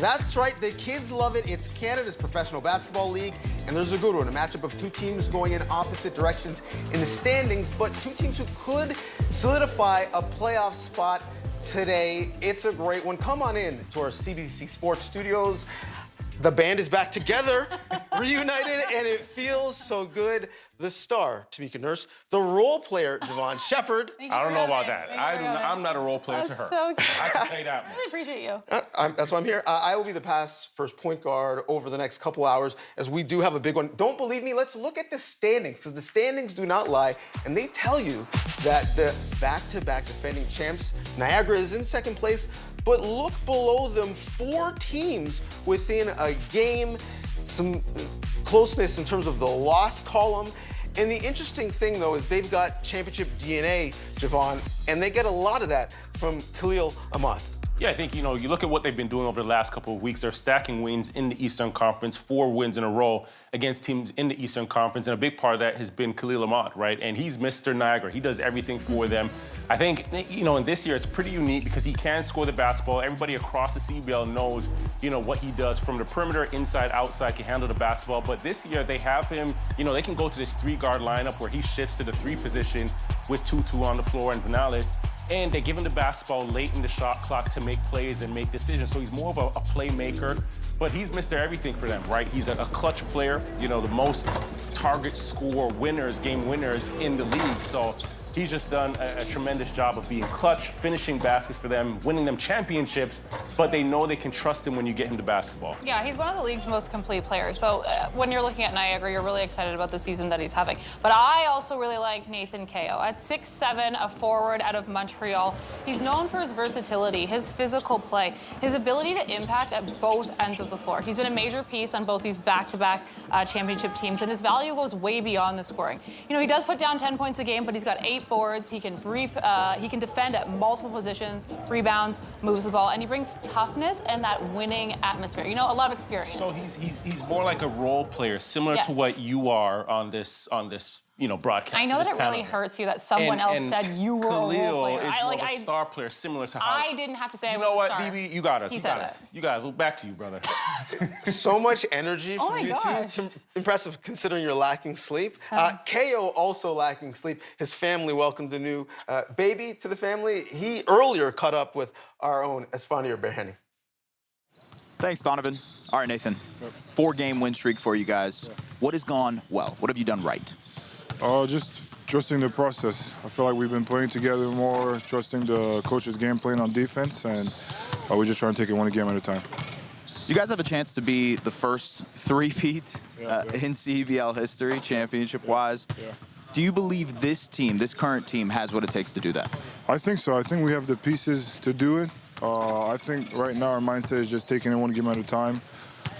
That's right, the kids love it. It's Canada's professional basketball league, and there's a good one, a matchup of two teams going in opposite directions in the standings, but two teams who could solidify a playoff spot today. It's a great one. Come on in to our CBC Sports studios. The band is back together, reunited, and it feels so good. The star, Tamika Nurse, the role player, Javon Shepard. I don't know about that. I'm not a role player to her. So I can tell you that. I really appreciate you. That's why I'm here. I will be the pass first point guard over the next couple hours, as we do have a big one. Don't believe me? Let's look at the standings, because the standings do not lie, and they tell you that the back-to-back defending champs, Niagara, is in second place, but look below them, 4 teams within a game, some closeness in terms of the loss column. And the interesting thing, though, is they've got championship DNA, Javon, and they get a lot of that from Khalil Ahmad. Yeah, I think, you look at what they've been doing over the last couple of weeks. They're stacking wins in the Eastern Conference, 4 wins in a row against teams in the Eastern Conference. And a big part of that has been Khalil Ahmad, right? And he's Mr. Niagara. He does everything for them. I think, in this year, it's pretty unique because he can score the basketball. Everybody across the CEBL knows, what he does from the perimeter, inside, outside, can handle the basketball. But this year, they have him, they can go to this 3-guard lineup where he shifts to the 3 position with Tutu on the floor and Vanales. And they give him the basketball late in the shot clock to make plays and make decisions. So he's more of a playmaker, but he's Mr. Everything for them, right? He's a clutch player, the most target score winners, game winners in the league. So he's just done a tremendous job of being clutch, finishing baskets for them, winning them championships, but they know they can trust him when you get him to basketball. Yeah, he's one of the league's most complete players. So when you're looking at Niagara, you're really excited about the season that he's having. But I also really like Nathan Kao. At 6'7", a forward out of Montreal, he's known for his versatility, his physical play, his ability to impact at both ends of the floor. He's been a major piece on both these back-to-back championship teams, and his value goes way beyond the scoring. He does put down 10 points a game, but he's got 8 boards. He can defend at multiple positions, rebounds, moves the ball, and he brings toughness and that winning atmosphere. A lot of experience. So he's more like a role player, similar to what you are on this broadcast. I know that it really hurts you that someone else said you were a role player. Khalil is more of a star player, similar to how... I didn't have to say I was a star. You know what, DB? You got us. He You said got us. You got us. Back to you, brother. So much energy from you gosh. two. Impressive considering you're lacking sleep. Kao also lacking sleep. His family welcomed a new baby to the family. He earlier caught up with our own Esfandiar Berhani. Thanks, Donovan. All right, Nathan. 4-game win streak for you guys. What has gone well? What have you done right? Just trusting the process. I feel like we've been playing together more, trusting the coach's game plan on defense, and we're just trying to take it one game at a time. You guys have a chance to be the first 3-peat in CEBL history, championship-wise. Yeah. Do you believe this team, this current team, has what it takes to do that? I think so. I think we have the pieces to do it. I think right now our mindset is just taking it one game at a time.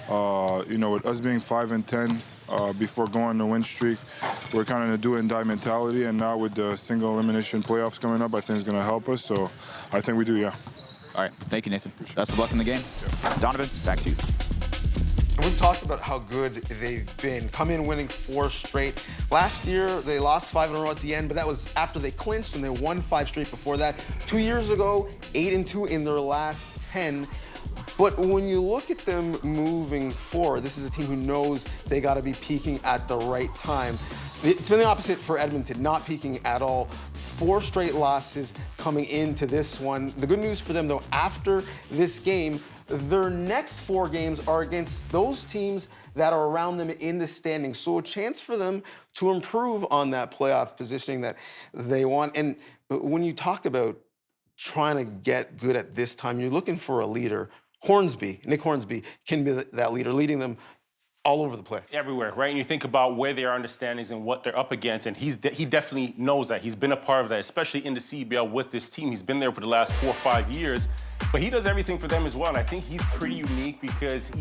With us being 5-10 before going on the win streak, we're kind of in a do-and-die mentality, and now with the single elimination playoffs coming up, I think it's going to help us. So I think we do, yeah. All right. Thank you, Nathan. Best of luck in the game. Yeah. Donovan, back to you. We've talked about how good they've been. Come in winning 4 straight. Last year, they lost 5 in a row at the end, but that was after they clinched, and they won 5 straight before that. 2 years ago, 8-2 in their last 10. But when you look at them moving forward, this is a team who knows they got to be peaking at the right time. It's been the opposite for Edmonton, not peaking at all. 4 straight losses coming into this one. The good news for them, though, after this game, their next 4 games are against those teams that are around them in the standings. So a chance for them to improve on that playoff positioning that they want. And when you talk about trying to get good at this time, you're looking for a leader. Nick Hornsby can be that leader, leading them all over the place. Everywhere, right? And you think about where they are in the standings and what they're up against, and he definitely knows that. He's been a part of that, especially in the CEBL with this team. He's been there for the last 4 or 5 years, but he does everything for them as well. And I think he's pretty unique because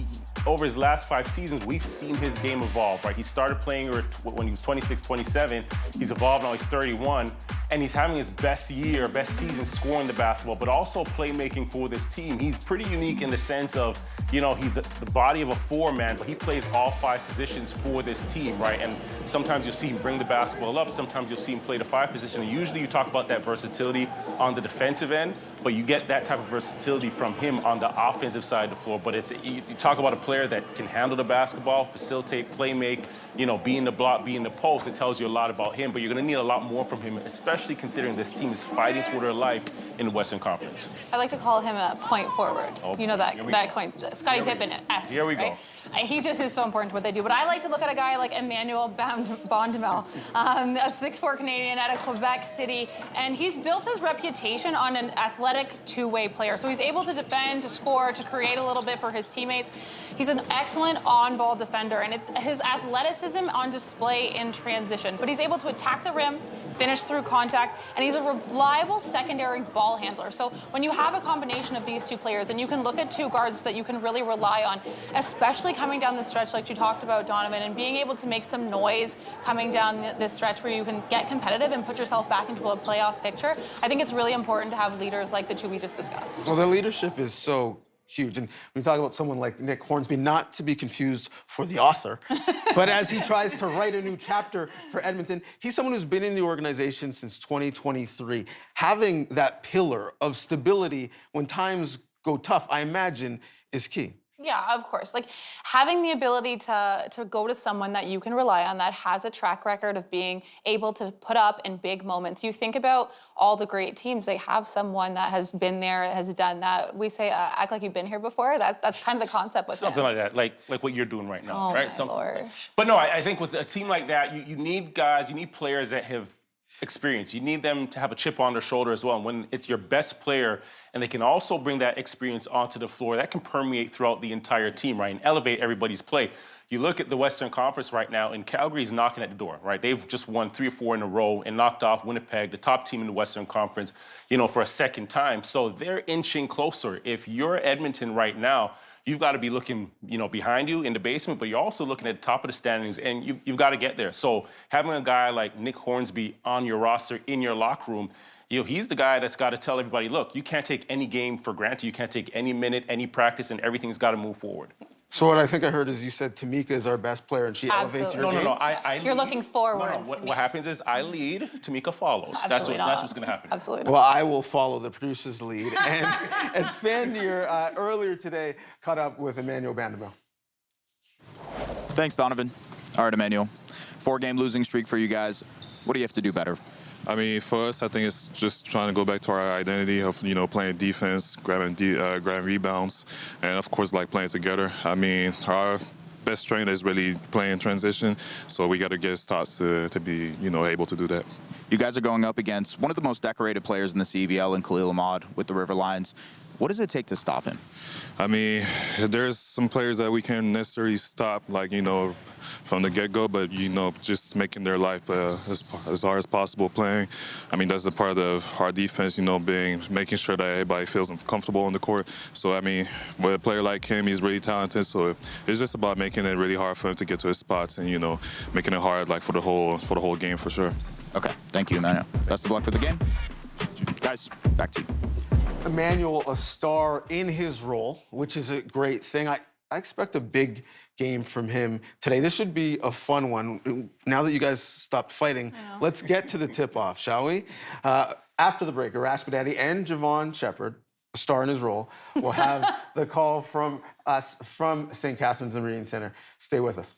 over his last 5 seasons, we've seen his game evolve, right? He started playing when he was 26, 27. He's evolved, now he's 31. And he's having his best season scoring the basketball, but also playmaking for this team. He's pretty unique in the sense of, he's the body of a 4-man, but he plays all 5 positions for this team, right? And sometimes you'll see him bring the basketball up, sometimes you'll see him play the 5 position. And usually you talk about that versatility on the defensive end, but you get that type of versatility from him on the offensive side of the floor. But you talk about a player that can handle the basketball, facilitate, play make, be in the block, be in the post. It tells you a lot about him, but you're going to need a lot more from him, especially considering this team is fighting for their life in the Western Conference. I like to call him a point forward. Oh, that coin, Scottie Pippen-esque. Here we go. Right? He just is so important to what they do. But I like to look at a guy like Emmanuel Bondemel, a 6'4" Canadian out of Quebec City, and he's built his reputation on an athletic two-way player. So he's able to defend, to score, to create a little bit for his teammates. He's an excellent on-ball defender, and it's his athleticism on display in transition. But he's able to attack the rim, finish through contact, and he's a reliable secondary ball handler. So when you have a combination of these two players, and you can look at two guards that you can really rely on, especially coming down the stretch like you talked about, Donovan, and being able to make some noise coming down this stretch where you can get competitive and put yourself back into a playoff picture, I think it's really important to have leaders like the two we just discussed. Well, the leadership is so huge. And when you talk about someone like Nick Hornsby, not to be confused for the author, but as he tries to write a new chapter for Edmonton, he's someone who's been in the organization since 2023. Having that pillar of stability when times go tough, I imagine, is key. Yeah, of course. Like having the ability to go to someone that you can rely on that has a track record of being able to put up in big moments. You think about all the great teams, they have someone that has been there, has done that. We say, act like you've been here before. That's kind of the concept with something him. like that, like what you're doing right now, Oh, right? my Lord. But no, I think with a team like that, you need guys, you need players that have experience. You need them to have a chip on their shoulder as well. And when it's your best player and they can also bring that experience onto the floor, that can permeate throughout the entire team, right, and elevate everybody's play. You look at the Western Conference right now, and Calgary's knocking at the door, right? They've just won 3 or 4 in a row and knocked off Winnipeg, the top team in the Western Conference, for a second time. So they're inching closer. If you're Edmonton right now, you've got to be looking, behind you in the basement, but you're also looking at the top of the standings, and you've got to get there. So having a guy like Nick Hornsby on your roster, in your locker room, he's the guy that's got to tell everybody, look, you can't take any game for granted. You can't take any minute, any practice, and everything's got to move forward. So what I think I heard is you said Tamika is our best player and she elevates your game? No. I You're looking forward. No. What happens is I lead, Tamika follows. That's what's going to happen. Absolutely not. Well, I will follow the producer's lead. And as Fandir earlier today caught up with Emmanuel Bondemel. Thanks, Donovan. All right, Emmanuel. 4-game losing streak for you guys. What do you have to do better? I mean, for us, I think it's just trying to go back to our identity of, playing defense, grabbing rebounds, and of course, playing together. I mean, our best strength is really playing transition, so we got to get starts to be, able to do that. You guys are going up against one of the most decorated players in the CEBL in Khalil Ahmad with the River Lions. What does it take to stop him? I mean, there's some players that we can't necessarily stop, from the get-go, but, just making their life as hard as possible playing. I mean, that's a part of our defense, making sure that everybody feels comfortable on the court. So, I mean, with a player like him, he's really talented, so it's just about making it really hard for him to get to his spots and, making it hard, for the whole game for sure. Okay, thank you, Emmanuel. Best of luck for the game. Guys, back to you. Emmanuel, a star in his role, which is a great thing. I expect a big game from him today. This should be a fun one. Now that you guys stopped fighting, let's get to the tip-off, shall we? After the break, Arash Badati and Javon Shepard, a star in his role, will have the call from us from St. Catharines and Meridian Centre. Stay with us.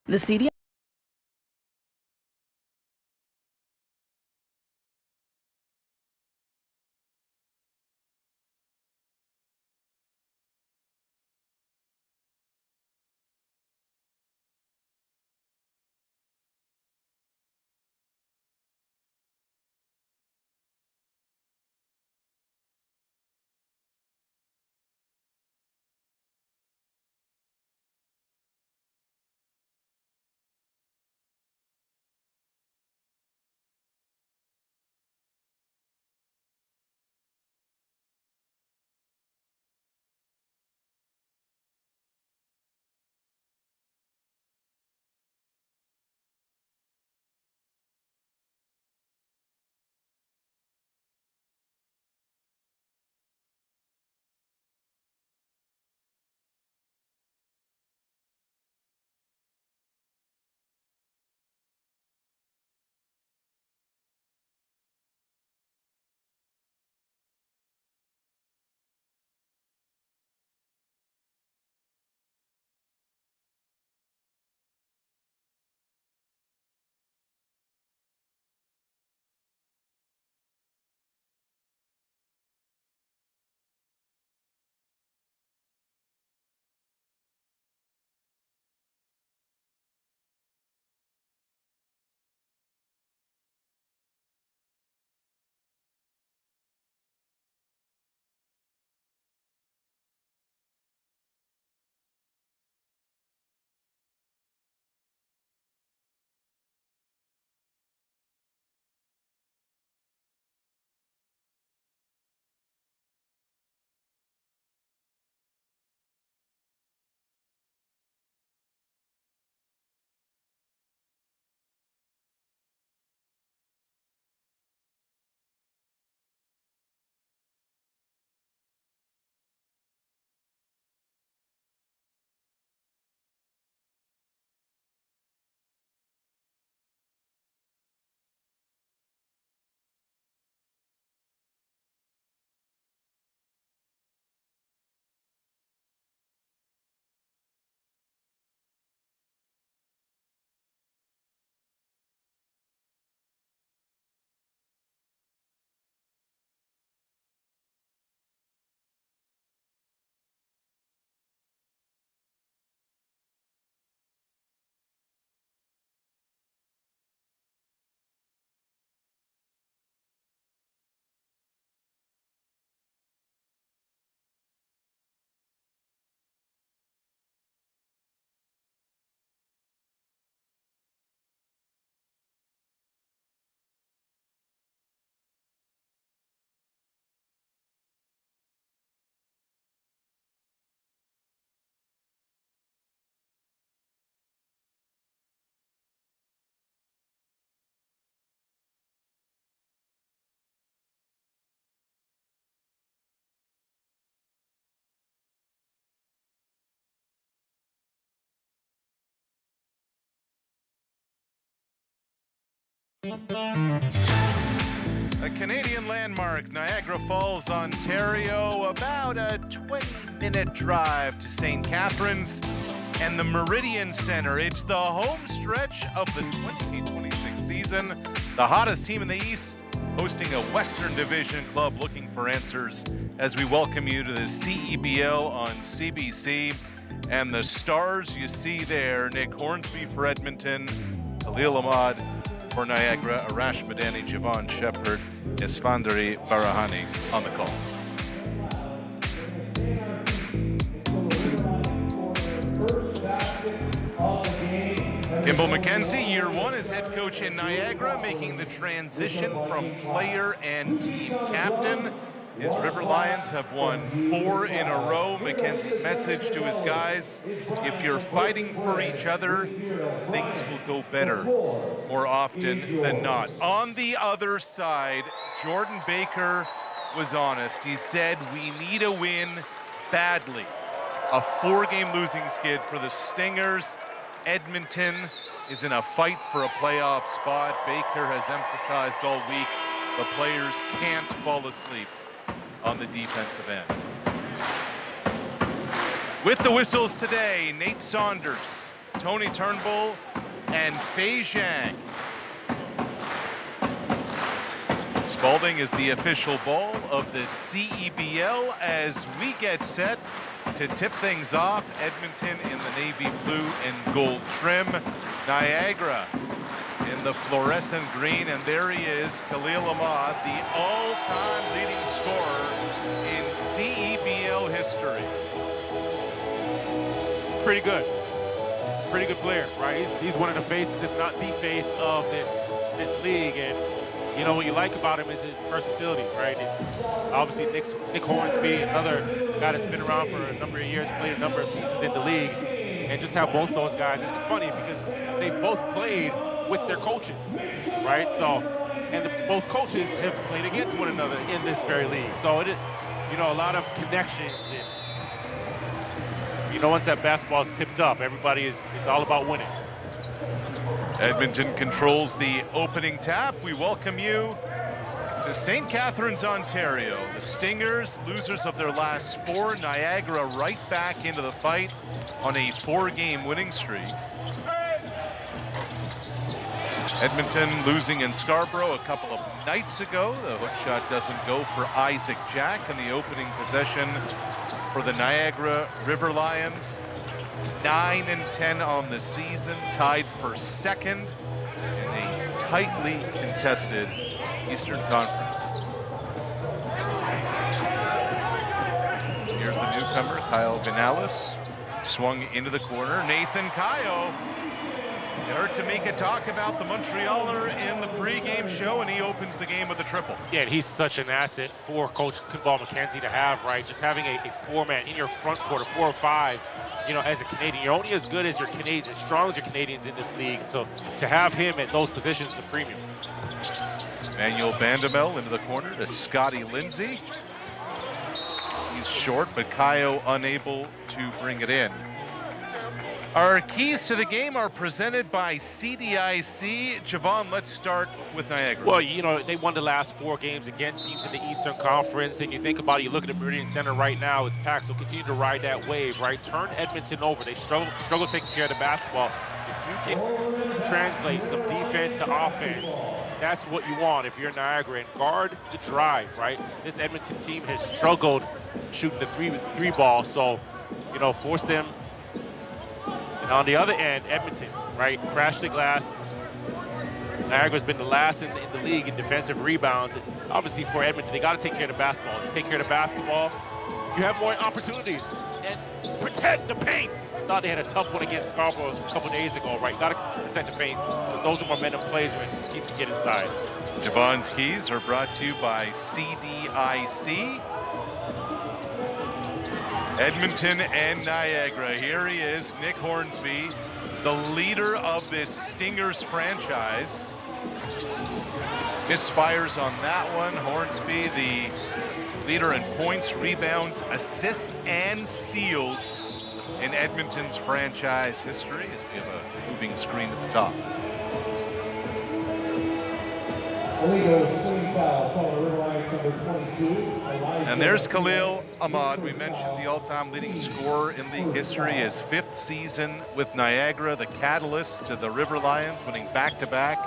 The CDL A Canadian landmark, Niagara Falls, Ontario, about a 20-minute drive to St. Catharines and the Meridian Centre. It's the home stretch of the 2026 season. The hottest team in the East hosting a Western Division club looking for answers as we welcome you to the CEBL on CBC. And the stars you see there, Nick Hornsby for Edmonton, Khalil Ahmad for Niagara, Arash Madani, Javon Shepard, Isfandari Barahani on the call. Kimball McKenzie, year one as head coach in Niagara, making the transition from player and team captain. His River Lions have won 4 in a row. McKenzie's message to his guys, if you're fighting for each other, things will go better more often than not. On the other side, Jordan Baker was honest. He said, we need a win badly. A 4-game losing skid for the Stingers. Edmonton is in a fight for a playoff spot. Baker has emphasized all week the players can't fall asleep on the defensive end. With the whistles today, Nate Saunders, Tony Turnbull, and Fei Zhang. Spalding is the official ball of the CEBL as we get set to tip things off. Edmonton in the navy blue and gold trim. Niagara in the fluorescent green, and there he is, Khalil Ahmad, the all-time leading scorer in CEBL history. It's pretty good. He's a pretty good player, right? He's one of the faces, if not the face, of this league. And you know what you like about him is his versatility, right? And obviously, Nick Hornsby, another guy that's been around for a number of years, played a number of seasons in the league, and just have both those guys. It's funny because they both played with their coaches, right? So, and both coaches have played against one another in this very league. So it, you know, a lot of connections. And, you know, once that basketball is tipped up, it's all about winning. Edmonton controls the opening tap. We welcome you to St. Catharines, Ontario. The Stingers, losers of their last 4. Niagara right back into the fight on a 4-game winning streak. Edmonton losing in Scarborough a couple of nights ago. The hook shot doesn't go for Isaac Jack in the opening possession for the Niagara River Lions. 9-10 on the season, tied for second in a tightly contested Eastern Conference. Here's the newcomer, Kyle Vinales, swung into the corner. Nathan Kayo. You heard Tamika talk about the Montrealer in the pregame show, and he opens the game with a triple. Yeah, and he's such an asset for Coach Kimball McKenzie to have, right? Just having a 4-man in your front court, a 4 or 5, you know, as a Canadian. You're only as good as your Canadians, as strong as your Canadians in this league. So to have him at those positions is a premium. Manuel Bandamel into the corner to Scotty Lindsay. He's short, but Kayo unable to bring it in. Our keys to the game are presented by CDIC. Javon, let's start with Niagara. Well, you know, they won the last 4 games against teams in the Eastern Conference, and you think about it, you look at the Meridian Centre right now, it's packed, so continue to ride that wave, right? Turn Edmonton over. They struggle taking care of the basketball. If you can translate some defense to offense, that's what you want if you're Niagara, and guard the drive, right? This Edmonton team has struggled shooting the three ball, so, you know, force them. And on the other end, Edmonton, right, crash the glass. Niagara's been the last in the league in defensive rebounds. And obviously, for Edmonton, they got to take care of the basketball. You take care of the basketball, you have more opportunities. And protect the paint. Thought they had a tough one against Scarborough a couple days ago, right? Got to protect the paint because those are momentum plays when teams can get inside. Javon's keys are brought to you by CDIC. Edmonton and Niagara. Here he is, Nick Hornsby, the leader of this Stingers franchise. Misfires on that one. Hornsby, the leader in points, rebounds, assists, and steals in Edmonton's franchise history, as we have a moving screen at the top. And there's Khalil Ahmad. We mentioned the all-time leading scorer in league history, his 5th season with Niagara, the catalyst to the River Lions winning back-to-back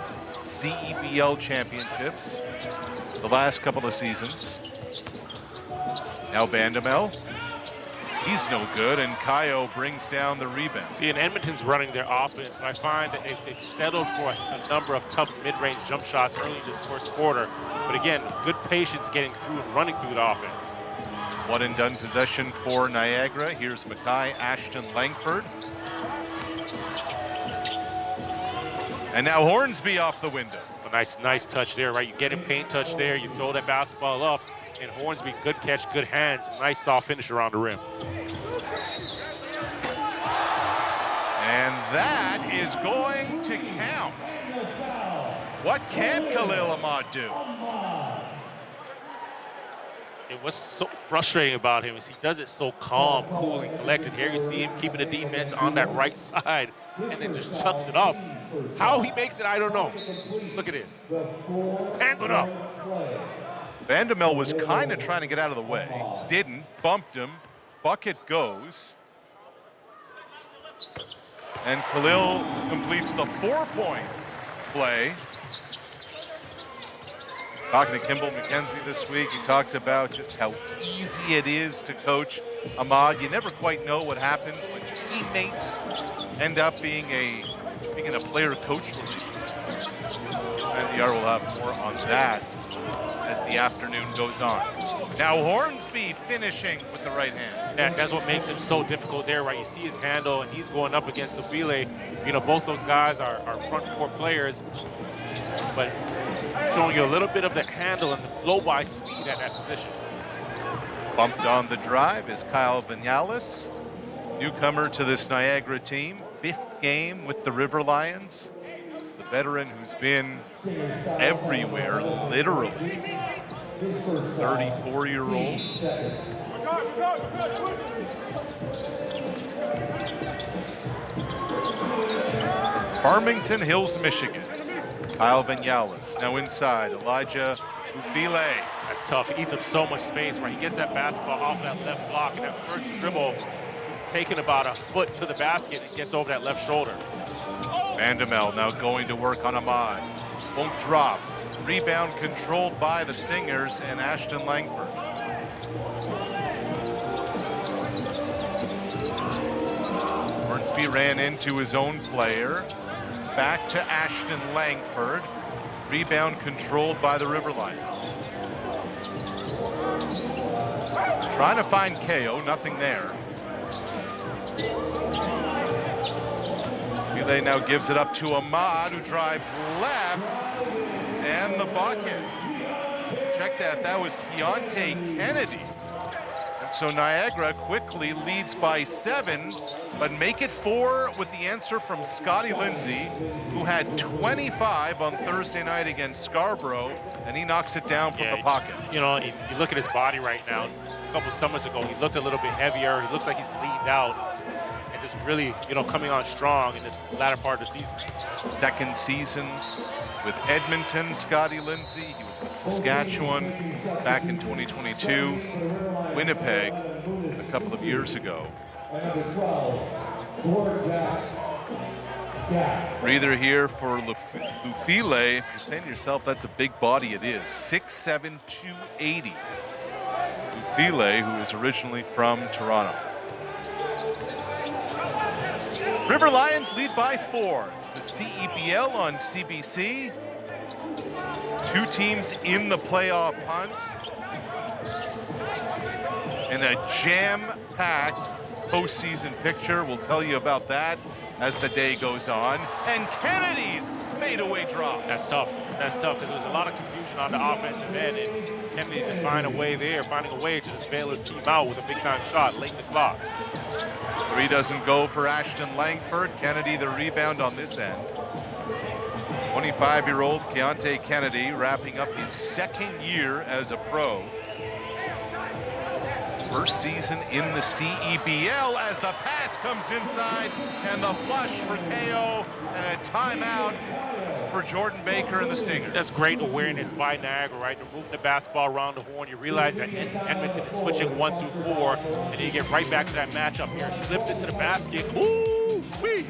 CEBL championships the last couple of seasons. Now Bandamel. He's no good, and Kayo brings down the rebound. See, and Edmonton's running their offense, but I find that they've settled for a number of tough mid-range jump shots early in this first quarter. But again, good patience getting through and running through the offense. One and done possession for Niagara. Here's Mackay, Ashton, Langford. And now Hornsby off the window. A nice touch there, right? You get a paint touch there, you throw that basketball up, and Hornsby, good catch, good hands, nice soft finish around the rim. And that is going to count. What can Khalil Ahmad do? And what's so frustrating about him is he does it so calm, cool, and collected. Here you see him keeping the defense on that right side and then just chucks it up. How he makes it, I don't know. Look at this. Tangled up. Bandamel was kind of trying to get out of the way. Didn't, bumped him. Bucket goes. And Khalil completes the 4-point play. Talking to Kimball McKenzie this week, he talked about just how easy it is to coach Ahmad. You never quite know what happens when teammates end up being in a player-coach relationship. NDR will have more on that as the afternoon goes on. Now Hornsby finishing with the right hand. Yeah, that's what makes him so difficult there, right? You see his handle, and he's going up against the File. You know, both those guys are front court players, but showing you a little bit of the handle and the blow-by speed at that position. Bumped on the drive is Kyle Vinales, newcomer to this Niagara team, 5th game with the River Lions. The veteran who's been everywhere, literally. 34-year-old. Farmington Hills, Michigan. Kyle Vinales now inside. Elijah Ufile. That's tough. He eats up so much space, right? He gets that basketball off that left block, and that first dribble, he's taken about a foot to the basket and gets over that left shoulder. Bandamel now going to work on Ahmad. Won't drop. Rebound controlled by the Stingers and Ashton Langford. Hornsby ran into his own player. Back to Ashton Langford. Rebound controlled by the River Lions. Trying to find KO, nothing there. Relay now gives it up to Ahmad, who drives left, and the bucket. Check that, that was Keontae Kennedy. And so Niagara quickly leads by 7, but make it 4 with the answer from Scotty Lindsay, who had 25 on Thursday night against Scarborough, and he knocks it down from the pocket. You know, you look at his body right now. A couple summers ago, he looked a little bit heavier. He looks like he's leaned out and just really, you know, coming on strong in this latter part of the season. 2nd season with Edmonton, Scotty Lindsay. He was with Saskatchewan back in 2022. Winnipeg a couple of years ago. Breather here for Lufile. If you're saying to yourself, that's a big body, it is. 6'7", 280. Lufile, who is originally from Toronto. River Lions lead by 4. It's the CEBL on CBC. 2 teams in the playoff hunt. And a jam-packed postseason picture. We'll tell you about that as the day goes on. And Kennedy's fadeaway drops. That's tough. That's tough because there was a lot of confusion on the offensive end, and Kennedy just finding a way to just bail his team out with a big-time shot late in the clock. 3 doesn't go for Ashton Langford. Kennedy the rebound on this end. 25-year-old Keontae Kennedy wrapping up his 2nd year as a pro. First season in the CEBL as the pass comes inside and the flush for KO and a timeout for Jordan Baker and the Stingers. That's great awareness by Niagara, right? They're moving the basketball around the horn. You realize that Edmonton is switching 1 through 4, and then you get right back to that matchup here. Slips into the basket. Ooh-wee!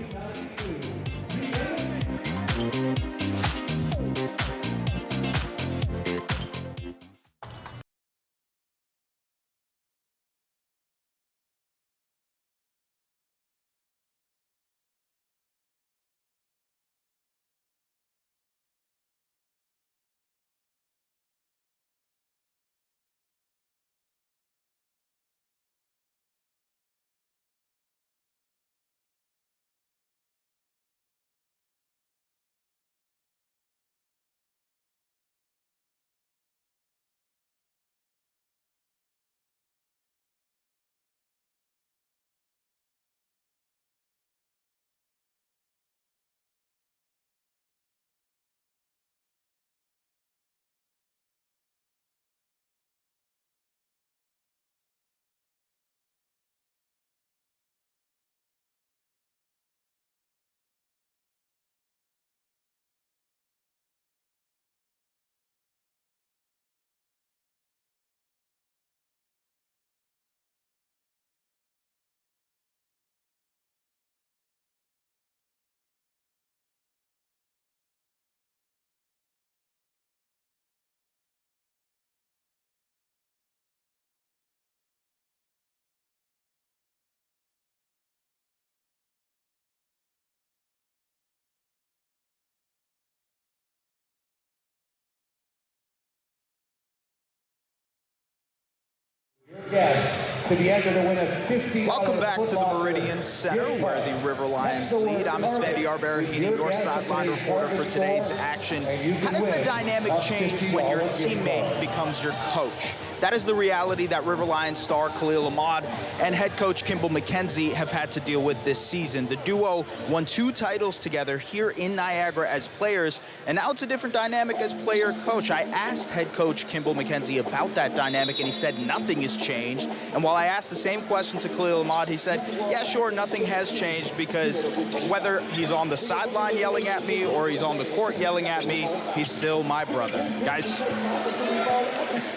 Welcome back to the Meridian Centre, where the River Lions lead. I'm Sven Yarberahini, your sideline reporter for today's action. How does the dynamic change when your teammate becomes your coach? That is the reality that River Lions star Khalil Ahmad and head coach Kimball McKenzie have had to deal with this season. The duo won 2 titles together here in Niagara as players, and now it's a different dynamic as player-coach. I asked head coach Kimball McKenzie about that dynamic, and he said nothing has changed. And while I asked the same question to Khalil Ahmad, he said, yeah, sure, nothing has changed, because whether he's on the sideline yelling at me or he's on the court yelling at me, he's still my brother. Guys.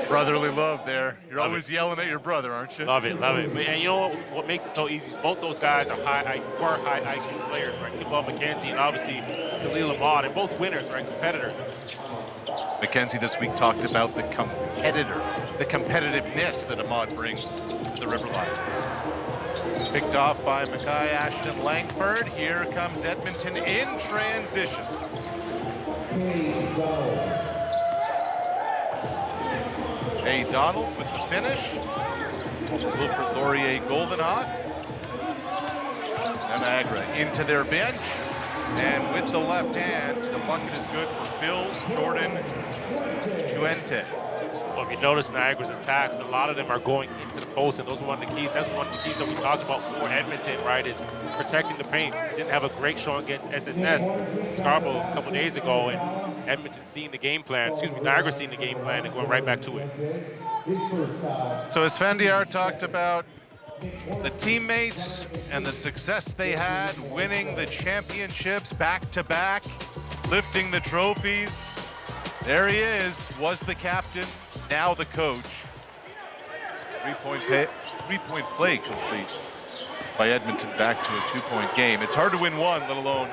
Brotherly love there. You're always yelling at your brother, aren't you? Love it, love it. And you know what makes it so easy? Both those guys are high IQ players, right? Kimball McKenzie and obviously Khalil Ahmad, and both winners, right? Competitors. McKenzie this week talked about the competitiveness that Ahmad brings to the River Lions. Picked off by Mackay Ashton Langford. Here comes Edmonton in transition. Hey, Donald with the finish. Wilfred Laurier Goldenhawk. Niagara into their bench. And with the left hand, the bucket is good for Phil Jordan Chuente. Well, if you notice Niagara's attacks, a lot of them are going into the post, and those are one of the keys. That's one of the keys that we talked about for Edmonton, right, is protecting the paint. Didn't have a great showing against SSS Scarborough a couple days ago, and Edmonton seeing the game plan, Niagara seeing the game plan and going right back to it. So as Fendiar talked about the teammates and the success they had, winning the championships back-to-back, lifting the trophies. There he is, was the captain, now the coach. Three-point play complete by Edmonton, back to a 2-point game. It's hard to win one, let alone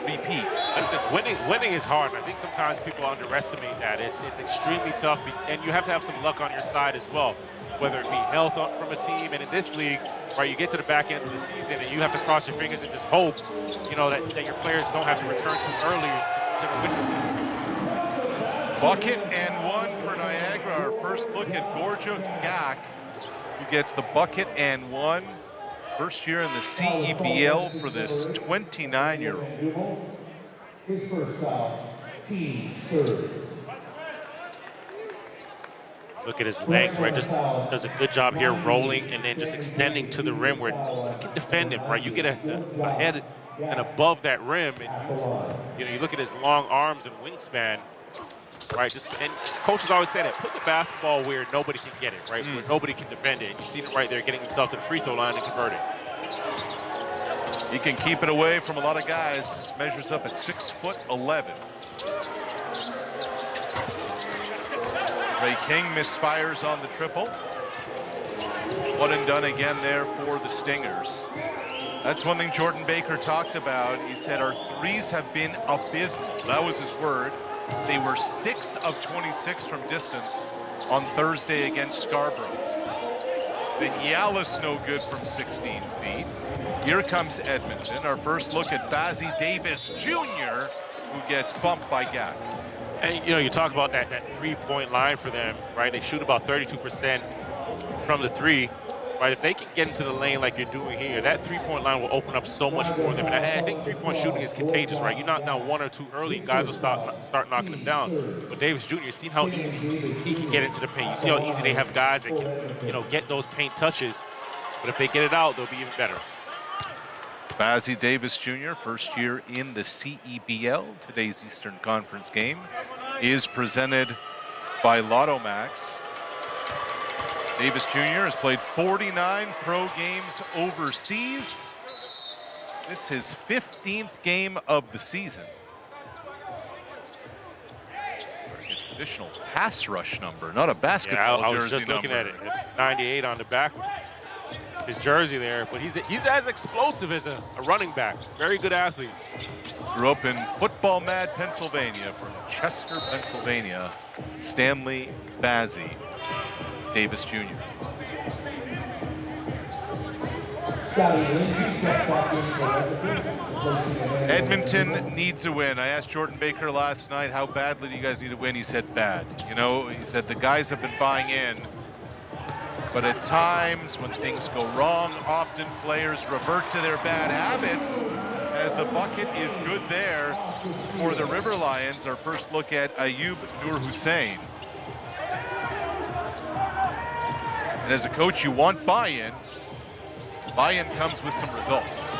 repeat. Listen, winning is hard. I think sometimes people underestimate that. It's extremely tough, and you have to have some luck on your side as well, whether it be health from a team. And in this league, right, you get to the back end of the season and you have to cross your fingers and just hope, you know, that your players don't have to return too early to the winter series. Bucket and one for Niagara. Our first look at Gorja Gak, who gets the bucket and one. First year in the CEBL for this 29-year-old. His first foul, team third. Look at his length, right? Just does a good job here rolling and then just extending to the rim where you can defend him, right? You get ahead and above that rim, and you look at his long arms and wingspan, right? And coaches always say that, put the basketball where nobody can get it, right? Where nobody can defend it. And you see him right there getting himself to the free throw line and converting. He can keep it away from a lot of guys. Measures up at 6'11". Trey King misfires on the triple. One and done again there for the Stingers. That's one thing Jordan Baker talked about. He said our threes have been abysmal. That was his word. They were 6 of 26 from distance on Thursday against Scarborough. Vinyales no good from 16 feet. Here comes Edmonton. Our first look at Bazzi Davis Jr., who gets bumped by Gak. And you talk about that 3-point line for them, right? They shoot about 32% from the three. Right, if they can get into the lane like you're doing here, that 3-point line will open up so much for them. And I think 3-point shooting is contagious, right? You knock down 1 or 2 early, guys will start knocking them down. But Davis Jr., you've seen how easy he can get into the paint. You see how easy they have guys that can, get those paint touches. But if they get it out, they'll be even better. Bazzi Davis Jr., first year in the CEBL. Today's Eastern Conference game is presented by Lotto Max. Davis Jr. has played 49 pro games overseas. This is his 15th game of the season. A traditional pass rush number, not a basketball jersey number. I was just looking at it. 98 on the back, his jersey there. But he's as explosive as a running back. Very good athlete. Grew up in Football Mad, Pennsylvania, from Chester, Pennsylvania. Stanley Bazzi Davis Jr. Edmonton needs a win. I asked Jordan Baker last night, how badly do you guys need a win? He said bad. He said the guys have been buying in, but at times when things go wrong, often players revert to their bad habits, as the bucket is good there for the River Lions. Our first look at Ayub Nur Hussein. And as a coach, you want buy-in. Buy-in comes with some results.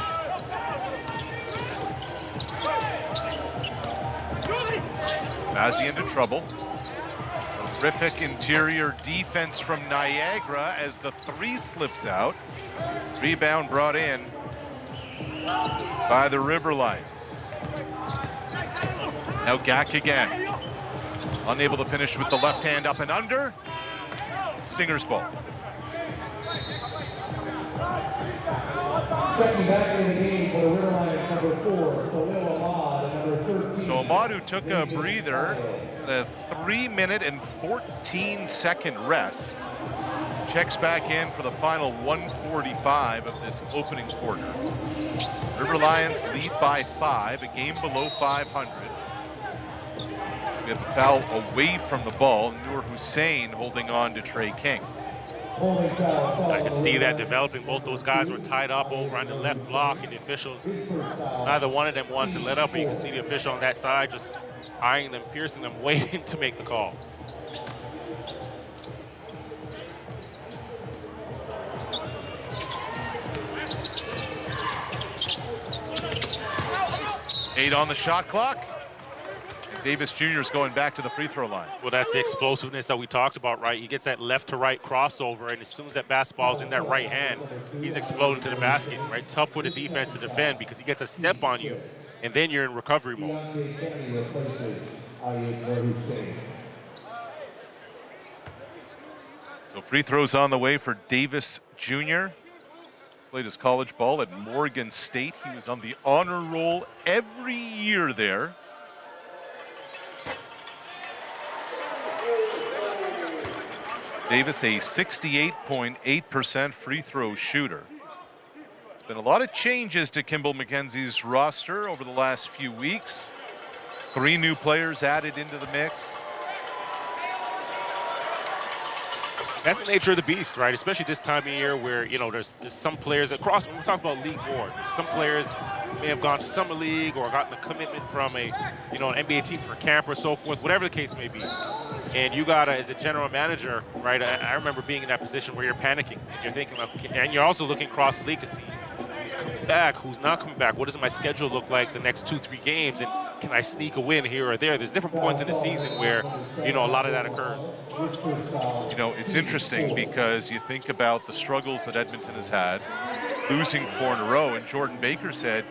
Bazzi into trouble. Terrific interior defense from Niagara as the 3 slips out. Rebound brought in by the River Lions. Now Gak again. Unable to finish with the left hand up and under. Stingers ball. Checking back in the game for the River Lions, number 4, Khalil Ahmad, and number 13. So Ahmad, who took a breather, a 3-minute and 14-second rest, checks back in for the final 1:45 of this opening quarter. River Lions lead by 5, a game below 500. So we have a foul away from the ball. Nur Hussein holding on to Trey King. I can see that developing. Both those guys were tied up over on the left block, and the officials, neither one of them wanted to let up, but you can see the official on that side just eyeing them, piercing them, waiting to make the call. Eight on the shot clock. Davis Jr. is going back to the free throw line. Well, that's the explosiveness that we talked about, right? He gets that left to right crossover, and as soon as that basketball's in that right hand, he's exploding to the basket, right? Tough for the defense to defend because he gets a step on you, and then you're in recovery mode. So free throws on the way for Davis Jr. Played his college ball at Morgan State. He was on the honor roll every year there. Davis, a 68.8% free throw shooter. There's been a lot of changes to Kimball McKenzie's roster over the last few weeks. 3 new players added into the mix. That's the nature of the beast, right? Especially this time of year where, there's some players across, when we talk about league board, some players may have gone to summer league or gotten a commitment from an NBA team for camp or so forth, whatever the case may be. And you gotta, as a general manager, right, I remember being in that position where you're panicking and you're thinking, and you're also looking across the league to see who's coming back, who's not coming back, what does my schedule look like the next 2-3 games, and can I sneak a win here or there? There's different points in the season where, a lot of that occurs. It's interesting because you think about the struggles that Edmonton has had, losing 4 in a row, and Jordan Baker said,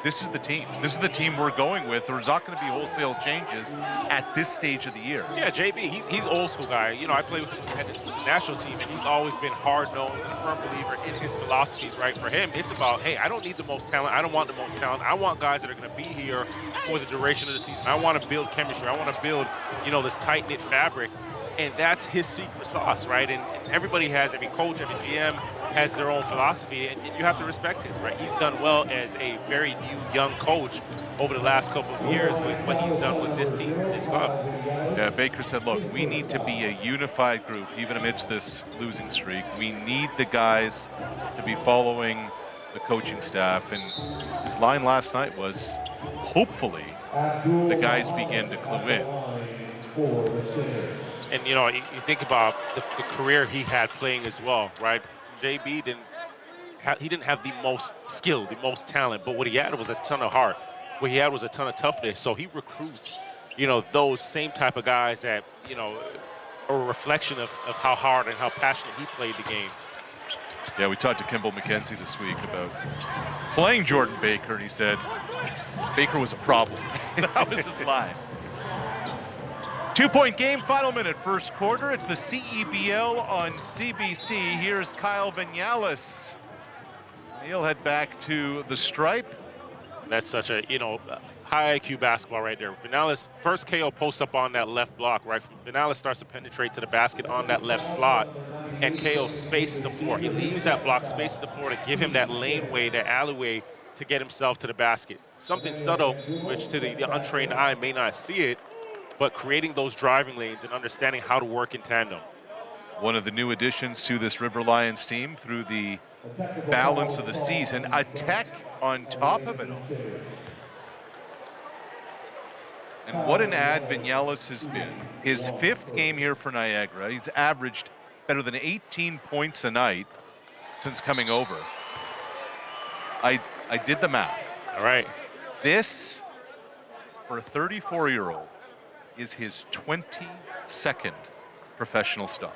this is the team. This is the team we're going with. There's not going to be wholesale changes at this stage of the year. Yeah, JB, he's old school guy. You know, I play with him at the national team, and he's always been hard-nosed and a firm believer in his philosophies, right? For him, it's about, hey, I don't need the most talent. I don't want the most talent. I want guys that are going to be here for the duration of the season. I want to build chemistry. I want to build, you know, this tight-knit fabric. And that's his secret sauce, right? And everybody has, every coach, every GM has their own philosophy, and you have to respect his, right? He's done well as a very new, young coach over the last couple of years with what he's done with this team, this club. Yeah, Baker said, look, we need to be a unified group, even amidst this losing streak. We need the guys to be following the coaching staff. And his line last night was, hopefully, the guys begin to clue in. And, you know, you think about the career he had playing as well, right? JB didn't have the most skill, the most talent, but what he had was a ton of heart. What he had was a ton of toughness. So he recruits, you know, those same type of guys that, you know, are a reflection of how hard and how passionate he played the game. Yeah, we talked to Kimball McKenzie this week about playing Jordan Baker, and he said Baker was a problem. That was his line. 2-point game, final minute, first quarter. It's the CEBL on CBC. Here's Kyle Vinales. He'll head back to the stripe. That's such a, you know, high IQ basketball right there. Vinales, first KO posts up on that left block, right? Vinales starts to penetrate to the basket on that left slot, and KO spaces the floor. He leaves that block, spaces the floor to give him that laneway, that alleyway to get himself to the basket. Something subtle, which to the untrained eye may not see it, but creating those driving lanes and understanding how to work in tandem. One of the new additions to this River Lions team through the balance of the season, a tech on top of it all. And what an ad Vinales has been. His 5th game here for Niagara. He's averaged better than 18 points a night since coming over. I did the math. All right. This, for a 34-year-old, is his 22nd professional stop.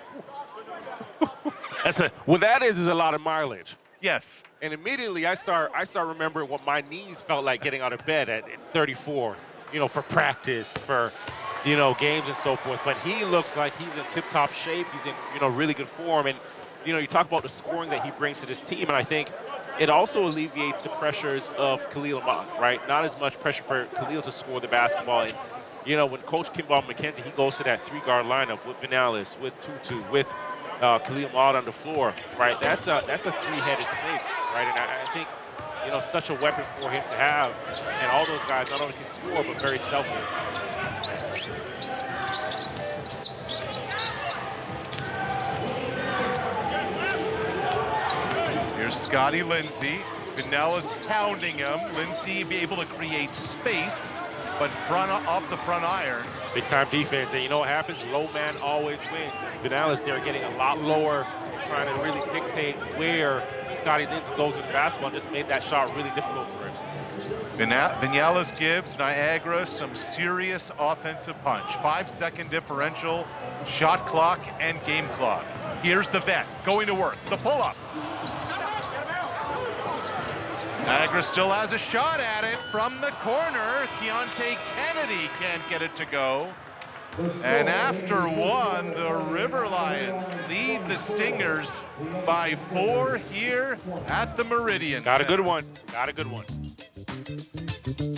That is a lot of mileage. Yes. And immediately I start remembering what my knees felt like getting out of bed at 34, you know, for practice, for, you know, games and so forth. But he looks like he's in tip-top shape. He's in, you know, really good form. And, you know, you talk about the scoring that he brings to this team, and I think it also alleviates the pressures of Khalil Ahmad, right? Not as much pressure for Khalil to score the basketball. And, you know, when Coach Kimball McKenzie, he goes to that 3-guard lineup with Vinales, with Tutu, with Khalil Ahmad on the floor, right? That's a 3-headed snake, right? And I think, you know, such a weapon for him to have. And all those guys not only can score, but very selfless. Here's Scotty Lindsay. Vinales pounding him. Lindsay be able to create space, but off the front iron. Big time defense, and you know what happens? Low man always wins. And Vinales, they're getting a lot lower, trying to really dictate where Scotty Lindsay goes with the basketball, and just made that shot really difficult for him. Vinales gives Niagara some serious offensive punch. 5-second differential, shot clock, and game clock. Here's the vet going to work. The pull-up. Niagara still has a shot at it from the corner. Keontae Kennedy can't get it to go. And after one, the River Lions lead the Stingers by 4 here at the Meridian Got a Centre. good one. Got a good one.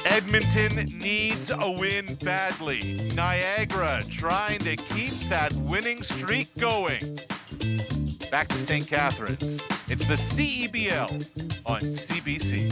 Edmonton needs a win badly. Niagara trying to keep that winning streak going. Back to St. Catharines. It's the CEBL on CBC.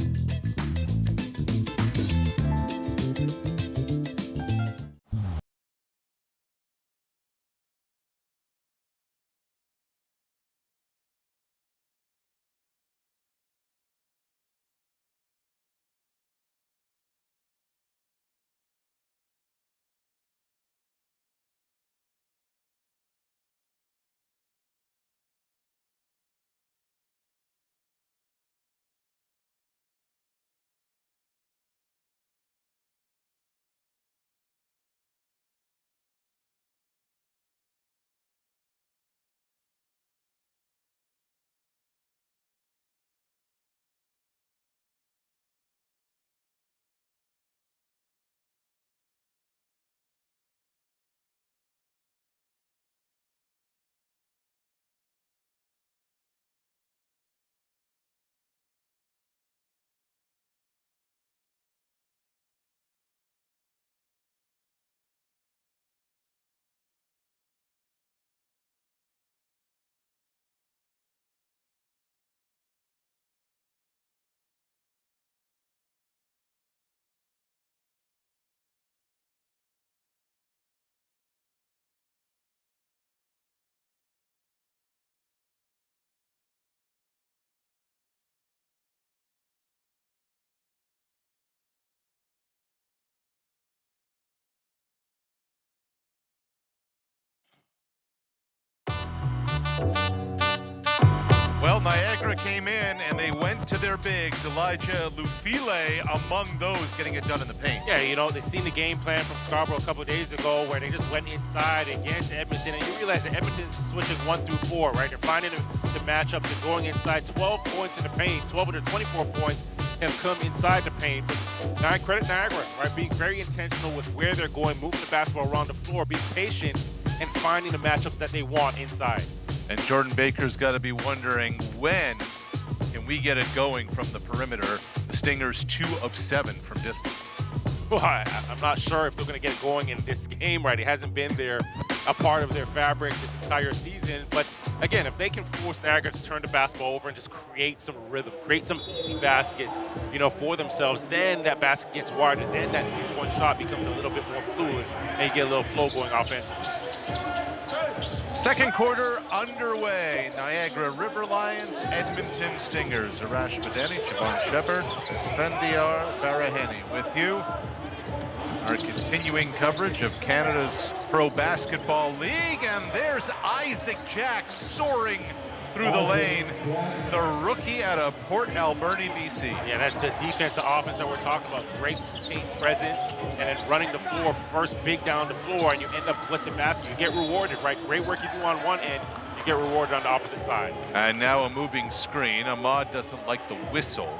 Niagara came in and they went to their bigs. Elijah Lufile among those getting it done in the paint. Yeah, you know, they seen the game plan from Scarborough a couple of days ago where they just went inside against Edmonton, and you realize that Edmonton's switching 1 through 4, right? They're finding the matchups and going inside. 12 points in the paint, 12 of their 24 points have come inside the paint. But credit Niagara, right? Being very intentional with where they're going, moving the basketball around the floor, being patient, and finding the matchups that they want inside. And Jordan Baker's got to be wondering, when can we get it going from the perimeter? The Stingers 2 of 7 from distance. Well, I'm not sure if they're going to get it going in this game, right? It hasn't been a part of their fabric this entire season. But again, if they can force Niagara to turn the basketball over and just create some rhythm, create some easy baskets, you know, for themselves, then that basket gets wider, and then that three-point shot becomes a little bit more fluid, and you get a little flow going offensively. Second quarter underway. Niagara River Lions, Edmonton Stingers. Arash Madeni, Javon Shepard, Esfandiar Baraheni with you. Our continuing coverage of Canada's Pro Basketball League. And there's Isaac Jack soaring through the lane. The rookie out of Port Alberni, BC. Yeah, that's the defensive offense that we're talking about. Great paint presence, and then running the floor, first big down the floor, and you end up with the basket. You get rewarded, right? Great work you do on one end, you get rewarded on the opposite side. And now a moving screen. Ahmad doesn't like the whistle.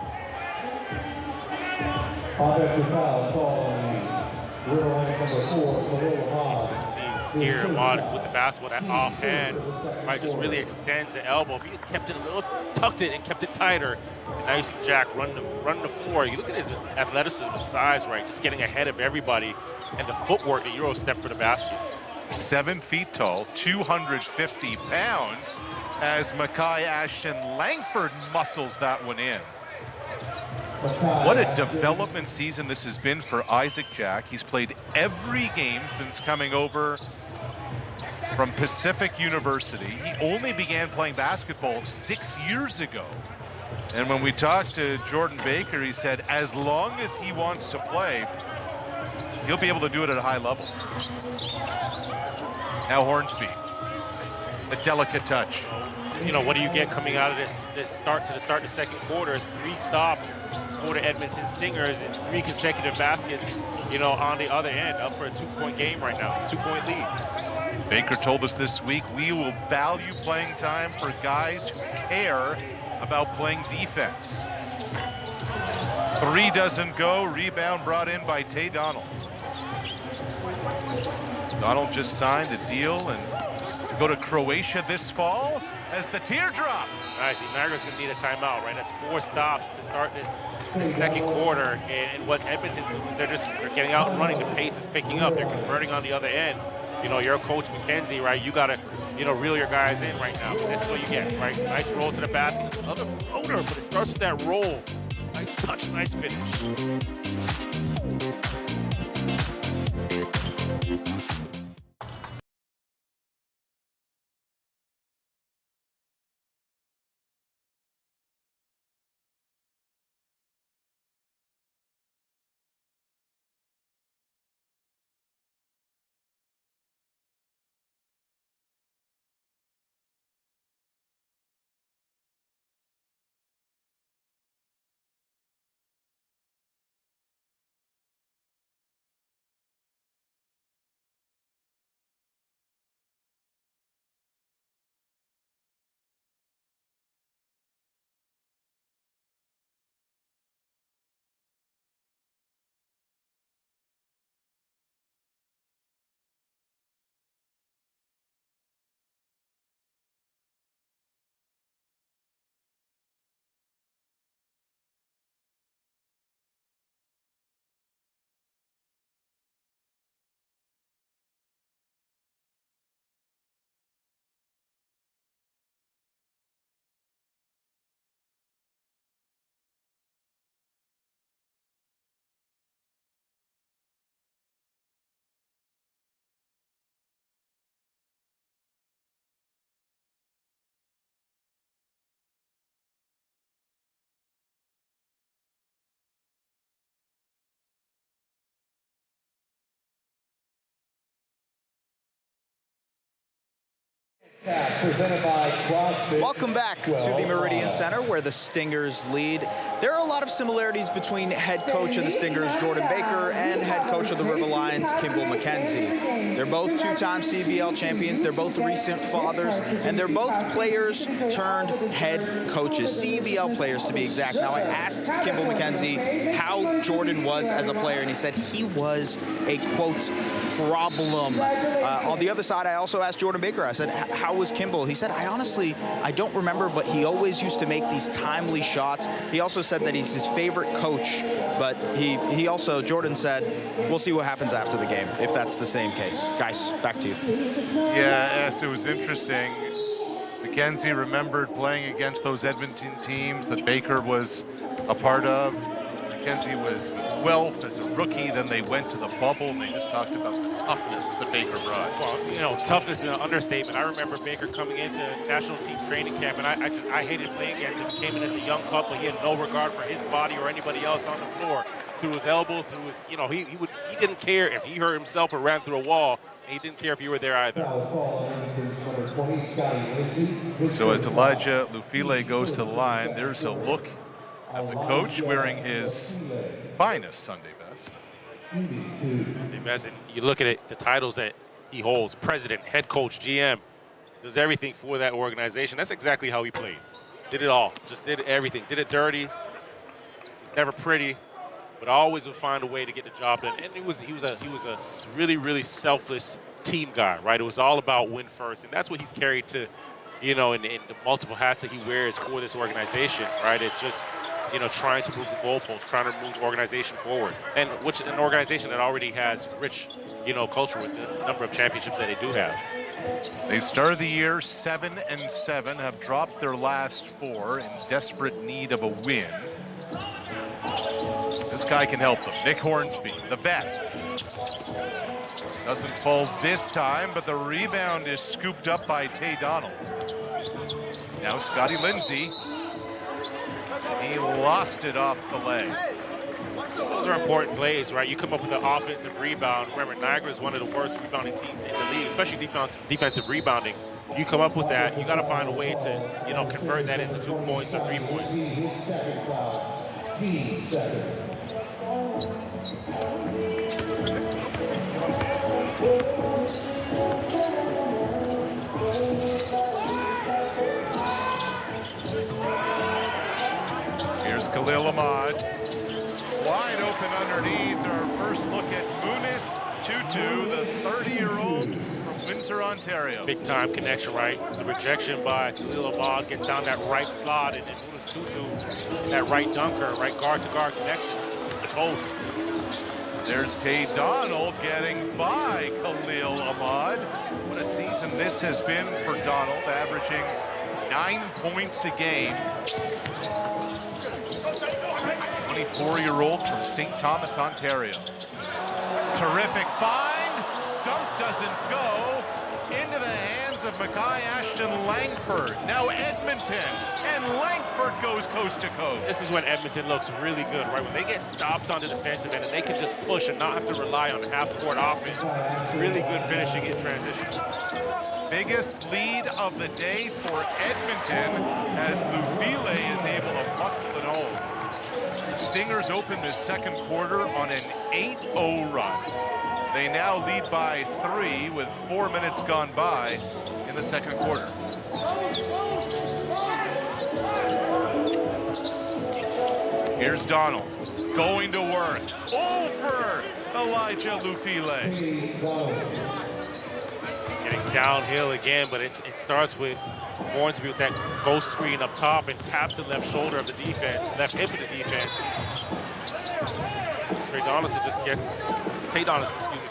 Offensive foul called on River Lions number 4, Khalil Ahmad. See here, Ahmad with the basketball, that offhand, right, just really extends the elbow. If he had kept it a little, tucked it and kept it tighter, and now you see Jack run the floor. You look at his athleticism, his size, right, just getting ahead of everybody, and the footwork, the Euro step for the basket. 7 feet tall, 250 pounds, as Mackay Ashton Langford muscles that one in. What a development season this has been for Isaac Jack. He's played every game since coming over from Pacific University. He only began playing basketball 6 years ago. And when we talked to Jordan Baker, he said as long as he wants to play, he'll be able to do it at a high level. Now Hornsby, a delicate touch. You know, what do you get coming out of this start to the second quarter? Is 3 stops for the Edmonton Stingers and 3 consecutive baskets, you know, on the other end, up for a 2-point game right now, 2-point lead. Baker told us this week, we will value playing time for guys who care about playing defense. 3 doesn't go, rebound brought in by Tay Donald. Donald just signed a deal and to go to Croatia this fall as the teardrop. Nice. Niagara's going to need a timeout, right? That's 4 stops to start this second quarter. And what Edmonton is, they're getting out and running. The pace is picking up. They're converting on the other end. You know, you're a coach, McKenzie, right? You got to, you know, reel your guys in right now. This is what you get, right? Nice roll to the basket. Another floater, but it starts with that roll. Nice touch, nice finish. Presented by CrossFit. Welcome back to the Meridian Centre, where the Stingers lead. There are a lot of similarities between head coach of the Stingers, Jordan Baker, and head coach of the River Lions, Kimball McKenzie. They're both two-time CEBL champions. They're both recent fathers, and they're both players turned head coaches, CEBL players to be exact. Now, I asked Kimball McKenzie how Jordan was as a player, and he said he was a, quote, problem. On the other side, I also asked Jordan Baker, I said, how was Kimball? He said, I don't remember, but he always used to make these timely shots. He also said that he's his favorite coach, but he also, Jordan said, we'll see what happens after the game, if that's the same case. Guys, back to you. Yeah, it was interesting. McKenzie remembered playing against those Edmonton teams that Baker was a part of. McKenzie was with Guelph as a rookie, then they went to the bubble, and they just talked about the toughness that Baker brought. Well, you know, toughness is an understatement. I remember Baker coming into national team training camp, and I hated playing against him. He came in as a young pup, but he had no regard for his body or anybody else on the floor. Through his elbow, through his, you know, he didn't care if he hurt himself or ran through a wall. And he didn't care if you were there either. So as Elijah Lufile goes to the line, there's a look at the coach wearing his finest Sunday best. Sunday best, and you look at it, the titles that he holds: president, head coach, GM, does everything for that organization. That's exactly how he played. Did it all, just did everything. Did it dirty. Was never pretty, but always would find a way to get the job done. And he was a really, really selfless team guy, right? It was all about win first, and that's what he's carried to, you know, in the multiple hats that he wears for this organization, right? It's just, you know, trying to move the goalposts, trying to move the organization forward, and which an organization that already has rich, you know, culture with the number of championships that they do have. They started the year 7-7, have dropped their last 4 in desperate need of a win. This guy can help them. Nick Hornsby, the vet. Doesn't fall this time, but the rebound is scooped up by Tay Donald. Now Scotty Lindsay. He lost it off the leg. Those are important plays, right? You come up with an offensive rebound. Remember, Niagara is one of the worst rebounding teams in the league, especially defensive rebounding. You come up with that, you got to find a way to, you know, convert that into 2 points or 3 points. Here's Khalil Ahmad. Wide open underneath. Our first look at Munis Tutu, the 30-year-old from Windsor, Ontario. Big time connection, right? The rejection by Khalil Ahmad gets down that right slot, and then Munis Tutu, that right dunker, right guard-to-guard connection, the post. There's Tay Donald getting by Khalil Ahmad. What a season this has been for Donald, averaging 9 points a game. 24-year-old from St. Thomas, Ontario. Terrific find. Dunk doesn't go. Into the hands of Mackay Ashton Langford. Now Edmonton, and Langford goes coast to coast. This is when Edmonton looks really good, right? When they get stops on the defensive end and they can just push and not have to rely on half-court offense. Really good finishing in transition. Biggest lead of the day for Edmonton as Lufile is able to muscle it home. Stingers open this second quarter on an 8-0 run. They now lead by 3 with 4 minutes gone by in the second quarter. Here's Donald going to work over Elijah Lufile. Getting downhill again, but it starts with Hornsby with that ghost screen up top and taps the left shoulder of the defense, left hip of the defense. Tay Donaldson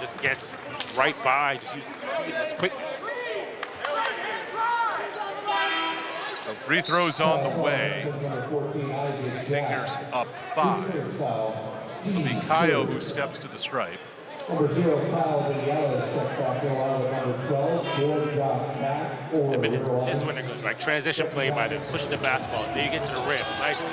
just gets right by, just using his speed and his quickness. So free throws on the way. Stingers up 5. It'll be Kayo who steps to the stripe. Number 0 foul, Daniela steps back along with number 12, George back. But this is when they're good, like transition play by them, pushing the basketball. Then you get to the rim, nice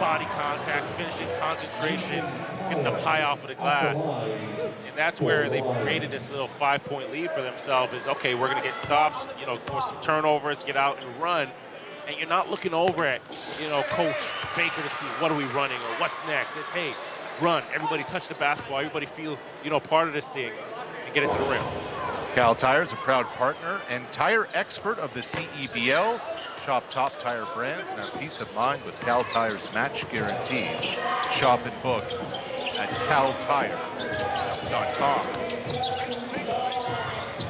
body contact, finishing, concentration, getting up high off of the glass. And that's where they've created this little 5-point lead for themselves is, okay, we're going to get stops, you know, force some turnovers, get out and run. And you're not looking over at, you know, Coach Baker to see what are we running or what's next. It's, hey, run. Everybody touch the basketball. Everybody feel, you know, part of this thing and get it to the rim. Cal Tire is a proud partner and tire expert of the CEBL. Shop top tire brands and have peace of mind with Cal Tire's match guarantee. Shop and book at caltire.com.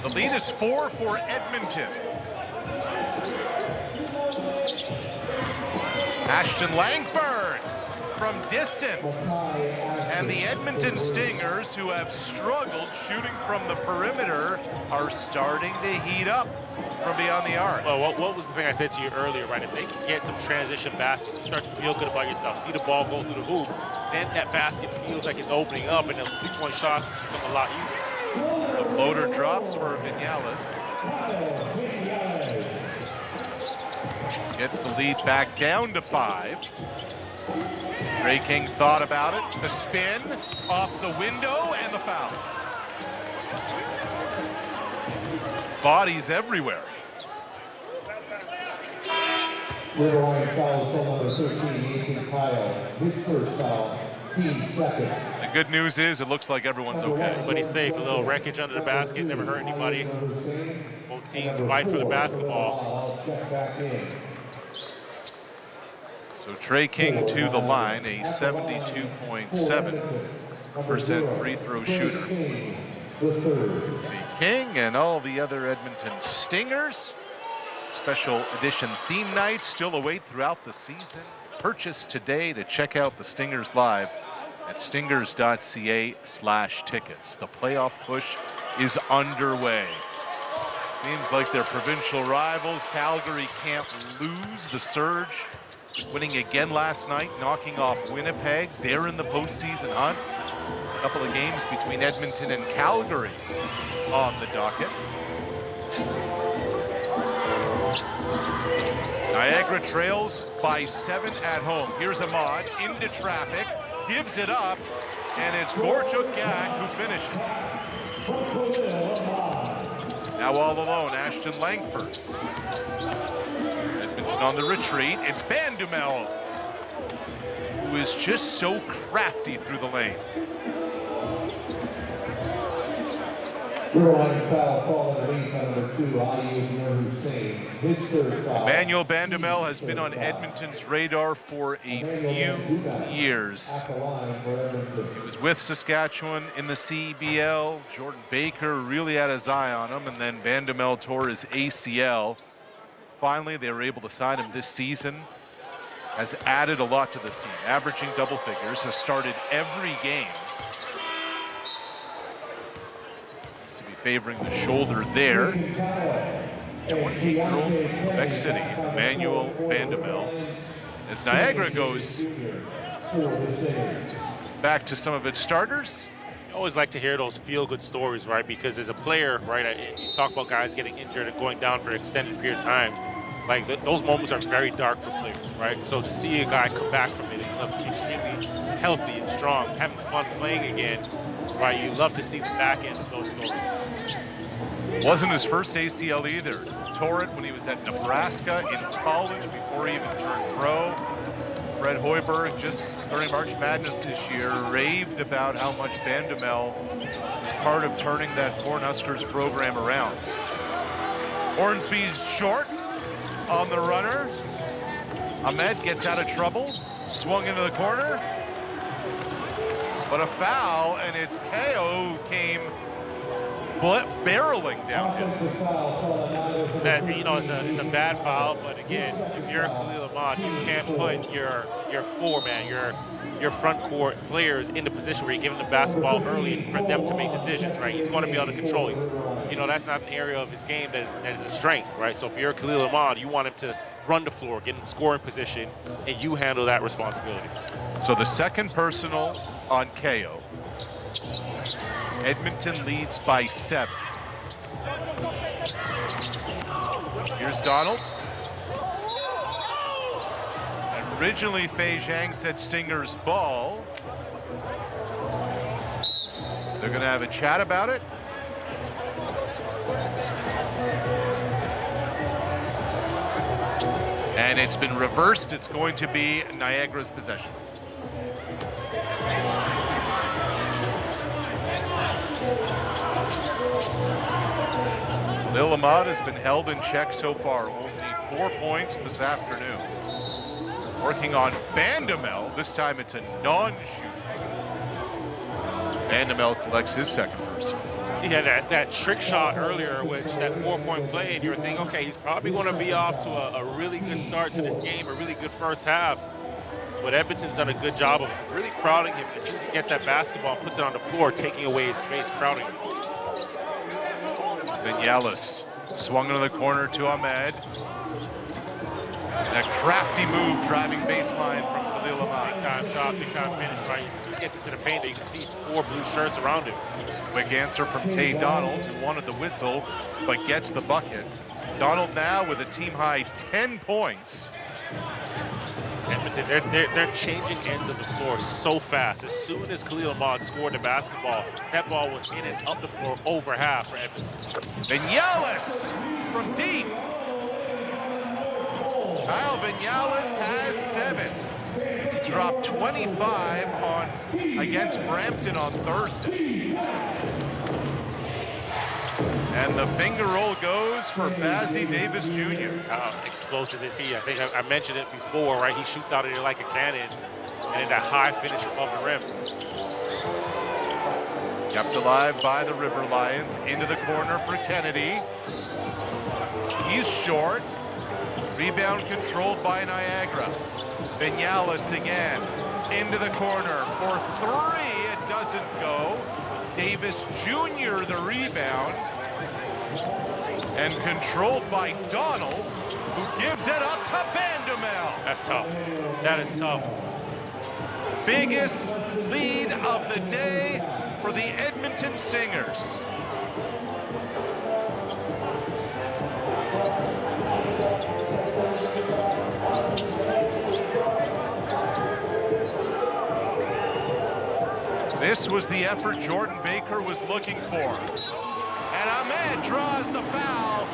The lead is 4 for Edmonton. Ashton Langford from distance. And the Edmonton Stingers, who have struggled shooting from the perimeter, are starting to heat up from beyond the arc. Well, what was the thing I said to you earlier, right? If they can get some transition baskets, you start to feel good about yourself. See the ball go through the hoop, then that basket feels like it's opening up, and those 3-point shots become a lot easier. The floater drops for Vinales. Gets the lead back down to 5. Ray King thought about it. The spin off the window and the foul. Bodies everywhere. River Lions foul number 13, Nathan Kyle. His first foul, team second. The good news is it looks like everyone's okay. Everybody's safe. A little wreckage under the basket, never hurt anybody. Both teams fight for the basketball. So Trey King to the line, a 72.7% free throw shooter. See King and all the other Edmonton Stingers. Special edition theme nights still await throughout the season. Purchase today to check out the Stingers live at stingers.ca/tickets. The playoff push is underway. Seems like their provincial rivals, Calgary, can't lose. The Surge winning again last night, knocking off Winnipeg. They're in the postseason hunt. A couple of games between Edmonton and Calgary on the docket. Niagara trails by 7 at home. Here's Ahmad into traffic, gives it up, and it's Gorchuk Gag who finishes. Now all alone, Ashton Langford. Edmonton on the retreat. It's Bandumel, who is just so crafty through the lane. Emmanuel Bandumel has been on Edmonton's radar for a few years. He was with Saskatchewan in the CEBL. Jordan Baker really had his eye on him, and then Bandumel tore his ACL. Finally, they were able to sign him this season. Has added a lot to this team, averaging double figures, has started every game. Favoring the shoulder there. 20-year-old from Quebec City, Emmanuel Bandumel. As Niagara goes back to some of its starters. I always like to hear those feel-good stories, right? Because as a player, right, you talk about guys getting injured and going down for an extended period of time. Like, those moments are very dark for players, right? So to see a guy come back from it and look extremely healthy and strong, having fun playing again, right, you love to see the back end of those stories. Wasn't his first ACL either. Tore it when he was at Nebraska in college before he even turned pro. Fred Hoiberg, just during March Madness this year, raved about how much Bandumel was part of turning that Cornhuskers program around. Hornsby's short on the runner. Ahmed gets out of trouble, swung into the corner. But a foul, and it's KO who came barreling downhill. You know, it's a bad foul, but again, if you're Khalil Ahmad, you can't put your four-man, your front court players in the position where you're giving the basketball early for them to make decisions, right? He's going to be able to control. That's not an area of his game that is a strength, right? So if you're Khalil Ahmad, you want him to run the floor, get in scoring position, and you handle that responsibility. So the second personal on KO. Edmonton leads by 7. Here's Donald. Originally, Fei Zhang said Stingers ball. They're going to have a chat about it. And it's been reversed. It's going to be Niagara's possession. Lil Ahmad has been held in check so far. Only 4 points this afternoon. Working on Bandamel. This time it's a non-shooting. Bandamel collects his second personal. He had that trick shot earlier, which that 4-point play, and you're thinking, okay, he's probably going to be off to a really good start to this game, a really good first half. But Edmonton's done a good job of really crowding him. As soon as he gets that basketball, puts it on the floor, taking away his space, crowding him. Vinales swung into the corner to Ahmed. That crafty move driving baseline from Khalil Ahmad. Big time shot, big time finish, right? He gets into the paint, you can see 4 blue shirts around him. Quick answer from Tay Donald, who wanted the whistle, but gets the bucket. Donald now with a team-high 10 points. Edmonton, they're changing ends of the floor so fast. As soon as Khalil Ahmad scored the basketball, that ball was in and up the floor over half for Edmonton. Vinales from deep. Kyle Vinales has 7. He dropped 25 against Brampton on Thursday. And the finger roll goes for Bazzi Davis Jr. How explosive is he? I think I mentioned it before, right? He shoots out of there like a cannon, and then that high finish above the rim. Kept alive by the River Lions. Into the corner for Kennedy. He's short. Rebound controlled by Niagara. Vinales again. Into the corner for 3. It doesn't go. Davis Jr. the rebound. And controlled by Donald, who gives it up to Bandamel. That's tough. That is tough. Biggest lead of the day for the Edmonton Stingers. This was the effort Jordan Baker was looking for. And Ahmed draws the foul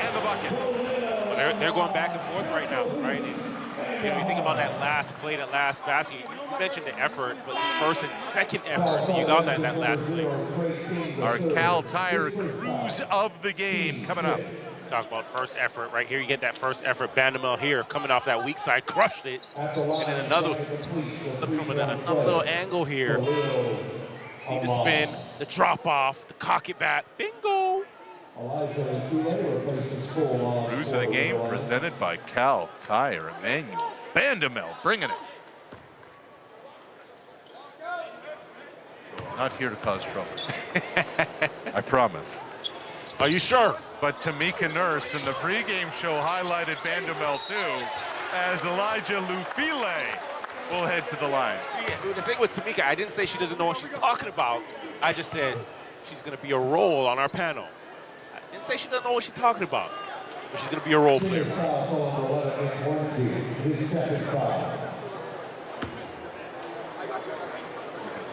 and the bucket. Well, they're going back and forth right now, right? And, you think about that last play, that last basket. You mentioned the effort, but the first and second efforts, and you got that last play. Our Cal Tire cruise of the game coming up. Talk about first effort right here. You get that first effort. Bandamel here coming off that weak side, crushed it. And then another, look from another little angle here. See the spin, the drop off, the cock it back. Bingo! Cruise of the game presented by Cal Tire. Emmanuel Bandamel bringing it. So I'm not here to cause trouble. I promise. Are you sure? But Tamika Nurse in the pregame show highlighted Bandamel too, as Elijah Lufile will head to the line. See, the thing with Tamika, I didn't say she doesn't know what she's talking about. I just said she's going to be a role on our panel. I didn't say she doesn't know what she's talking about, but she's going to be a role player for us.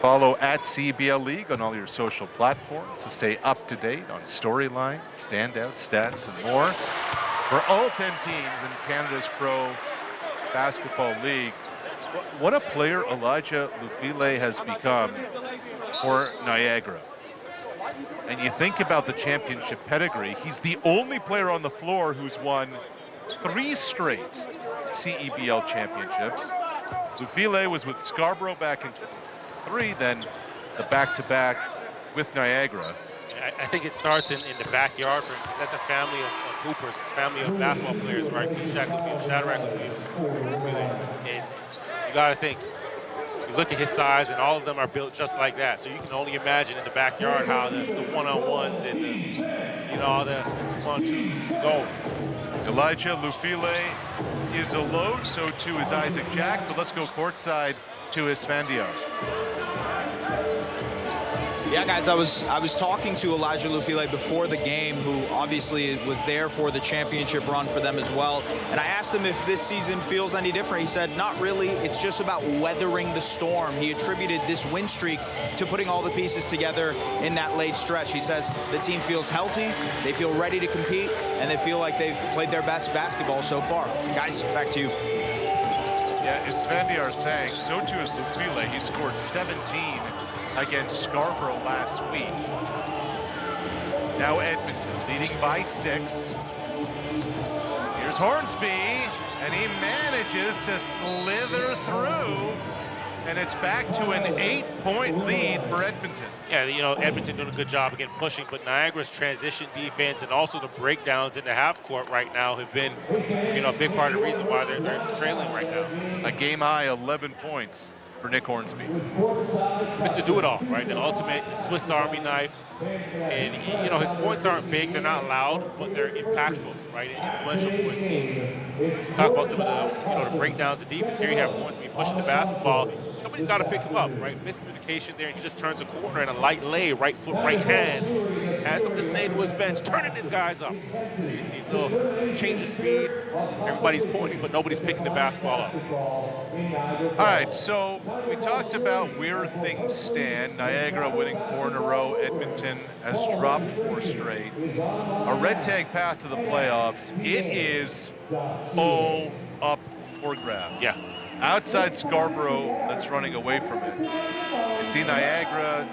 Follow at CEBL League on all your social platforms to stay up to date on storylines, standout stats, and more. For all 10 teams in Canada's Pro Basketball League, what a player Elijah Lufile has become for Niagara. And you think about the championship pedigree, he's the only player on the floor who's won 3 straight CEBL championships. Lufile was with Scarborough back in 2003, then the back-to-back with Niagara. I think it starts in the backyard for him, because that's a family of hoopers, a family of basketball players, right? Shadrack Lufile. And you got to think, you look at his size, and all of them are built just like that. So you can only imagine in the backyard how the one-on-ones and all the two-on-twos used to go. Elijah Lufile is a load, so too is Isaac Jack, but let's go courtside to Esfandiar. Yeah, guys, I was talking to Elijah Lufile before the game, who obviously was there for the championship run for them as well. And I asked him if this season feels any different. He said, not really. It's just about weathering the storm. He attributed this win streak to putting all the pieces together in that late stretch. He says the team feels healthy, they feel ready to compete, and they feel like they've played their best basketball so far. Guys, back to you. Yeah, Isfandiar, thanks. So too is Lufile. He scored 17 against Scarborough last week. Now Edmonton leading by 6. Here's Hornsby, and he manages to slither through, and it's back to an 8-point lead for Edmonton. Yeah, you know, Edmonton doing a good job again pushing, but Niagara's transition defense and also the breakdowns in the half court right now have been, you know, a big part of the reason why they're trailing right now. A game high 11 points for Nick Hornsby. Mr. Do-It-All, right? The ultimate Swiss Army knife. And, you know, his points aren't big, they're not loud, but they're impactful, right? And influential for his team. Talk about some of the, you know, the breakdowns of defense. Here you have Hornsby pushing the basketball. Somebody's got to pick him up, right? Miscommunication there, and he just turns a corner and a light lay, right foot, right hand. Has something to say to his bench, turning his guys up. You see a little change of speed. Everybody's pointing, but nobody's picking the basketball up. All right, so we talked about where things stand. Niagara winning 4 in a row. Edmonton has dropped 4 straight. A red tag path to the playoffs. It is all up for grabs. Yeah. Outside Scarborough, that's running away from it. You see Niagara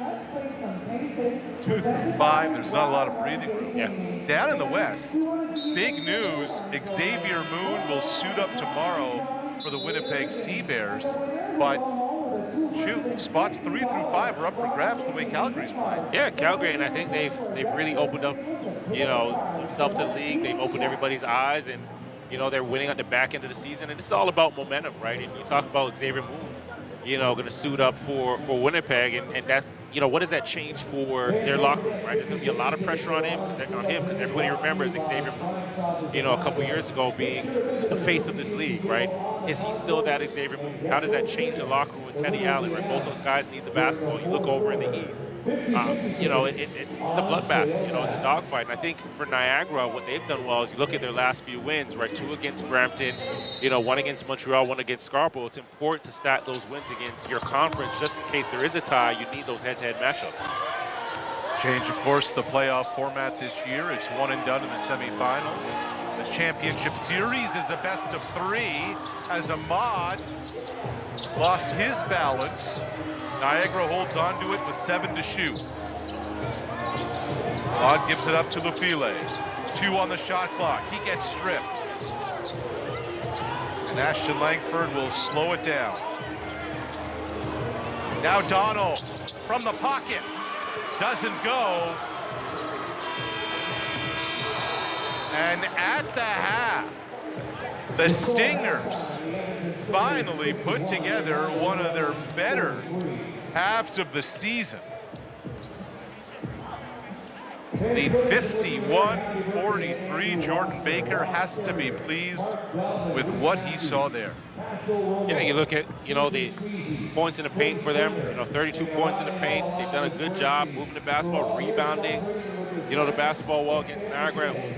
2 through 5. There's not a lot of breathing room. Yeah. Down in the West, big news. Xavier Moon will suit up tomorrow for the Winnipeg Sea Bears, but shoot, spots 3 through 5 are up for grabs the way Calgary's playing. Yeah, Calgary, and I think they've really opened up, you know, themselves to the league. They've opened everybody's eyes, and you know, they're winning at the back end of the season, and it's all about momentum, right? And you talk about Xavier Moon, you know, going to suit up for Winnipeg, and that's, you know, what does that change for their locker room, right? There's going to be a lot of pressure on him because everybody remembers Xavier Moon, you know, a couple years ago being the face of this league, right? Is he still that Xavier Moon? How does that change the locker room with Teddy Allen, right? Both those guys need the basketball. You look over in the East, you know, it's a bloodbath. You know, it's a dogfight. And I think for Niagara, what they've done well is you look at their last few wins, right? 2 against Brampton, you know, 1 against Montreal, 1 against Scarborough. It's important to stack those wins against your conference just in case there is a tie. You need those head-to-head matchups. Change, of course, the playoff format this year. It's 1 and done in the semifinals. The championship series is a best of 3 as Ahmad lost his balance. Niagara holds on to it with 7 to shoot. Ahmad gives it up to Lufile. 2 on the shot clock. He gets stripped. And Ashton Langford will slow it down. Now Donald from the pocket. Doesn't go. And at the half, the Stingers finally put together one of their better halves of the season. Lead 51-43. Jordan Baker has to be pleased with what he saw there. Yeah, you look at, you know, the points in the paint for them, you know, 32 points in the paint. They've done a good job moving the basketball, rebounding, you know, the basketball well against Niagara, who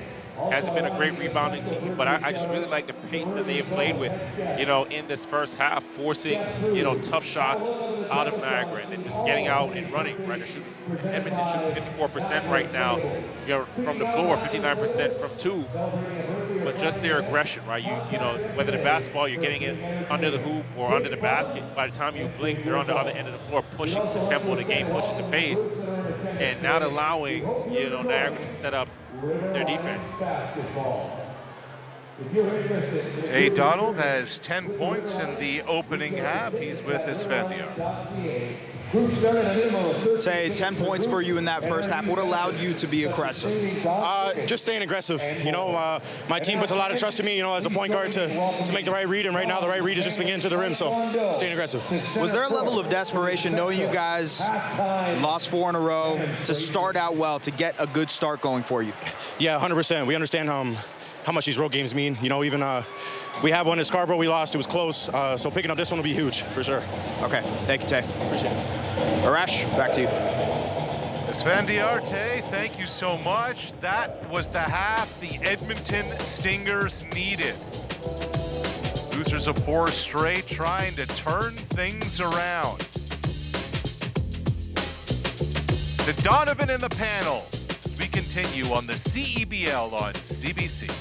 hasn't been a great rebounding team, but I just really like the pace that they have played with, you know, in this first half, forcing, you know, tough shots out of Niagara and then just getting out and running, right? They're shooting, Edmonton shooting 54% right now, you know, from the floor, 59% from 2. But just their aggression, right? You know, whether the basketball, you're getting it under the hoop or under the basket, by the time you blink, they're on the other end of the floor, pushing the tempo of the game, pushing the pace, and not allowing, you know, Niagara to set up their defense. Tay Donald has 10 points in the opening half. He's with Isfandiar. Tay, 10 points for you in that first half. What allowed you to be aggressive? Just staying aggressive. You know, my team puts a lot of trust in me, you know, as a point guard to make the right read, and right now the right read is just getting to the rim, so staying aggressive. Was there a level of desperation, knowing you guys lost 4 in a row, to start out well, to get a good start going for you? Yeah, 100%. We understand how much these road games mean. You know, even we have one at Scarborough we lost. It was close. So picking up this one will be huge, for sure. Okay. Thank you, Tay. Appreciate it. Arash, back to you. Sven Diarte, thank you so much. That was the half the Edmonton Stingers needed. Losers of 4 straight, trying to turn things around. To Donovan and the panel, as we continue on the CEBL on CBC.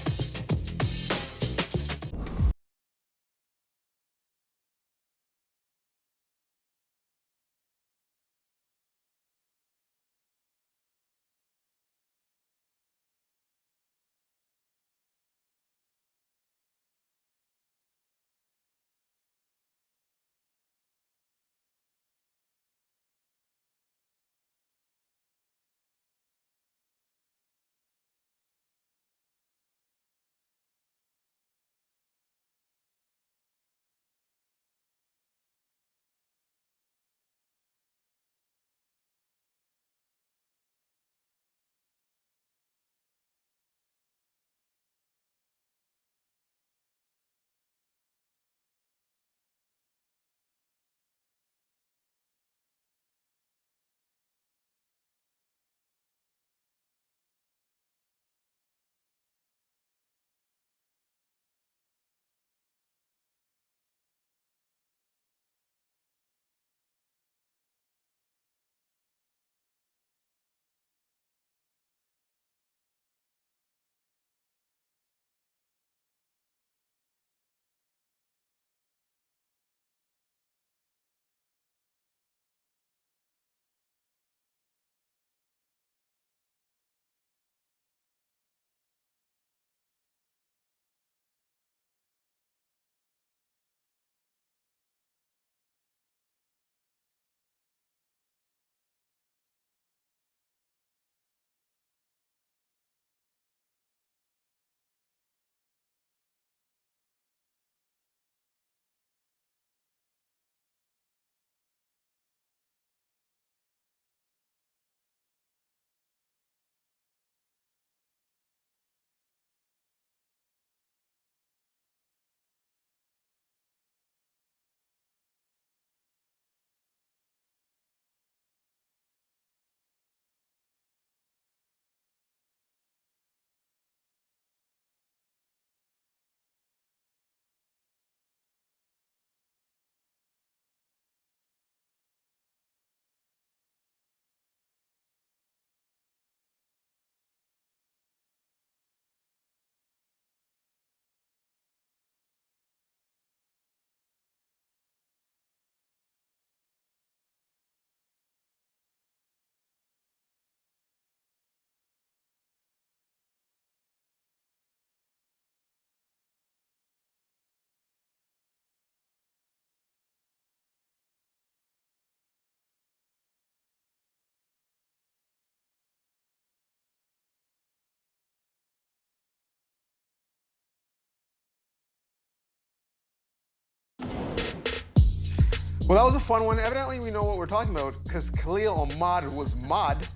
Well, that was a fun one. Evidently, we know what we're talking about because Khalil Ahmad was mud.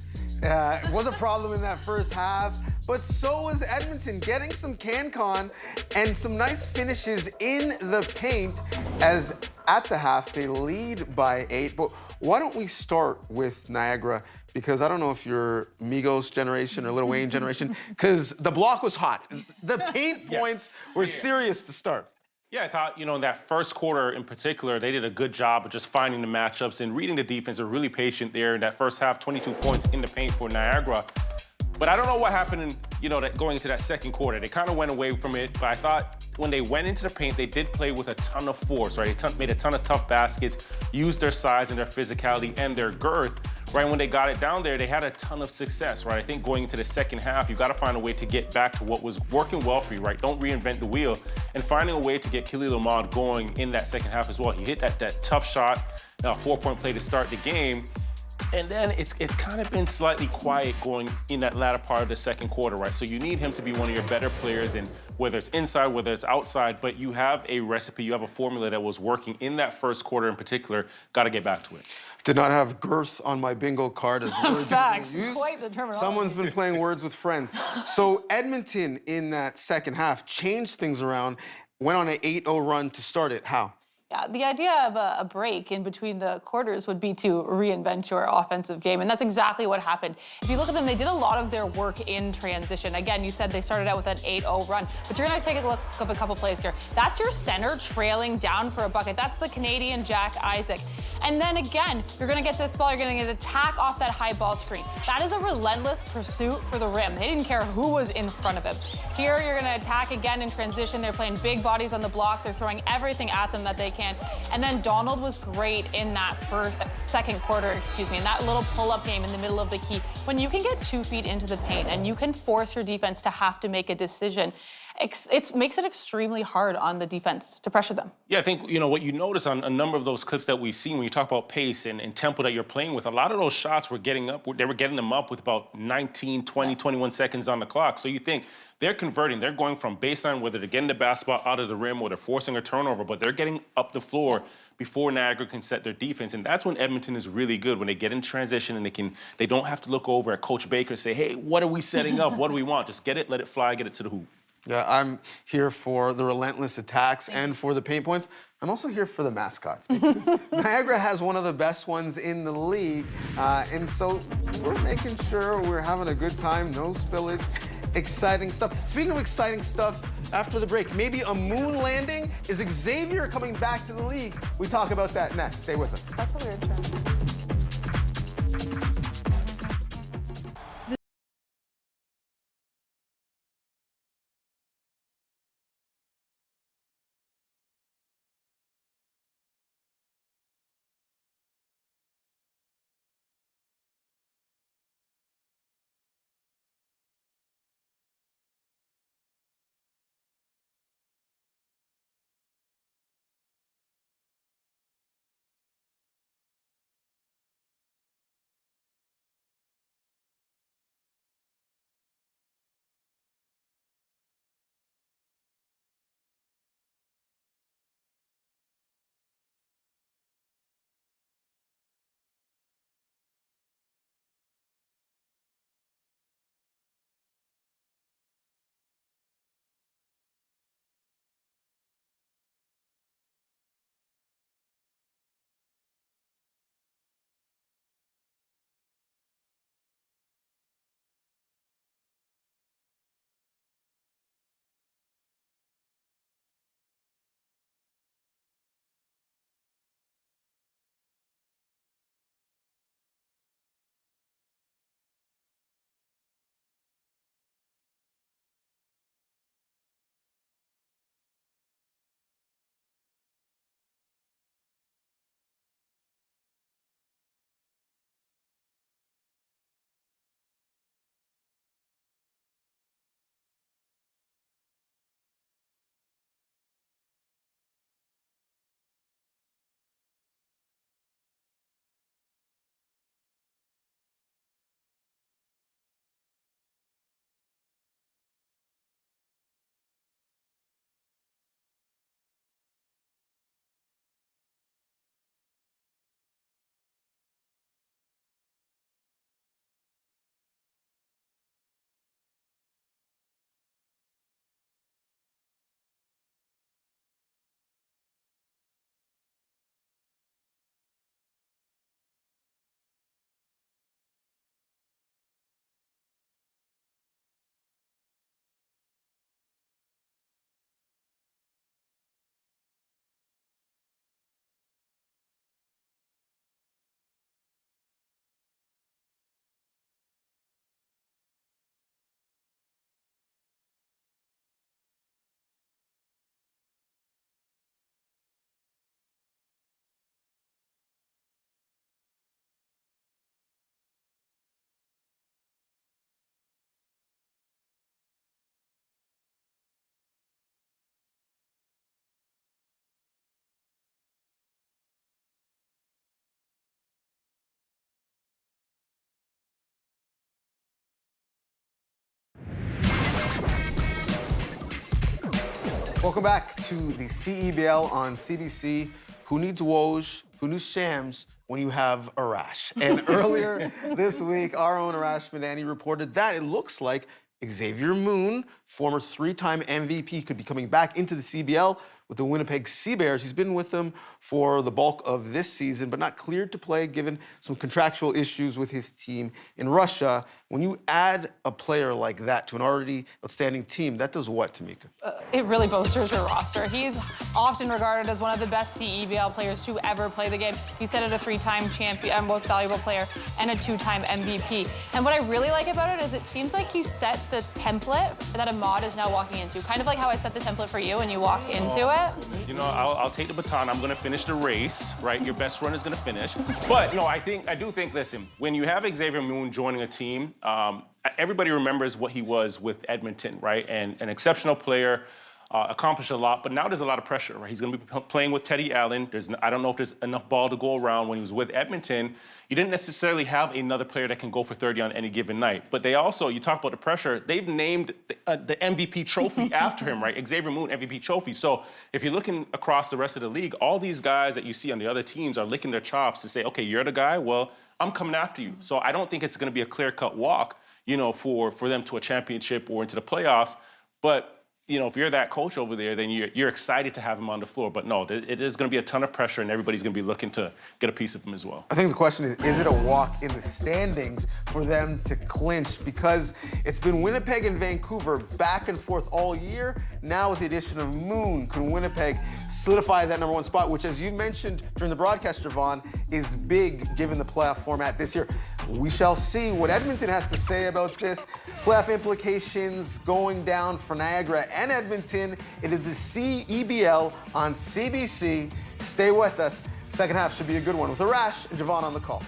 It was a problem in that first half, but so was Edmonton, getting some CanCon and some nice finishes in the paint as at the half they lead by 8. But why don't we start with Niagara? Because I don't know if you're Migos generation or Lil Wayne generation, because the block was hot. The paint points were serious to start. Yeah, I thought, in that first quarter in particular, they did a good job of just finding the matchups and reading the defense. They're really patient there in that first half, 22 points in the paint for Niagara. But I don't know what happened going into that second quarter. They kind of went away from it, but I thought when they went into the paint, they did play with a ton of force, right? They made a ton of tough baskets, used their size and their physicality and their girth. Right, when they got it down there, they had a ton of success, right? I think going into the second half, you got to find a way to get back to what was working well for you, right? Don't reinvent the wheel, and finding a way to get Khalil Ahmad going in that second half as well. He hit that tough shot, 4-point play to start the game. And then it's kind of been slightly quiet going in that latter part of the second quarter, right? So you need him to be one of your better players, and whether it's inside, whether it's outside, but you have a recipe, you have a formula that was working in that first quarter in particular. Got to get back to it. Did not have girth on my bingo card as words Facts. used. Quite the terminology. Someone's been playing words with friends. So Edmonton in that second half changed things around, went on an 8-0 run to start it. How? Yeah, the idea of a break in between the quarters would be to reinvent your offensive game, and that's exactly what happened. If you look at them, they did a lot of their work in transition. Again, you said they started out with an 8-0 run, but you're going to take a look of a couple plays here. That's your center trailing down for a bucket. That's the Canadian Jack Isaac. And then again, you're going to get this ball, you're going to get an attack off that high ball screen. That is a relentless pursuit for the rim. They didn't care who was in front of him. Here, you're going to attack again in transition. They're playing big bodies on the block. They're throwing everything at them that they can. And then Donald was great in that second quarter, in that little pull-up game in the middle of the key. When you can get 2 feet into the paint and you can force your defense to have to make a decision, it makes it extremely hard on the defense to pressure them. Yeah, I think, what you notice on a number of those clips that we've seen when you talk about pace and tempo that you're playing with, a lot of those shots were getting them up with about 19, 20, 21 seconds on the clock. So you think they're converting, they're going from baseline, whether they're getting the basketball out of the rim or they're forcing a turnover, but they're getting up the floor before Niagara can set their defense. And that's when Edmonton is really good, when they get in transition and they don't have to look over at Coach Baker and say, hey, what are we setting up? What do we want? Just get it, let it fly, get it to the hoop. Yeah, I'm here for the relentless attacks and for the paint points. I'm also here for the mascots because Niagara has one of the best ones in the league. And so we're making sure we're having a good time, no spillage, exciting stuff. Speaking of exciting stuff, after the break, maybe a moon landing. Is Xavier coming back to the league? We talk about that next. Stay with us. That's a weird term. Welcome back to the CEBL on CBC. Who needs Woj? Who needs shams when you have a rash? And earlier this week, our own Arash Madani reported that it looks like Xavier Moon, former 3-time MVP, could be coming back into the CBL with the Winnipeg Sea Bears. He's been with them for the bulk of this season, but not cleared to play given some contractual issues with his team in Russia. When you add a player like that to an already outstanding team, that does what, Tamika? It really bolsters your roster. He's often regarded as one of the best CEBL players to ever play the game. He said it a 3-time champion, most valuable player, and a 2-time MVP. And what I really like about it is it seems like he set the template that Ahmad is now walking into. Kind of like how I set the template for you and you walk into it. You know, I'll take the baton. I'm going to finish the race, right? Your best runner is going to finish. But, you know, I do think, listen, when you have Xavier Moon joining a team, everybody remembers what he was with Edmonton, right? And an exceptional player, accomplished a lot, but now there's a lot of pressure, right? He's going to be playing with Teddy Allen. I don't know if there's enough ball to go around. When he was with Edmonton, you didn't necessarily have another player that can go for 30 on any given night. But they also, you talk about the pressure, they've named the MVP trophy after him, right? Xavier Moon MVP trophy. So if you're looking across the rest of the league, all these guys that you see on the other teams are licking their chops to say, okay, you're the guy, well, I'm coming after you. So I don't think it's going to be a clear-cut walk, you know, for them to a championship or into the playoffs. But you know, if you're that coach over there, then you're excited to have him on the floor. But no, it is going to be a ton of pressure, and everybody's going to be looking to get a piece of him as well. I think the question is it a walk in the standings for them to clinch? Because it's been Winnipeg and Vancouver back and forth all year. Now with the addition of Moon, can Winnipeg solidify that #1 spot, which, as you mentioned during the broadcast, Javon, is big given the playoff format this year. We shall see what Edmonton has to say about this. Playoff implications going down for Niagara and Edmonton. It is the CEBL on CBC. Stay with us. Second half should be a good one with Arash and Javon on the call.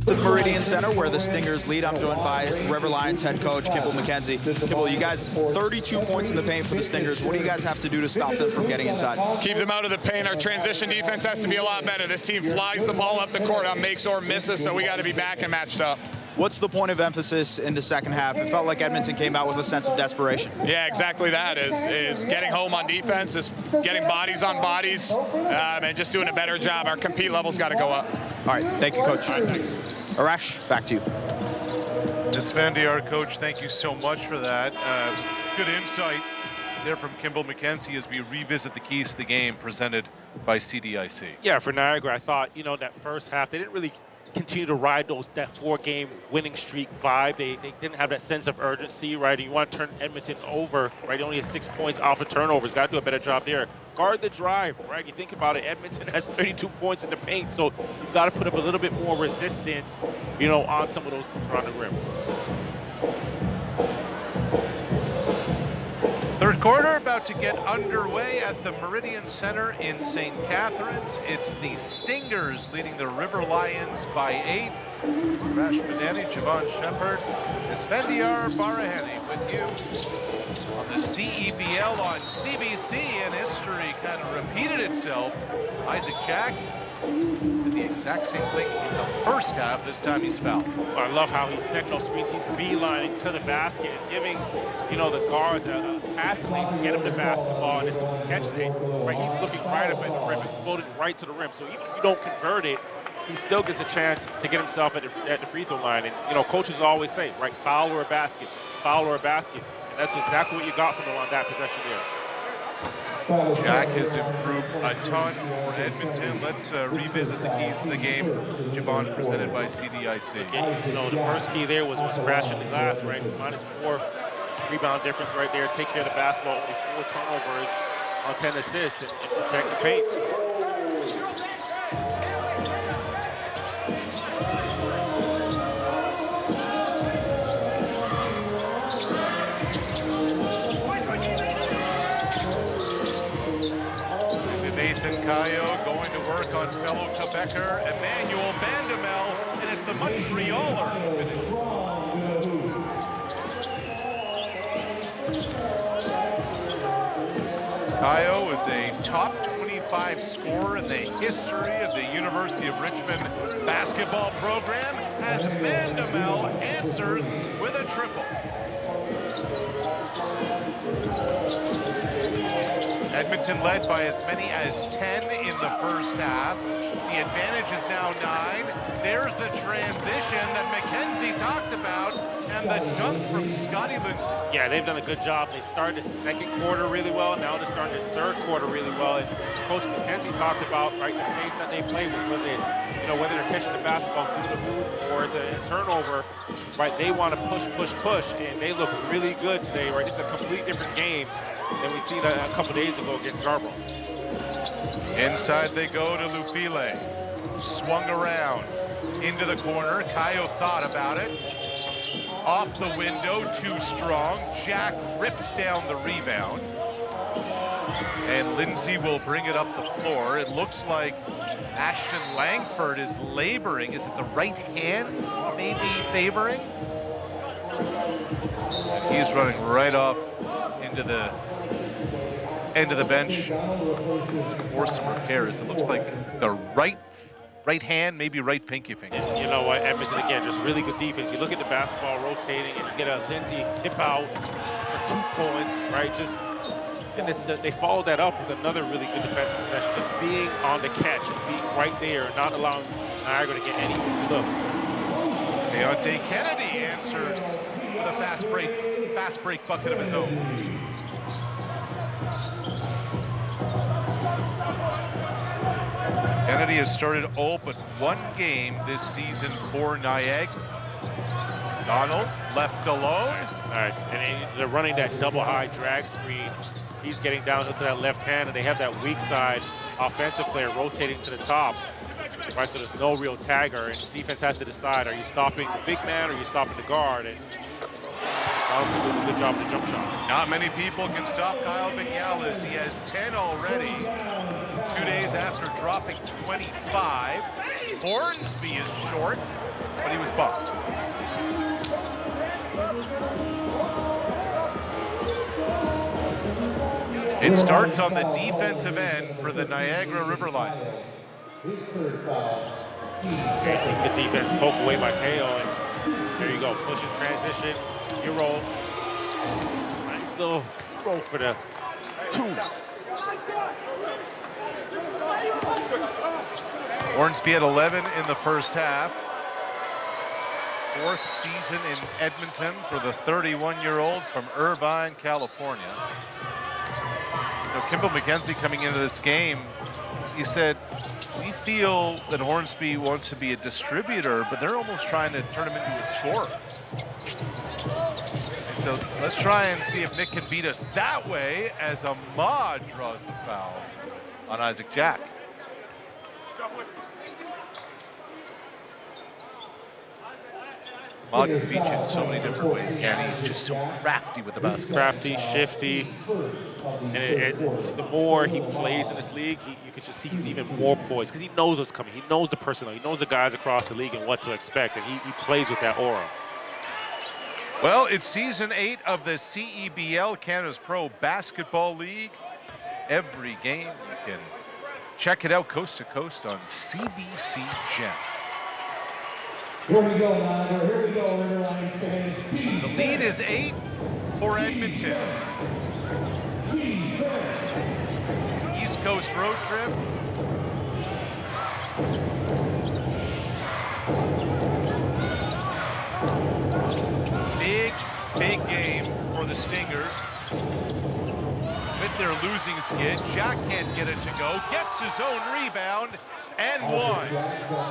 To the Meridian Centre, where the Stingers lead. I'm joined by River Lions head coach Kimball McKenzie. Kimball, you guys 32 points in the paint for the Stingers. What do you guys have to do to stop them from getting inside? Keep them out of the paint. Our transition defense has to be a lot better. This team flies the ball up the court on makes or misses, so we got to be back and matched up. What's the point of emphasis in the second half? It felt like Edmonton came out with a sense of desperation. Yeah, exactly that. Is getting home on defense, is getting bodies on bodies, and just doing a better job. Our compete level's got to go up. All right, thank you, Coach. All right, thanks. Arash, back to you. Svendy, our coach, thank you so much for that. Good insight there from Kimball McKenzie as we revisit the keys to the game presented by CDIC. Yeah, for Niagara, I thought, that first half, they didn't really continue to ride that 4-game winning streak vibe. They didn't have that sense of urgency, right? And you want to turn Edmonton over, right? He only has 6 points off of turnovers. Got to do a better job there. Guard the drive, right? You think about it, Edmonton has 32 points in the paint, so you've got to put up a little bit more resistance, on some of those around the rim. Third quarter about to get underway at the Meridian Centre in St. Catharines. It's the Stingers leading the River Lions by 8. Rash Madani, Javon Shepard, Esvendiar Baraheni with you on the CEBL on CBC, and history kind of repeated itself. Isaac Jack did the exact same thing in the first half. This time he's fouled. I love how he's setting those screens. He's beelining to the basket, giving, the guards a passing lane to get him the basketball, and as soon as he catches it, right, he's looking right up at the rim, exploding right to the rim. So even if you don't convert it, he still gets a chance to get himself at the free throw line. And, coaches always say, right, foul or a basket, foul or a basket. And that's exactly what you got from him on that possession there. Jack has improved a ton for Edmonton. Let's revisit the keys to the game. Javon, presented by CDIC. Again, the first key there was crashing the glass, right? -4 rebound difference right there. Take care of the basketball, only 4 turnovers on 10 assists, and protect the paint. Kayo going to work on fellow Quebecer Emmanuel Vandemel, and it's the Montrealer who finishes. Kayo is a top 25 scorer in the history of the University of Richmond basketball program, as Vandemel answers with a triple. Edmonton led by as many as 10 in the first half. The advantage is now 9. There's the transition that McKenzie talked about, and the dunk from Scotty Lindsay. Yeah, they've done a good job. They started the second quarter really well. Now they're starting this third quarter really well. And Coach McKenzie talked about, right, the pace that they play with, whether they're catching the basketball through the hoop or it's a turnover, right? They want to push, and they look really good today, right? It's a complete different game than we seen a couple days ago against Scarborough. Inside they go to Lufile. Swung around into the corner. Kayo thought about it. Off the window, too strong. Jack rips down the rebound. And Lindsay will bring it up the floor. It looks like Ashton Langford is laboring. Is it the right hand maybe favoring? And he's running right off into the end of the bench for some repairs. It looks like the right hand, maybe right pinky finger. And you know what, Edmonton, again, just really good defense. You look at the basketball rotating, and you get a Lindsay tip out for 2 points, right? They followed that up with another really good defensive possession, just being on the catch and being right there, not allowing Niagara to get any easy looks. Deontay Kennedy answers with a fast break bucket of his own. Kennedy has started all but 1 game this season for Niagara. Donald left alone. Nice. And they're running that double high drag screen. He's getting down into that left hand, and they have that weak side offensive player rotating to the top. Right, so there's no real tagger, and defense has to decide, are you stopping the big man or are you stopping the guard? And Donaldson doing a good job with the jump shot. Not many people can stop Kyle Vignalis. He has 10 already. 2 days after dropping 25. Hornsby is short, but he was bumped. It starts on the defensive end for the Niagara River Lions. Good defense poke away by KO, and There you go, push in transition, you roll. Nice little roll for the 2. Hornsby at 11 in the first half. 4th season in Edmonton for the 31-year-old from Irvine, California. You know, Kimball McKenzie coming into this game, he said, we feel that Hornsby wants to be a distributor, but they're almost trying to turn him into a scorer. And so let's try and see if Nick can beat us that way as Ahmad draws the foul on Isaac Jack. Ahmad can beat you in so many different ways, can he? He's just so crafty with the basketball. Crafty, shifty, and the more he plays in this league, you can just see he's even more poised because he knows what's coming. He knows the personnel. He knows the guys across the league and what to expect, and he plays with that aura. Well, it's season 8 of the CEBL, Canada's Pro Basketball League. Every game, you can check it out coast to coast on CBC Gem. Here we go, Niagara. Here we go, River Lions fans. The lead is 8 for Edmonton. It's an East Coast road trip. Big game for the Stingers. With their losing skid, Jack can't get it to go. Gets his own rebound. And one.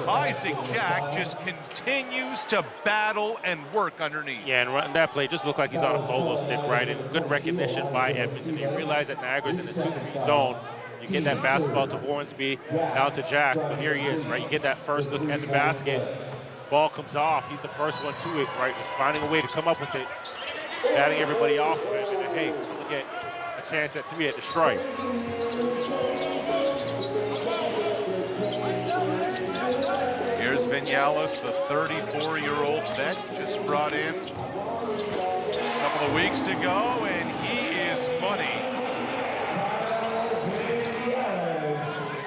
Isaac Jack just continues to battle and work underneath. Yeah, and running that play just looked like he's on a polo stick, right? And good recognition by Edmonton. They realize that Niagara's in the 2-3 zone. You get that basketball to Hornsby, down to Jack, but here he is, right? You get that first look at the basket. Ball comes off. He's the first one to it, right? Just finding a way to come up with it, batting everybody off of it. And then, hey, look at a chance at 3 at the strike. Here's Vinales, the 34-year-old vet, just brought in a couple of weeks ago, and he is money.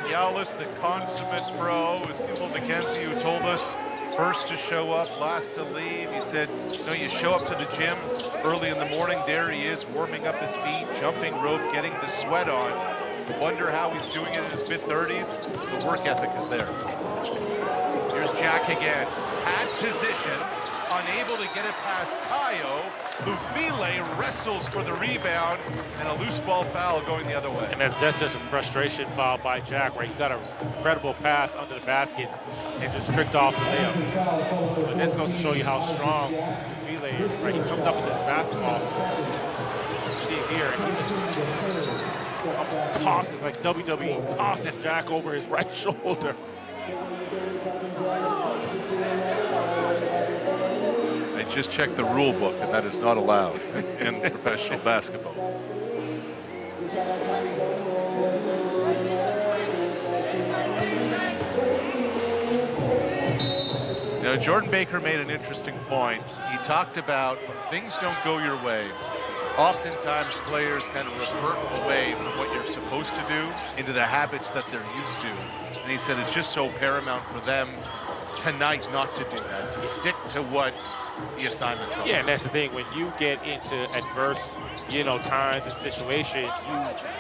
Vinales, the consummate pro, is Kimball McKenzie, who told us first to show up, last to leave. He said, you know, you show up to the gym early in the morning, there he is, warming up his feet, jumping rope, getting the sweat on. Wonder how he's doing it in his mid-30s. The work ethic is there. Here's Jack again, at position, unable to get it past Kayo, who Ville wrestles for the rebound, and a loose ball foul going the other way. And that's just a frustration foul by Jack, where he got an incredible pass under the basket and just tricked off the layup. But this goes to show you how strong Ville is, right? He comes up with this basketball. You see it here, and he just almost tosses, like WWE, tosses Jack over his right shoulder. I just checked the rule book, and that is not allowed in professional basketball. Now, Jordan Baker made an interesting point. He talked about when things don't go your way, oftentimes players kind of revert away from what you're supposed to do into the habits that they're used to. And he said it's just so paramount for them tonight not to do that, to stick to what the assignments are. Yeah, and that's the thing. When you get into adverse, times and situations, you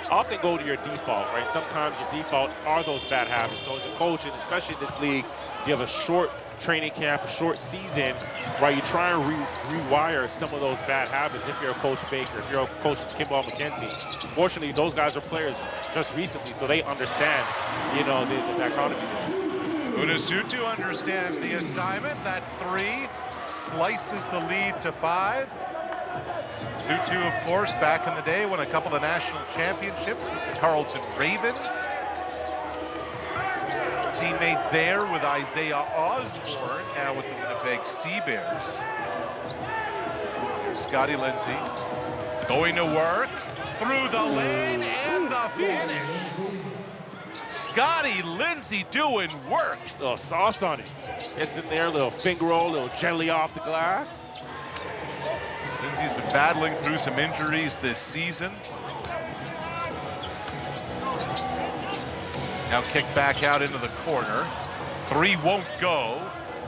often go to your default, right? Sometimes your default are those bad habits. So as a coach, and especially in this league, you have a short training camp, a short season, right? You try and rewire some of those bad habits if you're a Coach Baker, if you're a Coach Kimball McKenzie. Fortunately, those guys are players just recently, so they understand, the background of it. Unasutu understands the assignment. That 3 slices the lead to 5. Tutu, of course, back in the day, won a couple of national championships with the Carleton Ravens. Teammate there with Isaiah Osborne, now with the Winnipeg Seabears. Scotty Lindsay going to work through the lane and the finish. Scotty Lindsay doing work. A little sauce on it. It's in there, a little finger roll, a little gently off the glass. Lindsay's been battling through some injuries this season. Now kick back out into the corner. 3 won't go.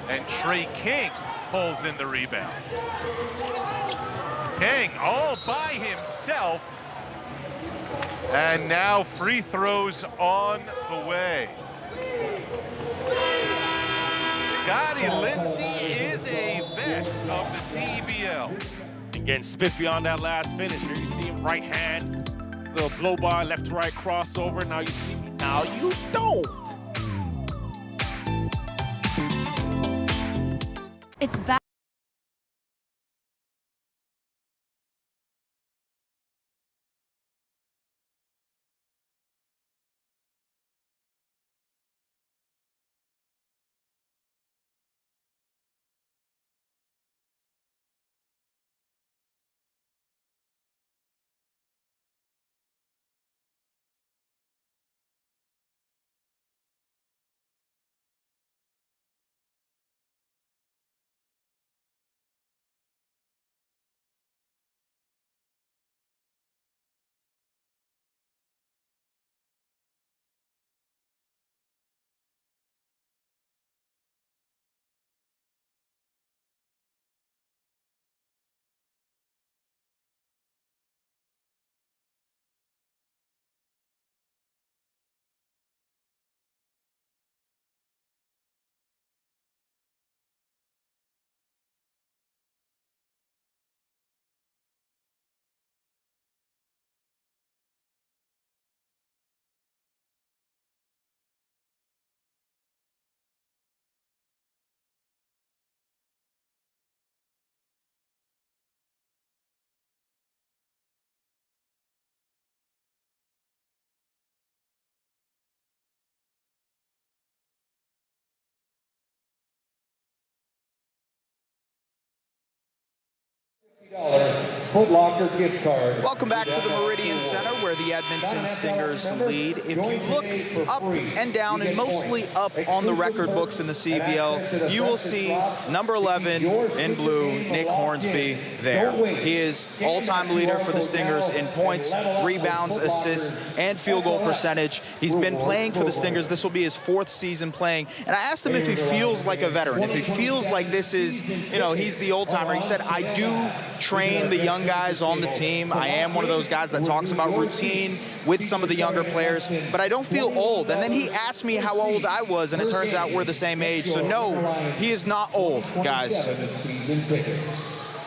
And Trey King pulls in the rebound. King all by himself. And now free throws on the way. Scotty Lindsay is a vet of the CEBL. Again, spiffy on that last finish. Here you see him right hand, little blow by, left to right crossover. Now you see me, now you don't. It's back. Foot Locker gift card. Welcome back to the Meridian Centre, where the Edmonton Stingers lead. If you look up and down, and mostly up on the record books in the CEBL, you will see number 11 in blue, Nick Hornsby, there. He is all-time leader for the Stingers in points, rebounds, assists, and field goal percentage. He's been playing for the Stingers. This will be his 4th season playing. And I asked him if he feels like a veteran, if he feels like this is, you know, he's the old-timer. He said, I do train the young guys on the team. I am one of those guys that talks about routine with some of the younger players, but I don't feel old. And then he asked me how old I was, and it turns out we're the same age. So no, he is not old, guys.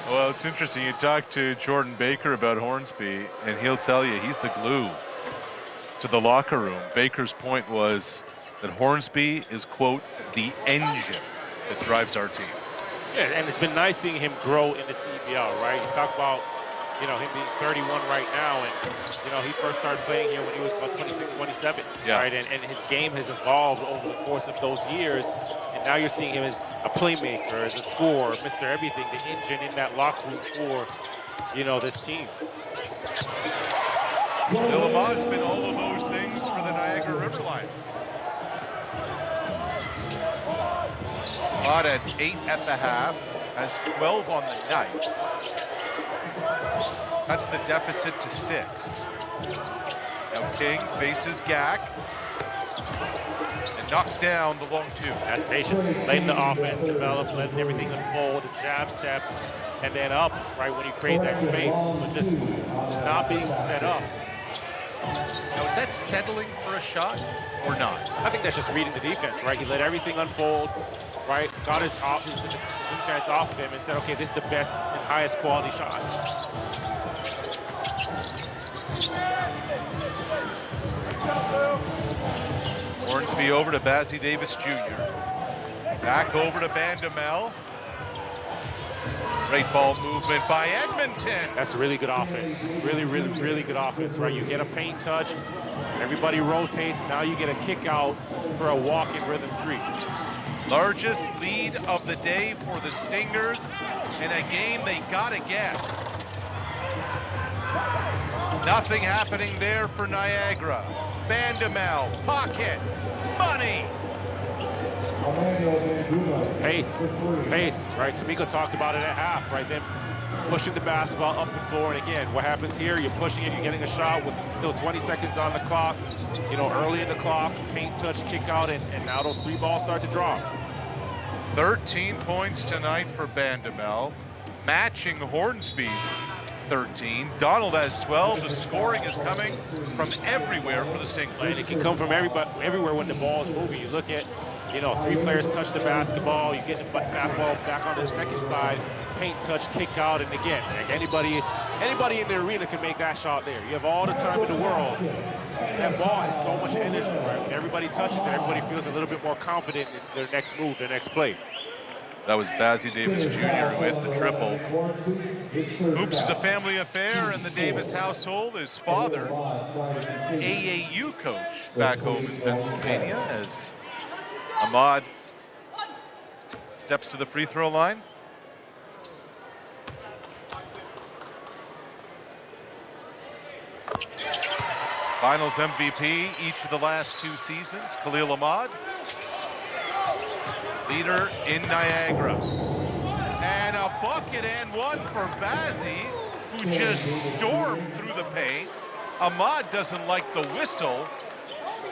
Well, it's interesting. You talk to Jordan Baker about Hornsby, and he'll tell you he's the glue to the locker room. Baker's point was that Hornsby is, quote, the engine that drives our team. Yeah, and it's been nice seeing him grow in the CEBL, right? You talk about, you know, him being 31 right now, and, you know, he first started playing here when he was about 26, 27, right? And his game has evolved over the course of those years, and now you're seeing him as a playmaker, as a scorer, Mr. Everything, the engine in that locker room for, you know, this team. Dillamont's been all of those things for the Niagara River Lions. Mott at 8 at the half, has 12 on the night. Cuts the deficit to 6. Now King faces Gak and knocks down the long 2. That's patience, letting the offense develop, letting everything unfold, a jab step, and then up, right, when you create that space, but just not being sped up. Now, is that settling for a shot or not? I think that's just reading the defense, right? He let everything unfold, right? Got his defense off of him and said, okay, this is the best and highest quality shot. Hornsby over to Bazzie Davis Jr. Back over to Bandamel. Great ball movement by Edmonton. That's really good offense. Really, really, really good offense, right? You get a paint touch, everybody rotates, now you get a kick out for a walk-in rhythm 3. Largest lead of the day for the Stingers in a game they gotta get. Nothing happening there for Niagara. Bandamel, pocket, money. Pace, right? Tamiko talked about it at half, right? Then pushing the basketball up the floor, and again, what happens here? You're pushing it, you're getting a shot with still 20 seconds on the clock, you know, early in the clock, paint touch, kick out, and now those 3 balls start to drop. 13 points tonight for Bandamel, matching Hornsby's 13. Donald has 12. The scoring is coming from everywhere for the Stingers. And it can come from everywhere when the ball is moving. You look at, 3 players touch the basketball. You get the basketball back on the second side, paint touch, kick out, and again, anybody in the arena can make that shot there. You have all the time in the world. That ball has so much energy, right? When everybody touches it, everybody feels a little bit more confident in their next move, their next play. That was Bazzie Davis Jr. who hit the triple. Hoops is a family affair in the Davis household. His father was his AAU coach back home in Pennsylvania as Ahmad steps to the free throw line. Finals MVP each of the last 2 seasons, Khalil Ahmad. Leader in Niagara. And a bucket and one for Bazzie, who just stormed through the paint. Ahmad doesn't like the whistle,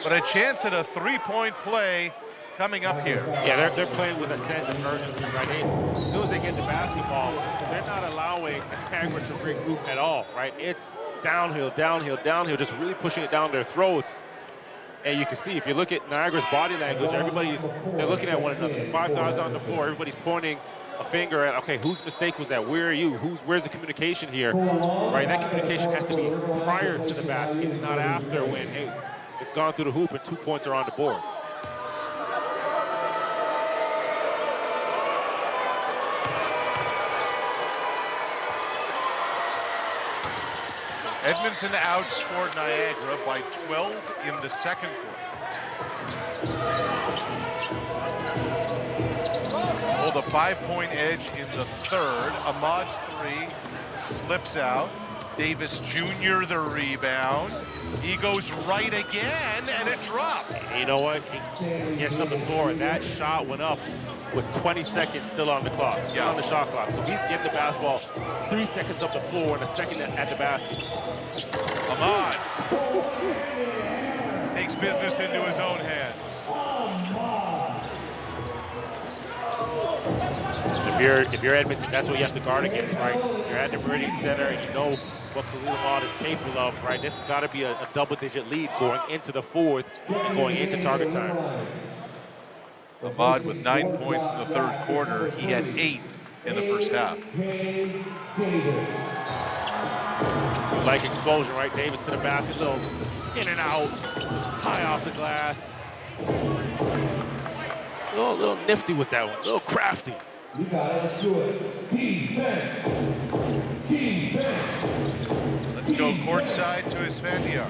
but a chance at a 3-point play coming up here. Yeah, they're playing with a sense of urgency, right? As soon as they get the basketball, they're not allowing Niagara to regroup at all, right? It's downhill, downhill, downhill, just really pushing it down their throats. And you can see, if you look at Niagara's body language, they're looking at one another. 5 guys on the floor, everybody's pointing a finger at, okay, whose mistake was that? Where are you? Where's the communication here? Right, that communication has to be prior to the basket, not after when, hey, it's gone through the hoop and 2 points are on the board. Edmonton outscored Niagara by 12 in the second quarter. Hold a 5-point edge in the third. Ahmad's 3 slips out. Davis Jr. the rebound. He goes right again, and it drops. And you know what? He gets on the floor, and that shot went up with 20 seconds still on the clock, still on the shot clock. So he's getting the basketball 3 seconds up the floor and a second at the basket. Ahmad takes business into his own hands. If you're Edmonton, that's what you have to guard against, right? You're at the Meridian Centre, and you know what Khalil Ahmad is capable of, right? This has got to be a double-digit lead going into the fourth and going into target time. Ahmad with 9 points in the third quarter. He had 8 in the first half. Like explosion, right? Davis to the basket, little in and out, high off the glass. A little nifty with that one, a little crafty. You gotta do it. Defense. Let's go courtside to Esfandiar.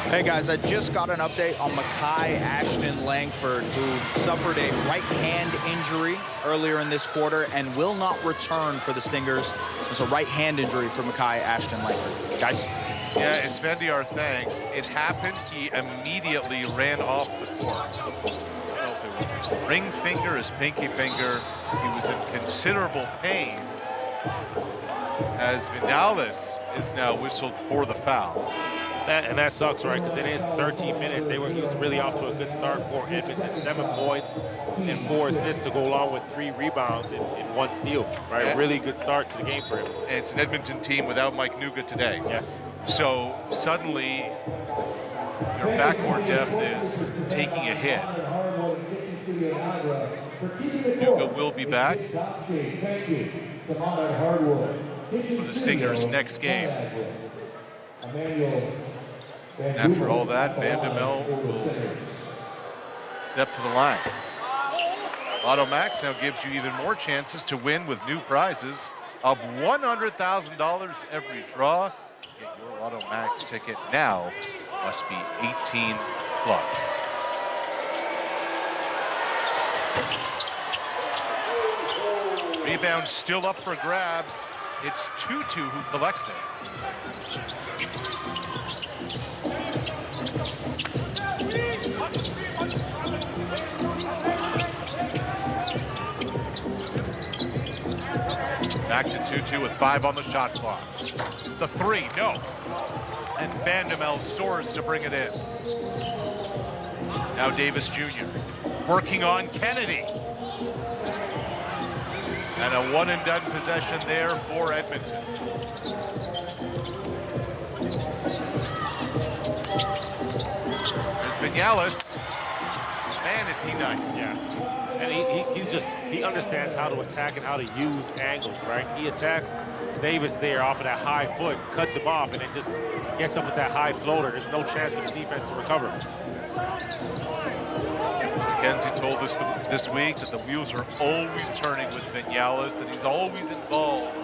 Hey guys, I just got an update on Makai Ashton Langford, who suffered a right hand injury earlier in this quarter and will not return for the Stingers. It's a right hand injury for Makai Ashton Langford. Guys? Yeah, Esfandiar, thanks. It happened, he immediately ran off the court. I don't know if it was his ring finger, his pinky finger. He was in considerable pain as Vinales is now whistled for the foul. And that sucks, right? Because it is 13 minutes. He was really off to a good start for Edmonton. 7 points and 4 assists to go along with 3 rebounds and 1 steal, right? Yeah. Really good start to the game for him. And it's an Edmonton team without Mike Nuga today. Yes. So suddenly your backcourt depth is taking a hit. Nuga will be back for the Stingers' next game. And after all that, Bandamel will step to the line. Lotto Max now gives you even more chances to win with new prizes of $100,000 every draw. Get your Lotto Max ticket now. Must be 18 plus. Rebound still up for grabs. It's Tutu who collects it. Back to Tutu with 5 on the shot clock. The 3, no. And Bandamel soars to bring it in. Now Davis Jr. working on Kennedy. And a one-and-done possession there for Edmonton. There's Vinales. Man, is he nice. Yeah. And he understands how to attack and how to use angles, right? He attacks Davis there off of that high foot, cuts him off, and then just gets up with that high floater. There's no chance for the defense to recover. McKenzie told us this week that the wheels are always turning with Vinales, that he's always involved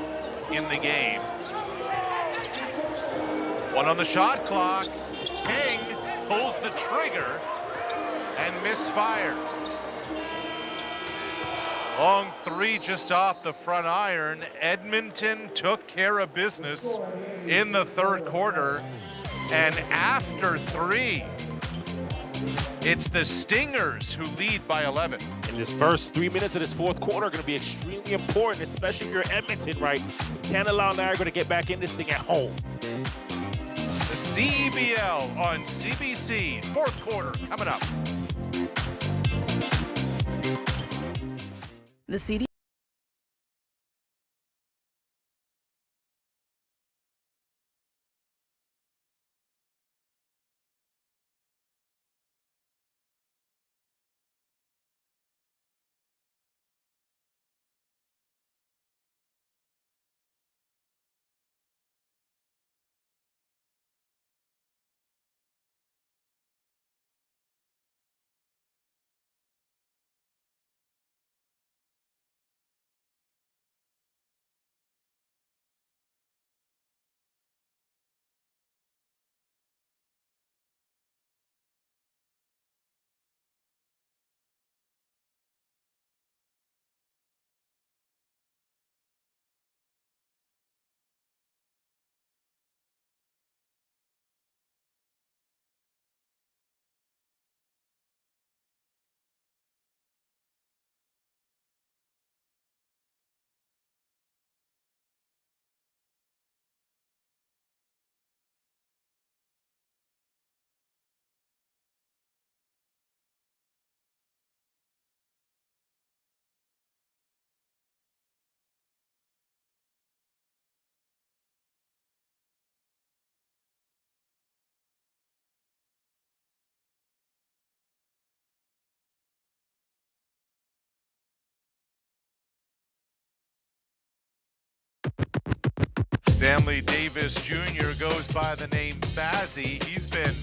in the game. One on the shot clock. King pulls the trigger and misfires. Long three just off the front iron. Edmonton took care of business in the third quarter. And after three, it's the Stingers who lead by 11. And this first 3 minutes of this fourth quarter are going to be extremely important, especially if you're Edmonton, right? Can't allow Niagara to get back in this thing at home. The CEBL on CBC, fourth quarter coming up. The CDL. Stanley Davis Jr. goes by the name Bazzi. He's been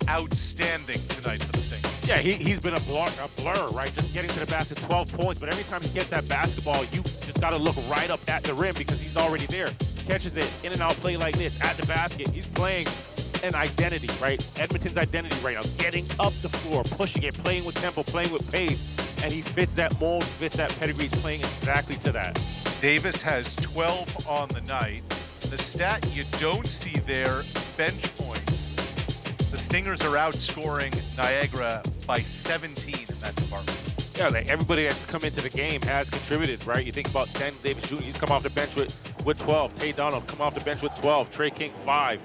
outstanding tonight for the Stingers. Yeah, he's been a blur, right? Just getting to the basket, 12 points, but every time he gets that basketball, you just got to look right up at the rim because he's already there. Catches it, in and out play like this, at the basket. He's playing an identity, right? Edmonton's identity right now, getting up the floor, pushing it, playing with tempo, playing with pace, and he fits that mold, fits that pedigree. He's playing exactly to that. Davis has 12 on the night. The stat you don't see there, bench points. The Stingers are outscoring Niagara by 17 in that department. Yeah, like everybody that's come into the game has contributed, right? You think about Stanley Davis Jr., he's come off the bench with 12. Tay Donald come off the bench with 12. Trey King, 5.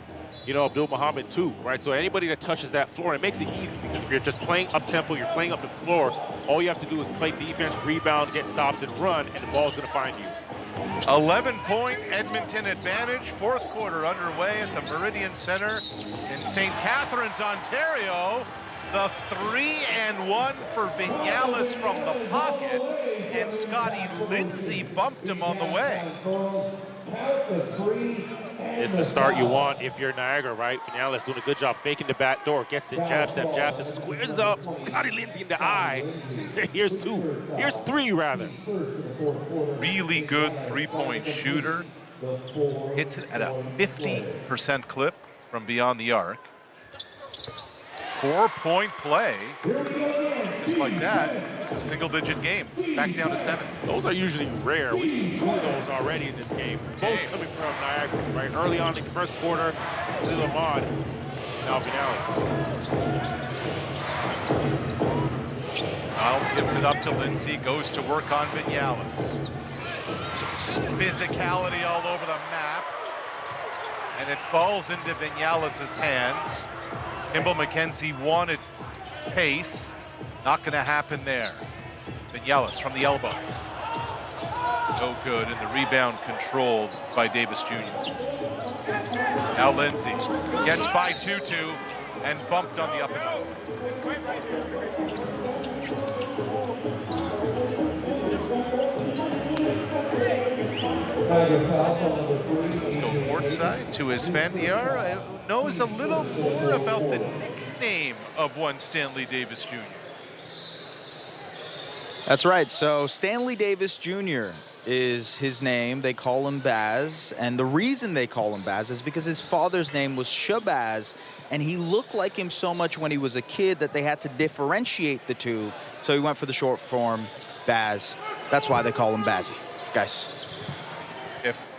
You know, Abdul Muhammad, 2, right? So anybody that touches that floor, it makes it easy because if you're just playing up-tempo, you're playing up the floor, all you have to do is play defense, rebound, get stops, and run, and the ball's going to find you. 11-point Edmonton advantage. Fourth quarter underway at the Meridian Centre in St. Catharines, Ontario. The 3-and-1 for Vinales from the pocket, and Scotty Lindsay bumped him on the way. It's the start you want if you're Niagara, right? Vinales doing a good job faking the back door, gets it, jab step, squares up, Scotty Lindsay in the eye. Here's 2, here's 3 rather. Really good three-point shooter. Hits it at a 50% clip from beyond the arc. 4-point play, just like that. It's a single-digit game, back down to 7. Those are usually rare. We've seen 2 of those already in this game. Both coming from Niagara, right? Early on in the first quarter, Khalil Ahmad, now Vinales. Donald gives it up to Lindsay, goes to work on Vinales. Physicality all over the map, and it falls into Vinales' hands. Kimball McKenzie wanted pace, Not going to happen there. Vinales from the elbow. No good, and the rebound controlled by Davis Jr. Now Lindsay gets by Tutu and bumped on the up and up. Let's go courtside to Esfandiar, who knows a little more about the nickname of one Stanley Davis Jr. That's right. So Stanley Davis Jr. is his name. They call him Baz. And the reason they call him Baz is because his father's name was Shabazz, and he looked like him so much when he was a kid that they had to differentiate the two. So he went for the short form, Baz. That's why they call him Bazzy. Guys.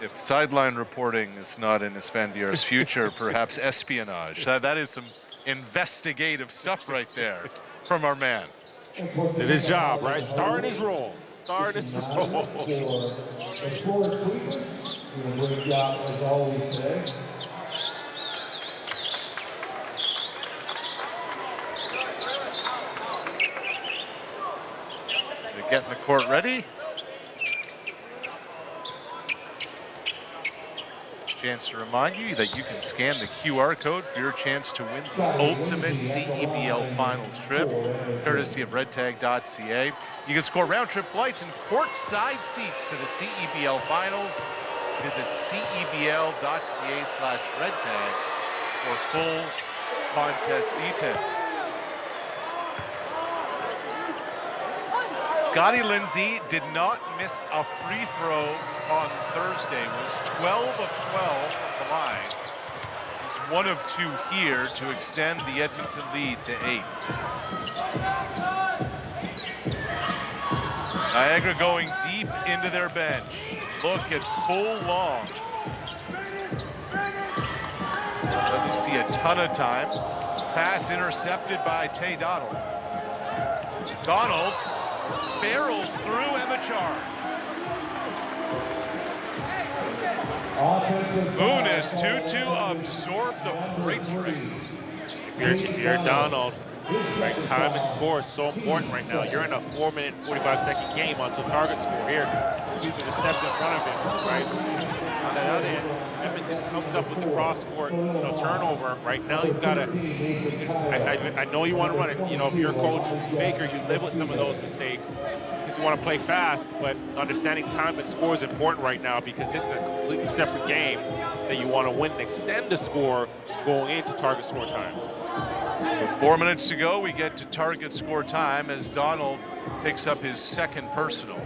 If sideline reporting is not in Esfandiar's future, perhaps espionage. That is some investigative stuff right there from our man. Did his job, right? Start his role. Start his role. They're getting the court ready. Chance to remind you that you can scan the QR code for your chance to win the ultimate CEBL Finals trip, courtesy of redtag.ca. You can score round-trip flights and court-side seats to the CEBL Finals. Visit cebl.ca/redtag for full contest details. Scotty Lindsay did not miss a free throw on Thursday, was 12 of 12 at the line. He's 1 of 2 here to extend the Edmonton lead to 8. Niagara going deep into their bench. Look at Cole Long. Doesn't see a ton of time. Pass intercepted by Tay Donald. Donald barrels through and the charge. Unis Tutu absorbed the freight train. If you're Donald, right, time and score is so important right now. You're in a 4-minute, 45-second game until target score here. Tutu just steps in front of him, right? On the other end, Edmonton comes up with the cross-court, turnover. Right now, you've got to. I know you want to run it. If you're Coach Baker, you live with some of those mistakes because you want to play fast. But understanding time and score is important right now because this is a completely separate game that you want to win and extend the score going into target score time. With 4 minutes to go, we get to target score time as Donald picks up his second personal.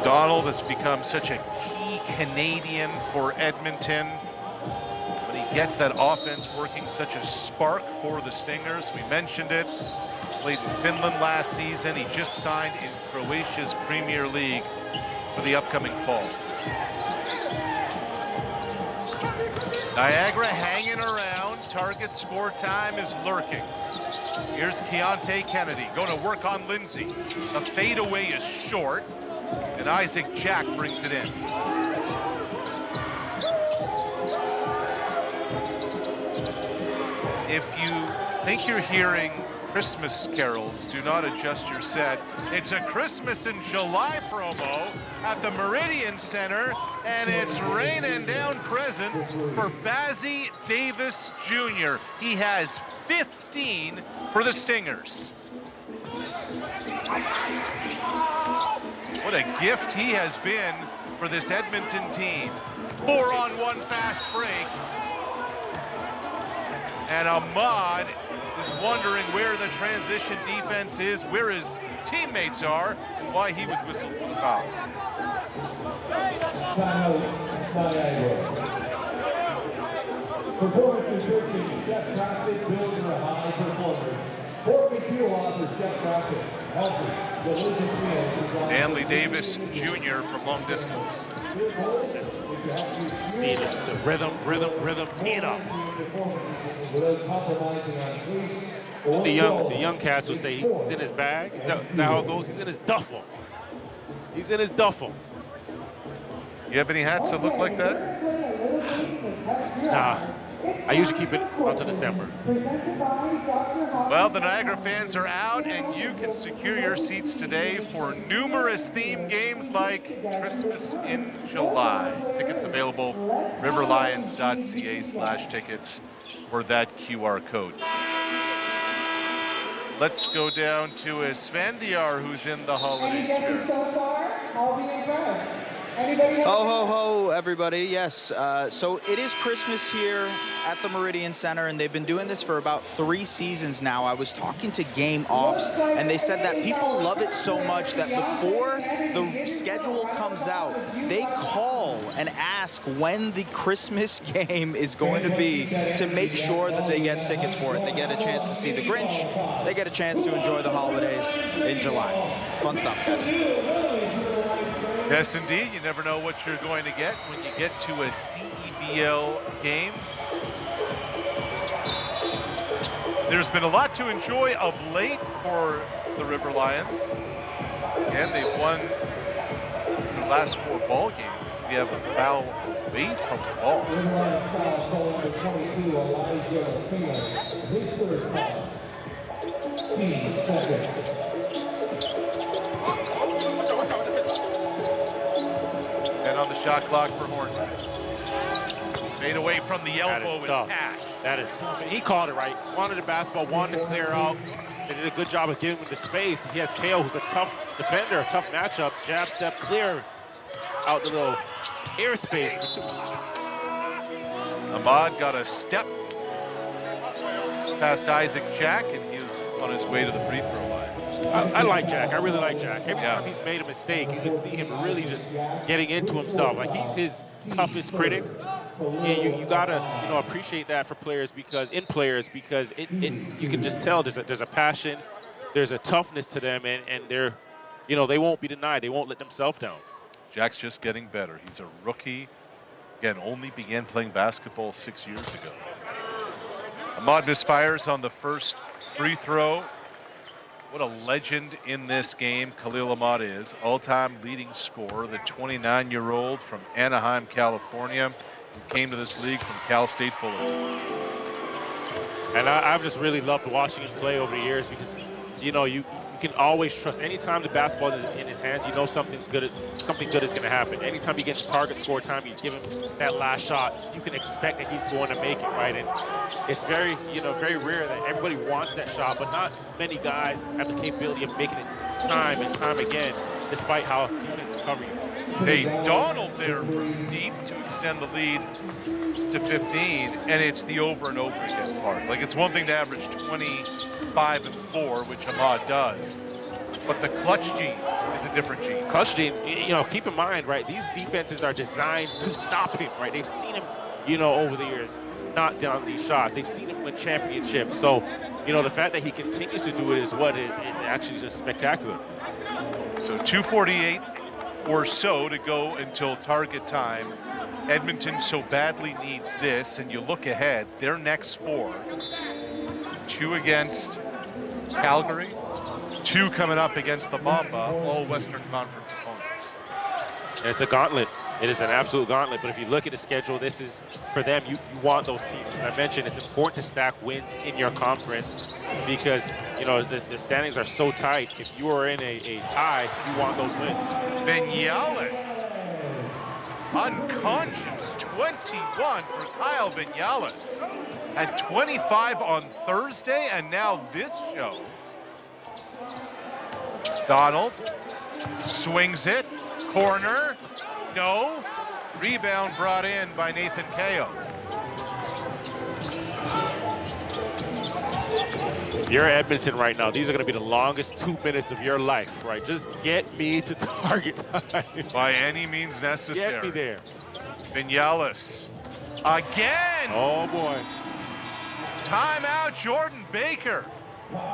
Donald has become such a key Canadian for Edmonton. When he gets that offense working, such a spark for the Stingers. We mentioned it. Played in Finland last season. He just signed in Croatia's Premier League for the upcoming fall. Niagara hanging around. Target score time is lurking. Here's Keontae Kennedy going to work on Lindsay. The fadeaway is short, and Isaac Jack brings it in. If you think you're hearing Christmas carols, do not adjust your set. It's a Christmas in July promo at the Meridian Centre, and it's raining down presents for Bazzy Davis Jr. He has 15 for the Stingers. What a gift he has been for this Edmonton team. 4-on-1 fast break. And Ahmad is wondering where the transition defense is, where his teammates are, and why he was whistled for the foul. Performance nutrition, Chef Crafted, building a high performance. Pork and Fuel offers Chef Crafted, healthy, delicious meals. Stanley Davis Jr. from long distance. Just see this, the rhythm, teeing up. The young cats will say he's in his bag. Is that how it goes? He's in his duffel. He's in his duffel. You have any hats that look like that? Nah, I usually keep it until December. Well, the Niagara fans are out, and you can secure your seats today for numerous theme games like Christmas in July. Tickets available, riverlions.ca/tickets, or that QR code. Let's go down to Svendiar, who's in the holiday spirit. Ho, ho, ho, everybody. Yes, so it is Christmas here at the Meridian Centre, and they've been doing this for about 3 seasons now. I was talking to Game Ops, and they said that people love it so much that before the schedule comes out, they call and ask when the Christmas game is going to be to make sure that they get tickets for it. They get a chance to see the Grinch. They get a chance to enjoy the holidays in July. Fun stuff, guys. Yes, indeed. You never know what you're going to get when you get to a CEBL game. There's been a lot to enjoy of late for the River Lions. And they've won their last 4 ball games. We have a foul away from the ball. And on the shot clock for Hornsby. Made away from the elbow is Cash. That is tough. And he called it right. Wanted the basketball, wanted to clear out. They did a good job of giving him the space. He has KO, who's a tough defender, a tough matchup. Jab step clear out the little airspace. Ahmad got a step past Isaac Jack, and he was on his way to the free throw line. I like Jack. I really like Jack. Every time he's made a mistake, you can see him really just getting into himself. Like, he's his toughest critic. And you gotta appreciate that for players because you can just tell there's a passion, there's a toughness to them, and they're they won't be denied. They won't let themselves down. Jack's just getting better. He's a rookie. Again, only began playing basketball 6 years ago. Ahmad misfires on the first free throw. What a legend in this game Khalil Ahmad is. All-time leading scorer, the 29-year-old from Anaheim, California, who came to this league from Cal State Fullerton. And I've just really loved watching him play over the years because, you can always trust. Anytime the basketball is in his hands, something good is going to happen. Anytime he gets target score time, you give him that last shot, you can expect that he's going to make it, right? And it's very, very rare that everybody wants that shot, but not many guys have the capability of making it time and time again, despite how defense is covering you. Tate Donald there from deep to extend the lead to 15, and it's the over and over again part. Like, it's one thing to average 25 and 4, which Ahmad does, but the clutch gene is a different gene. Clutch gene, keep in mind, right, these defenses are designed to stop him, right? They've seen him, over the years knock down these shots. They've seen him win championships. So, the fact that he continues to do it is actually just spectacular. So 2:48 or so to go until target time. Edmonton so badly needs this, and you look ahead, their next 4, 2 against Calgary, 2 coming up against the Mamba, all Western Conference opponents. And it's a gauntlet. It is an absolute gauntlet, but if you look at the schedule, this is, for them, you want those teams. I mentioned it's important to stack wins in your conference because, the standings are so tight. If you are in a tie, you want those wins. Vinales, unconscious, 21 for Kyle Vinales. At 25 on Thursday, and now this show. Donald swings it, corner, no. Rebound brought in by Nathan Kao. You're Edmonton right now. These are going to be the longest 2 minutes of your life, right? Just get me to target time. By any means necessary. Get me there. Vinales again. Oh, boy. Timeout, Jordan Baker.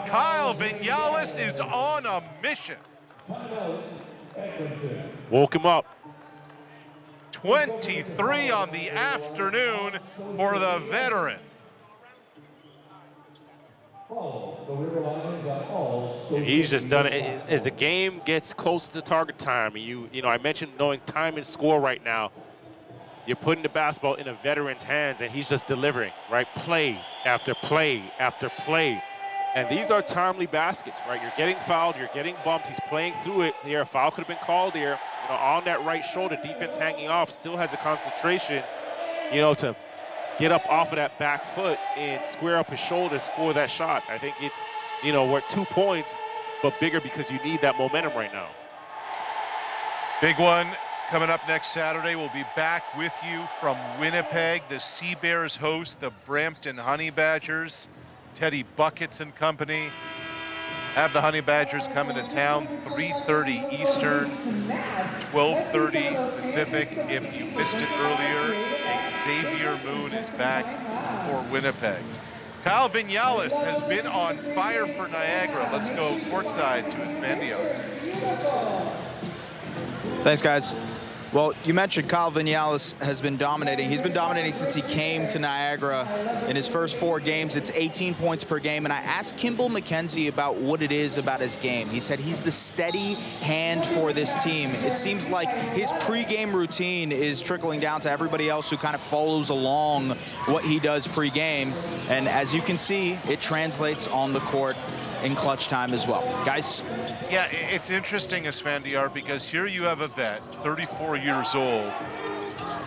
Kyle Vinales is on a mission. Woke him up. 23 on the afternoon for the veteran. The River Lions on all. And he's just done it as the game gets closer to target time. And you know, I mentioned knowing time and score right now. You're putting the basketball in a veteran's hands, and he's just delivering, right? Play after play after play. And these are timely baskets, right? You're getting fouled, you're getting bumped. He's playing through it here. A foul could have been called here. You know, on that right shoulder, defense hanging off, still has a concentration, you know, to get up off of that back foot and square up his shoulders for that shot. I think it's, you know, we're at 2 points, but bigger because you need that momentum right now. Big one coming up next Saturday. We'll be back with you from Winnipeg. The Sea Bears host the Brampton Honey Badgers. Teddy Buckets and company have the Honey Badgers coming to town, 3:30 Eastern, 12:30 Pacific. If you missed it earlier, Xavier Moon is back for Winnipeg. Kyle Vinales has been on fire for Niagara. Let's go courtside to Esvandiar. Thanks, guys. Well, you mentioned Kyle Vinales has been dominating. He's been dominating since he came to Niagara. In his first 4 games, it's 18 points per game. And I asked Kimball McKenzie about what it is about his game. He said he's the steady hand for this team. It seems like his pregame routine is trickling down to everybody else who kind of follows along what he does pregame. And as you can see, it translates on the court in clutch time as well. Guys? Yeah, it's interesting, Esvandiar, because here you have a vet, 34 years old,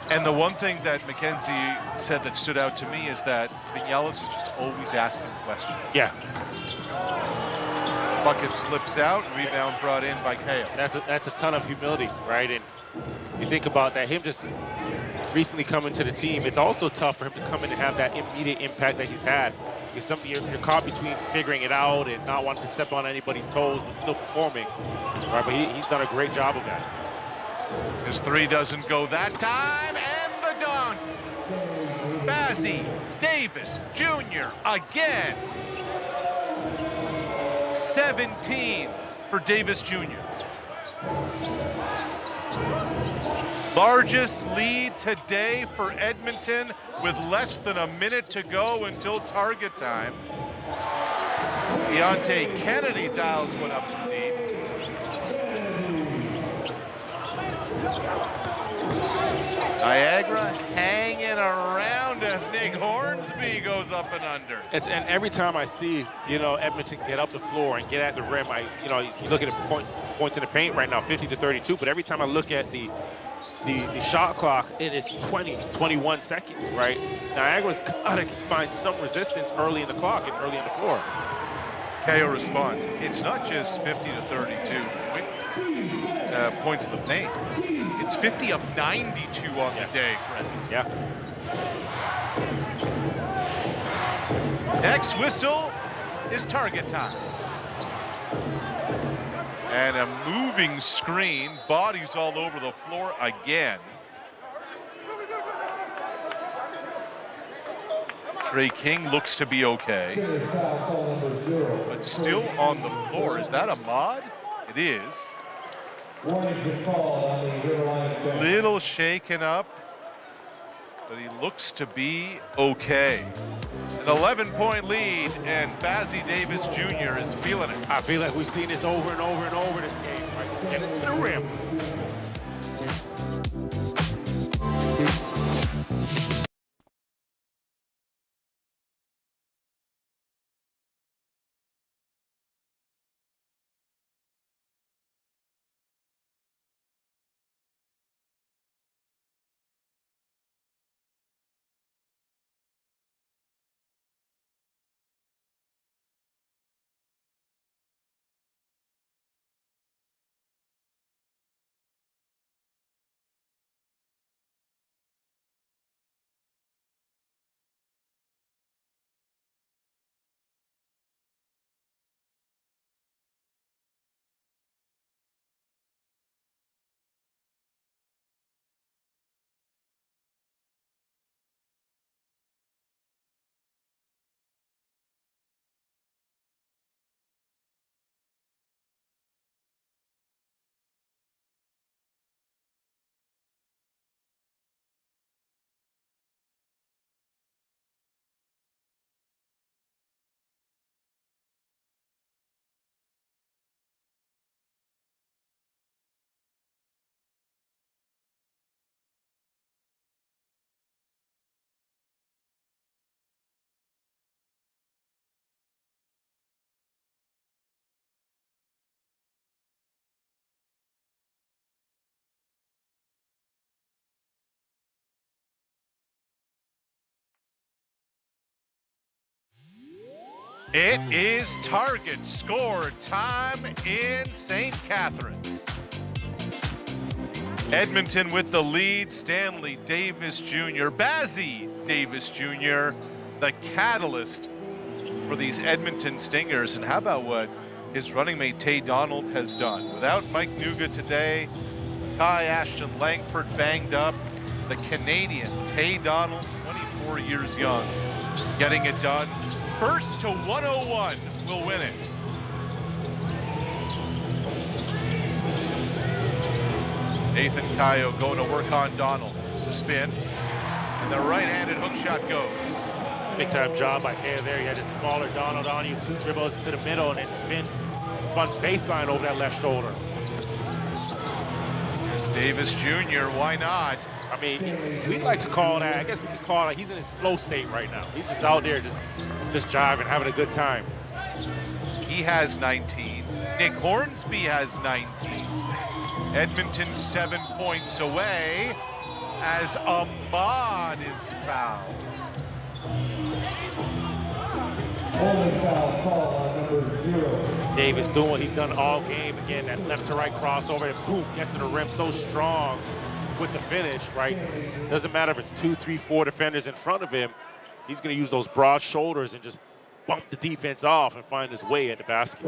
and the one thing that McKenzie said that stood out to me is that Vinales is just always asking questions. Yeah. Bucket slips out, rebound brought in by Kale. That's a ton of humility, right? And you think about that, him just recently coming to the team, it's also tough for him to come in and have that immediate impact that he's had. It's something you're caught between figuring it out and not wanting to step on anybody's toes, but still performing. Right, but he's done a great job of that. His 3 doesn't go that time, and the dunk. Bazzi Davis Jr. again. 17 for Davis Jr. Largest lead today for Edmonton with less than a minute to go until target time. Deontay Kennedy dials one up to lead. Niagara hanging around as Nick Hornsby goes up and under. And every time I see, you know, Edmonton get up the floor and get at the rim, you look at the points in the paint right now, 50-32, but every time I look at the shot clock, it is 20, 21 seconds, right? Niagara's got to find some resistance early in the clock and early in the floor. KO response. It's not just 50-32 points in the paint. It's 50 of 92 on the day for Edmonton. Yeah. Next whistle is target time. And a moving screen, bodies all over the floor again. Trey King looks to be okay, but still on the floor. Is that a mod? It is. Little shaken up, but he looks to be okay. An 11-point lead, and Bazzi Davis Jr. is feeling it. I feel like we've seen this over and over and over this game. Right? Just get it to the rim. It is target score time in St. Catharines. Edmonton with the lead. Stanley Davis Jr., Bazzy Davis Jr., the catalyst for these Edmonton Stingers. And how about what his running mate Tay Donald has done? Without Mike Nuga today, Kai Ashton Langford banged up, the Canadian Tay Donald, 24 years young, getting it done. First to 101 will win it. Nathan Caio going to work on Donald. The spin, and the right-handed hook shot goes. Big time job by Caio there. He had his smaller Donald on you, 2 dribbles to the middle, and then spun baseline over that left shoulder. There's Davis Jr., why not? I mean, we'd like to call that, I guess we could call it, he's in his flow state right now. He's just out there just jiving, having a good time. He has 19. Nick Hornsby has 19. Edmonton 7 points away as Ahmad is fouled. Only foul call on number 0. Davis doing what he's done all game. Again, that left to right crossover, and boom, gets to the rim so strong with the finish, right? Doesn't matter if it's 2, 3, 4 defenders in front of him. He's going to use those broad shoulders and just bump the defense off and find his way at the basket.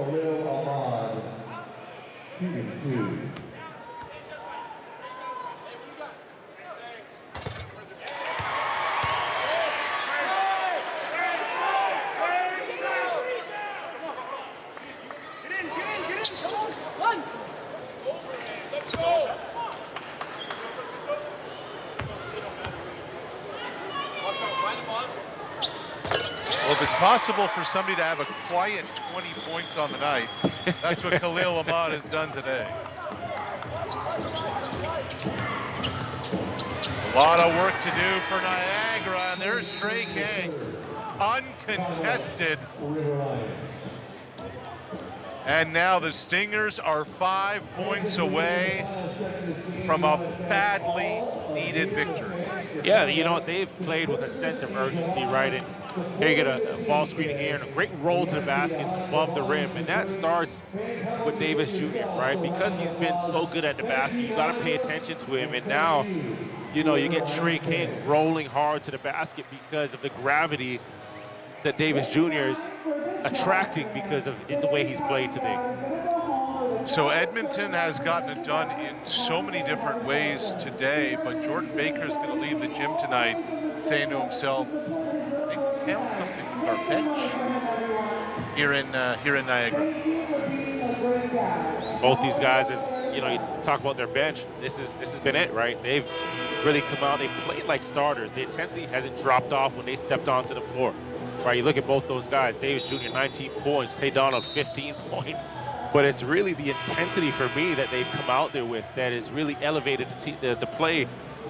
Well, if it's possible for somebody to have a quiet 20 points on the night, that's what Khalil Ahmad has done today. A lot of work to do for Niagara, and there's Trey King, uncontested. And now the Stingers are 5 points away from a badly needed victory. Yeah, you know, they've played with a sense of urgency, right? And here you get a ball screen here and a great roll to the basket above the rim. And that starts with Davis Jr., right? Because he's been so good at the basket, you got to pay attention to him. And now, you know, you get Trey King rolling hard to the basket because of the gravity that Davis Jr. is attracting because of the way he's played today. So Edmonton has gotten it done in so many different ways today, but Jordan Baker is going to leave the gym tonight saying to himself, I think we found something with our bench here in Niagara. Both these guys have, you know, you talk about their bench, this has been it, right? They've really come out, they played like starters. The intensity hasn't dropped off when they stepped onto the floor. Right, you look at both those guys, Davis Jr., 19 points, Tay Donald, 15 points. But it's really the intensity for me that they've come out there with that has really elevated the play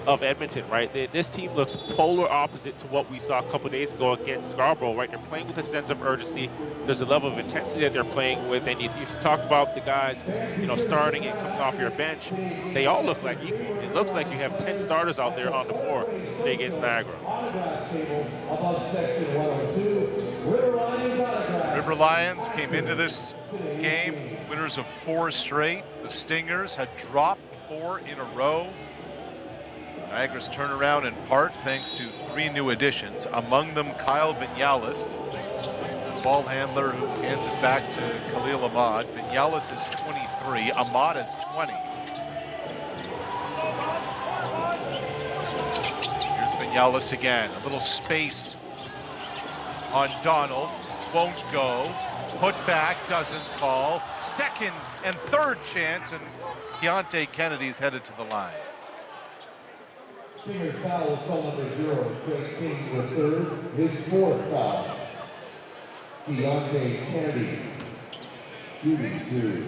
of Edmonton, right? This team looks polar opposite to what we saw a couple days ago against Scarborough, right? They're playing with a sense of urgency. There's a level of intensity that they're playing with. And if you talk about the guys, you know, starting and coming off your bench, they all look like equal. It looks like you have 10 starters out there on the floor today against Niagara. River Lions came into this game winners of 4 straight. The Stingers had dropped 4 in a row. Niagara's turnaround in part thanks to 3 new additions, among them Kyle Vinales, the ball handler who hands it back to Khalil Ahmad. Vinales is 23, Ahmad is 20. Here's Vinales again, a little space on Donald, won't go. Put back, doesn't fall. Second and third chance, and Keontae Kennedy's headed to the line. Stingers foul is call number 0, Trey King the third, his 4th foul. Keontae Kennedy, shooting 2.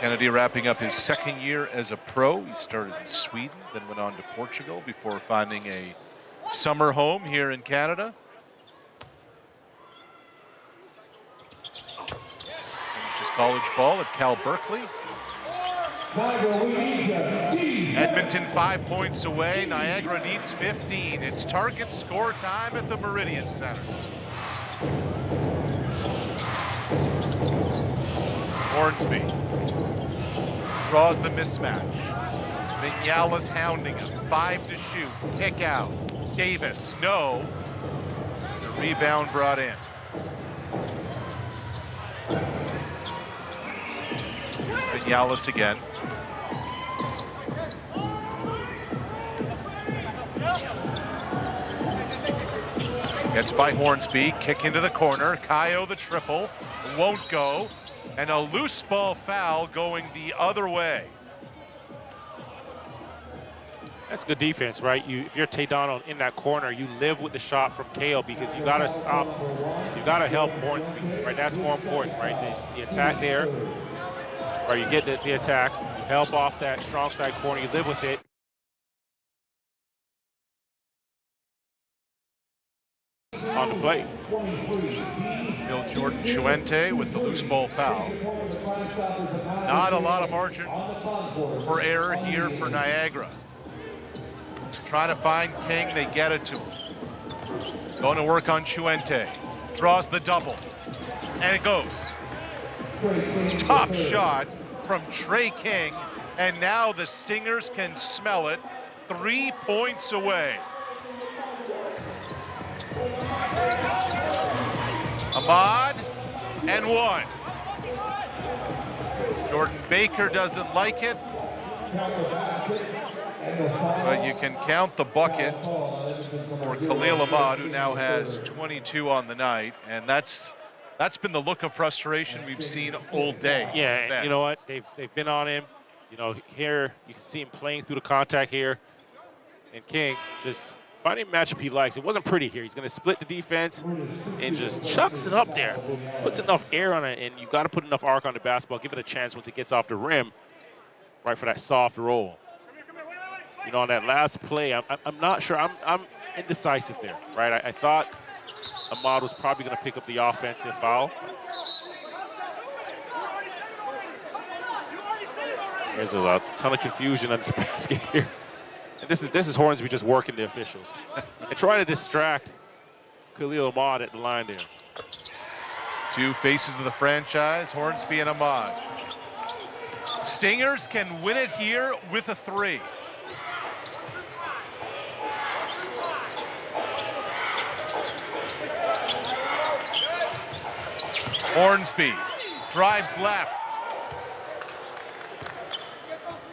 Kennedy wrapping up his 2nd year as a pro. He started in Sweden, then went on to Portugal before finding a summer home here in Canada. Finished his college ball at Cal Berkeley. Edmonton 5 points away. Niagara needs 15. It's target score time at the Meridian Centre. Hornsby draws the mismatch. Vignales hounding him. 5 to shoot. Kick out. Davis, no. The rebound brought in. It's Vignales again. Gets by Hornsby, kick into the corner. Kayo the triple, won't go. And a loose ball foul going the other way. That's good defense, right? If you're Taydon in that corner, you live with the shot from Kayo because you got to stop, you got to help Hornsby, right? That's more important, right? The attack there, or you get the attack, you help off that strong side corner, you live with it. On the play. Bill Jordan Chuente with the loose ball foul. Not a lot of margin for error here for Niagara. Trying to find King, they get it to him. Going to work on Chuente. Draws the double, and it goes. Tough shot from Trey King, and now the Stingers can smell it. 3 points away. Ahmad, and 1. Jordan Baker doesn't like it, but you can count the bucket for Khalil Ahmad, who now has 22 on the night, and that's been the look of frustration we've seen all day. Yeah, and you know what? They've been on him. You know, here you can see him playing through the contact here, and King just finding a matchup he likes. It wasn't pretty here. He's going to split the defense and just chucks it up there. Puts enough air on it, and you got to put enough arc on the basketball. Give it a chance once it gets off the rim, right, for that soft roll. You know, on that last play, I'm not sure. I'm indecisive there, right? I thought Ahmad was probably going to pick up the offensive foul. There's a ton of confusion under the basket here. And this is Hornsby just working the officials and trying to distract Khalil Ahmad at the line there. 2 faces of the franchise, Hornsby and Ahmad. Stingers can win it here with a 3. Hornsby drives left.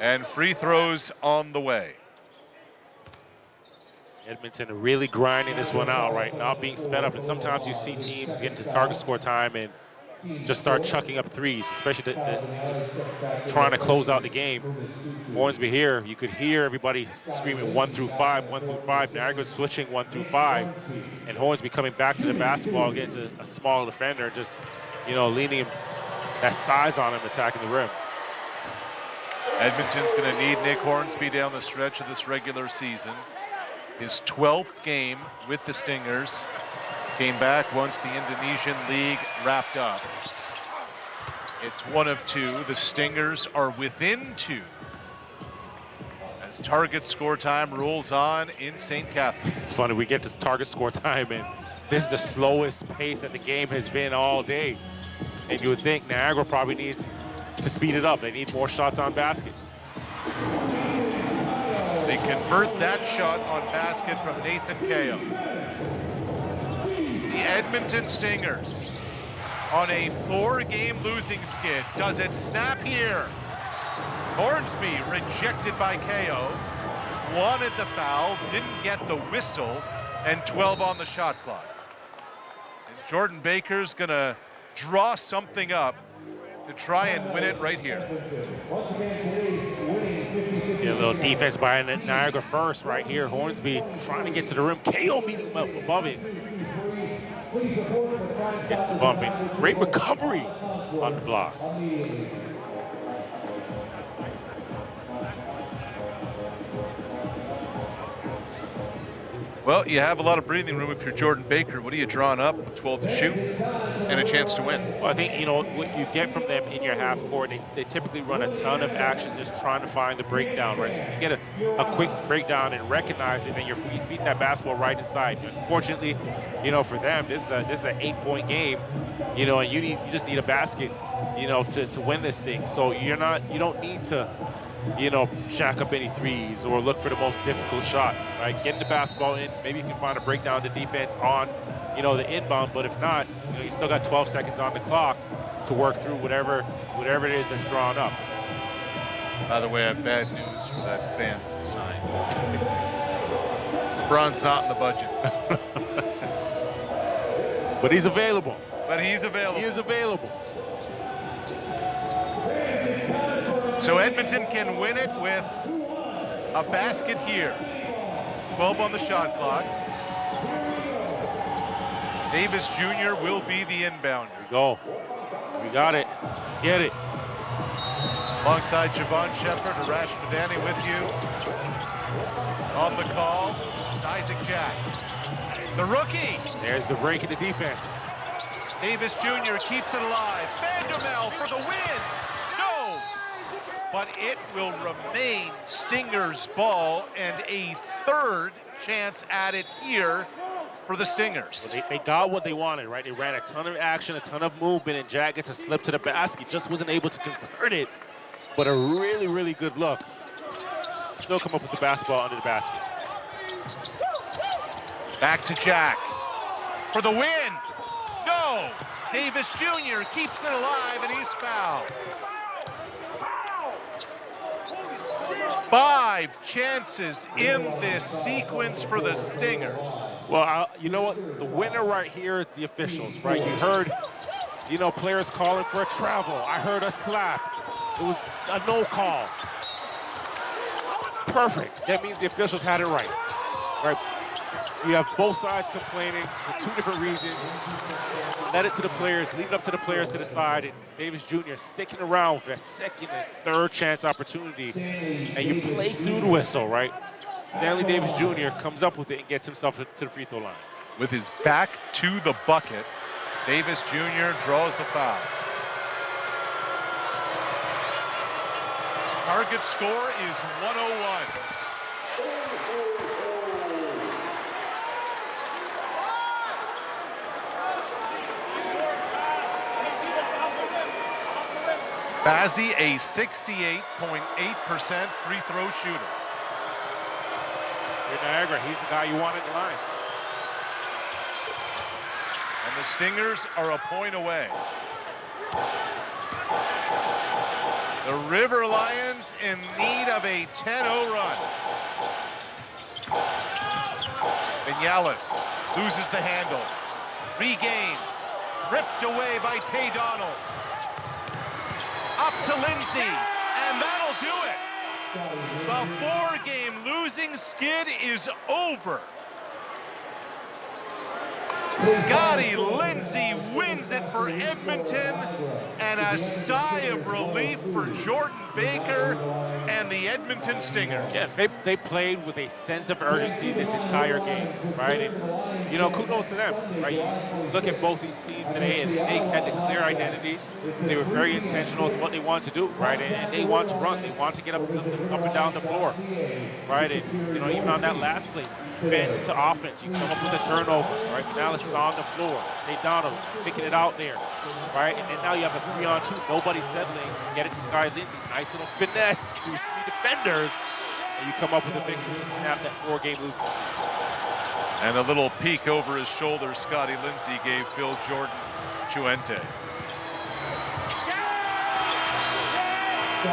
And free throws on the way. Edmonton are really grinding this one out, right? Not being sped up. And sometimes you see teams get into target score time and just start chucking up threes, especially just trying to close out the game. Hornsby here, you could hear everybody screaming 1 through 5, 1 through 5. Niagara's switching 1 through 5. And Hornsby coming back to the basketball against a small defender, just, you know, leaning that size on him, attacking the rim. Edmonton's going to need Nick Hornsby down the stretch of this regular season. His 12th game with the Stingers. Came back once the Indonesian League wrapped up. It's 1 of 2. The Stingers are within 2 as target score time rolls on in St. Catharines. It's funny, we get to target score time, and this is the slowest pace that the game has been all day. And you would think Niagara probably needs to speed it up. They need more shots on basket. They convert that shot on basket from Nathan Kayo. The Edmonton Stingers on a 4-game losing skid. Does it snap here? Hornsby rejected by Kayo. Wanted the foul, didn't get the whistle, and 12 on the shot clock. And Jordan Baker's gonna draw something up to try and win it right here. Yeah, a little defense by Niagara first right here. Hornsby trying to get to the rim. Kayo meeting him up above it. Gets the bumping. Great recovery on the block. Well, you have a lot of breathing room if you're Jordan Baker. What are you drawing up with 12 to shoot and a chance to win? Well, I think, you know, what you get from them in your half court, they typically run a ton of actions just trying to find the breakdown, right? So if you get a quick breakdown and recognize it, then you're feeding that basketball right inside. Unfortunately, you know, for them, this is an 8-point game, you know, and you just need a basket, you know, to win this thing. So you don't need to, you know, shack up any threes or look for the most difficult shot, right? Getting the basketball in, maybe you can find a breakdown to defense on, you know, the inbound, but if not, you know, you still got 12 seconds on the clock to work through whatever it is that's drawn up. By the way, I have bad news for that fan sign. LeBron's not in the budget. But he's available. He is available. So Edmonton can win it with a basket here. 12 on the shot clock. Davis Jr. will be the inbounder. Go. We got it. Let's get it. Alongside Javon Shepherd, Arash Madani with you. On the call, it's Isaac Jack. The rookie. There's the break in the defense. Davis Jr. keeps it alive. Vandermel for the win. No! But it will remain Stingers ball and a third chance at it here for the Stingers. Well, they got what they wanted, right? They ran a ton of action, a ton of movement, and Jack gets a slip to the basket. Just wasn't able to convert it, but a really, really good look. Still come up with the basketball under the basket. Back to Jack for the win. No! Davis Jr. keeps it alive, and he's fouled. 5 chances in this sequence for the Stingers. Well, you know what? The winner right here, the officials, right? You heard, you know, players calling for a travel. I heard a slap. It was a no call. Perfect. That means the officials had it right. Right? You have both sides complaining for 2 different reasons. Let it to the players, leave it up to the players to decide. And Davis Jr. sticking around for a second and third chance opportunity. And you play through the whistle, right? Stanley Davis Jr. comes up with it and gets himself to the free throw line. With his back to the bucket, Davis Jr. draws the foul. Target score is 101. Bazzi, a 68.8% free throw shooter. In Niagara, he's the guy you want at the line. And the Stingers are a point away. The River Lions in need of a 10-0 run. Vinales loses the handle, regains, ripped away by Tay Donald. Up to Lindsay, and that'll do it. The 4-game losing skid is over. Scotty Lindsay wins it for Edmonton, and a sigh of relief for Jordan Baker and the Edmonton Stingers. Yeah, they played with a sense of urgency this entire game, right? And, you know, kudos to them, right? You look at both these teams today, and they had the clear identity. They were very intentional with what they wanted to do, right? And they want to run. They want to get up and down the floor, right? And, you know, even on that last play, defense to offense, you come up with a turnover, right? Vinales is on the floor. Tay Donald picking it out there, right? And then now you have a 3-on-2. Nobody settling. Get it to Scotty Lindsay. Nice little finesse through 3 defenders. And you come up with a victory to snap that 4-game losing streak. And a little peek over his shoulder, Scotty Lindsay gave Phil Jordan Chuente.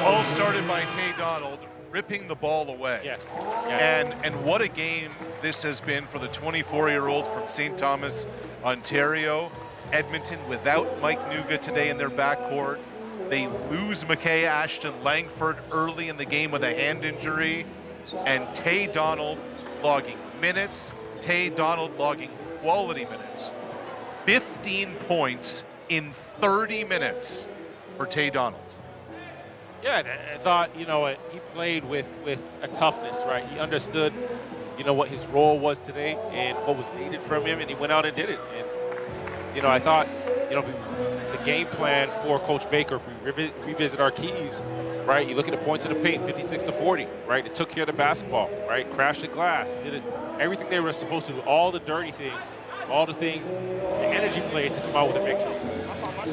All started by Tay Donald, ripping the ball away. Yes. And what a game this has been for the 24-year-old from St. Thomas, Ontario. Edmonton without Mike Nuga today in their backcourt. They lose McKay Ashton Langford early in the game with a hand injury. And Tay Donald logging minutes. Tay Donald logging quality minutes. 15 points in 30 minutes for Tay Donald. Yeah, I thought, you know, he played with a toughness, right? He understood you know, what his role was today and what was needed from him, and he went out and did it. And, you know, I thought, you know, the game plan for Coach Baker, if we revisit our keys, right, you look at the points in the paint, 56-40, right? They took care of the basketball, right? Crashed the glass, did it, everything they were supposed to do, all the dirty things, all the things, the energy plays to come out with a victory.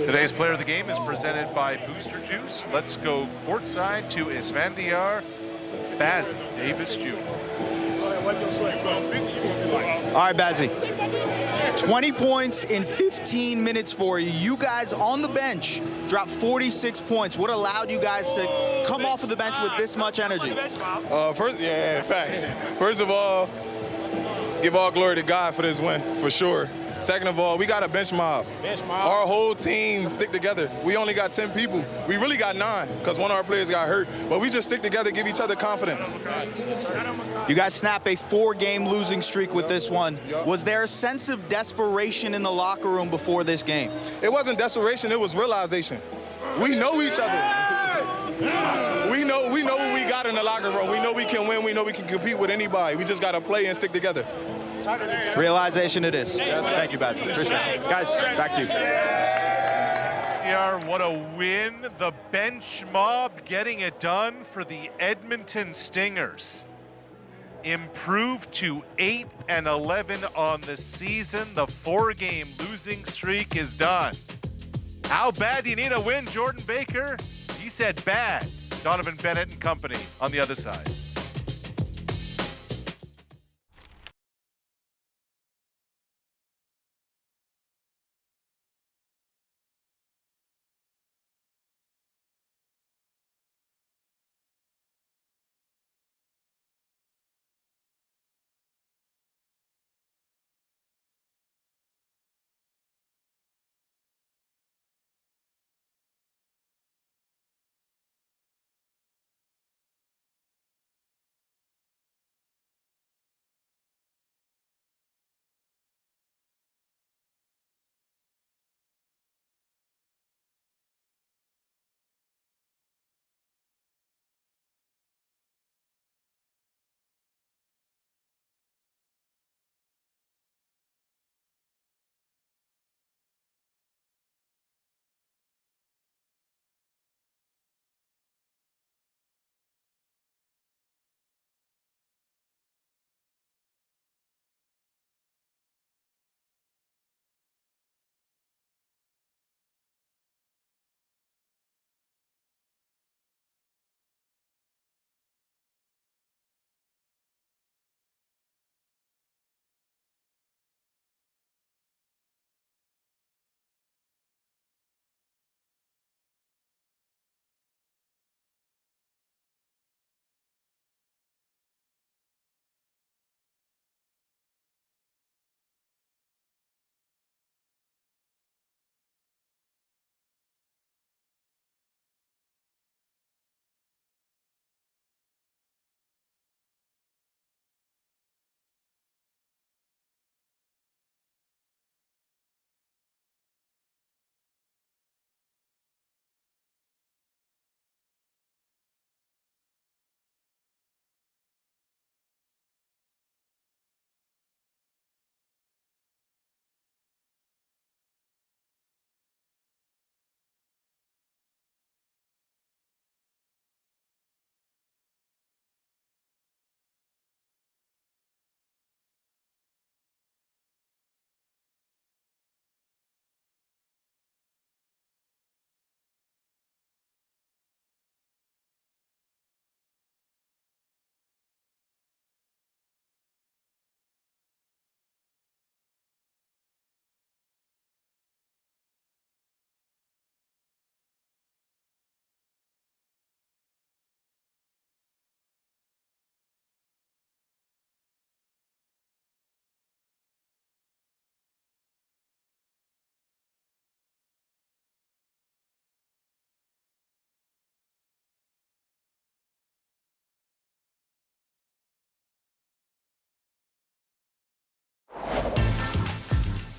Today's player of the game is presented by Booster Juice. Let's go courtside to Isvandiar Bazzi Davis Jr. All right, Bazzi. 20 points in 15 minutes for you. You guys on the bench dropped 46 points. What allowed you guys to come off of the bench with this much energy? Facts. First of all, give all glory to God for this win, for sure. Second of all, we got a bench mob. Our whole team stick together. We only got 10 people. We really got 9 because one of our players got hurt. But we just stick together, give each other confidence. You guys snap a 4-game losing streak with this one. Was there a sense of desperation in the locker room before this game? It wasn't desperation, it was realization. We know each other. We know what we got in the locker room. We know we can win. We know we can compete with anybody. We just got to play and stick together. Realization it is. Yes. Thank you, Bazzi. Appreciate it. Guys, back to you. What a win. The bench mob getting it done for the Edmonton Stingers. Improved to 8-11 on the season. The 4-game losing streak is done. How bad do you need a win, Jordan Baker? He said bad. Donovan Bennett and company on the other side.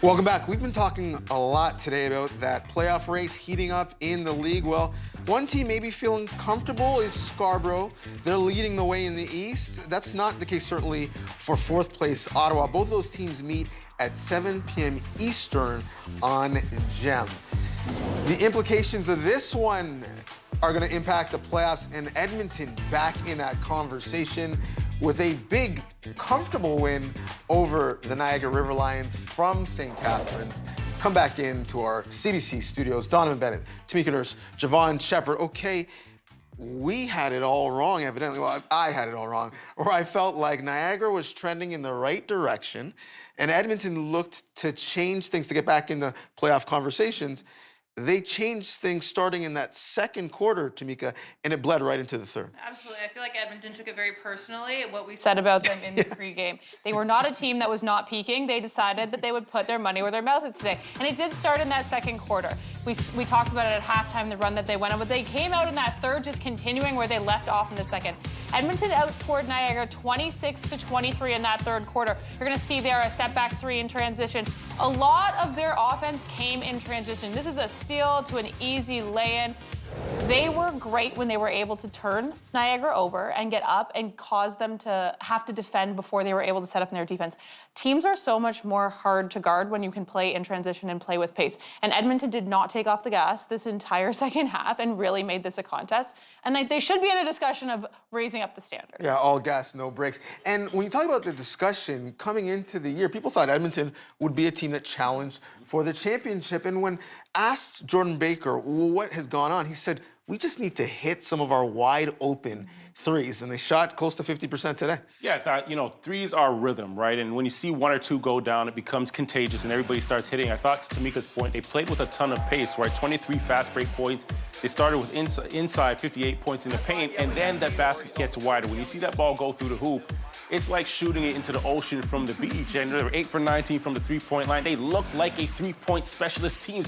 Welcome back. We've been talking a lot today about that playoff race heating up in the league. Well, one team maybe feeling comfortable is Scarborough. They're leading the way in the East. That's not the case certainly for fourth place Ottawa. Both of those teams meet at 7 p.m. Eastern on GEM. The implications of this one are going to impact the playoffs, and Edmonton back in that conversation with a big, comfortable win over the Niagara River Lions from St. Catharines. Come back into our CBC studios. Donovan Bennett, Tamika Nurse, Javon Shepard. Okay, we had it all wrong, evidently. Well, I had it all wrong, where I felt like Niagara was trending in the right direction, and Edmonton looked to change things to get back in the playoff conversations. They changed things starting in that second quarter, Tamika, and it bled right into the third. Absolutely. I feel like Edmonton took it very personally, what we said about them in the pregame. They were not a team that was not peaking. They decided that they would put their money where their mouth is today. And it did start in that second quarter. We talked about it at halftime, the run that they went on, but they came out in that third, just continuing where they left off in the second. Edmonton outscored Niagara 26-23 in that third quarter. You're going to see there a step back three in transition. A lot of their offense came in transition. This is a steal to an easy lay-in. They were great when they were able to turn Niagara over and get up and cause them to have to defend before they were able to set up in their defense. Teams are so much more hard to guard when you can play in transition and play with pace. And Edmonton did not take off the gas this entire second half and really made this a contest. And they should be in a discussion of raising up the standard. Yeah, all gas, no brakes. And when you talk about the discussion coming into the year, people thought Edmonton would be a team that challenged for the championship. And when asked Jordan Baker what has gone on, he said, we just need to hit some of our wide open threes. And they shot close to 50% today. Yeah, I thought, threes are rhythm, right? And when you see one or two go down, it becomes contagious and everybody starts hitting. I thought, to Tamika's point, they played with a ton of pace, right? 23 fast break points. They started with inside 58 points in the paint, and then that basket gets wider. When you see that ball go through the hoop, it's like shooting it into the ocean from the beach. And they were 8 for 19 from the three-point line. They looked like a three-point specialist team.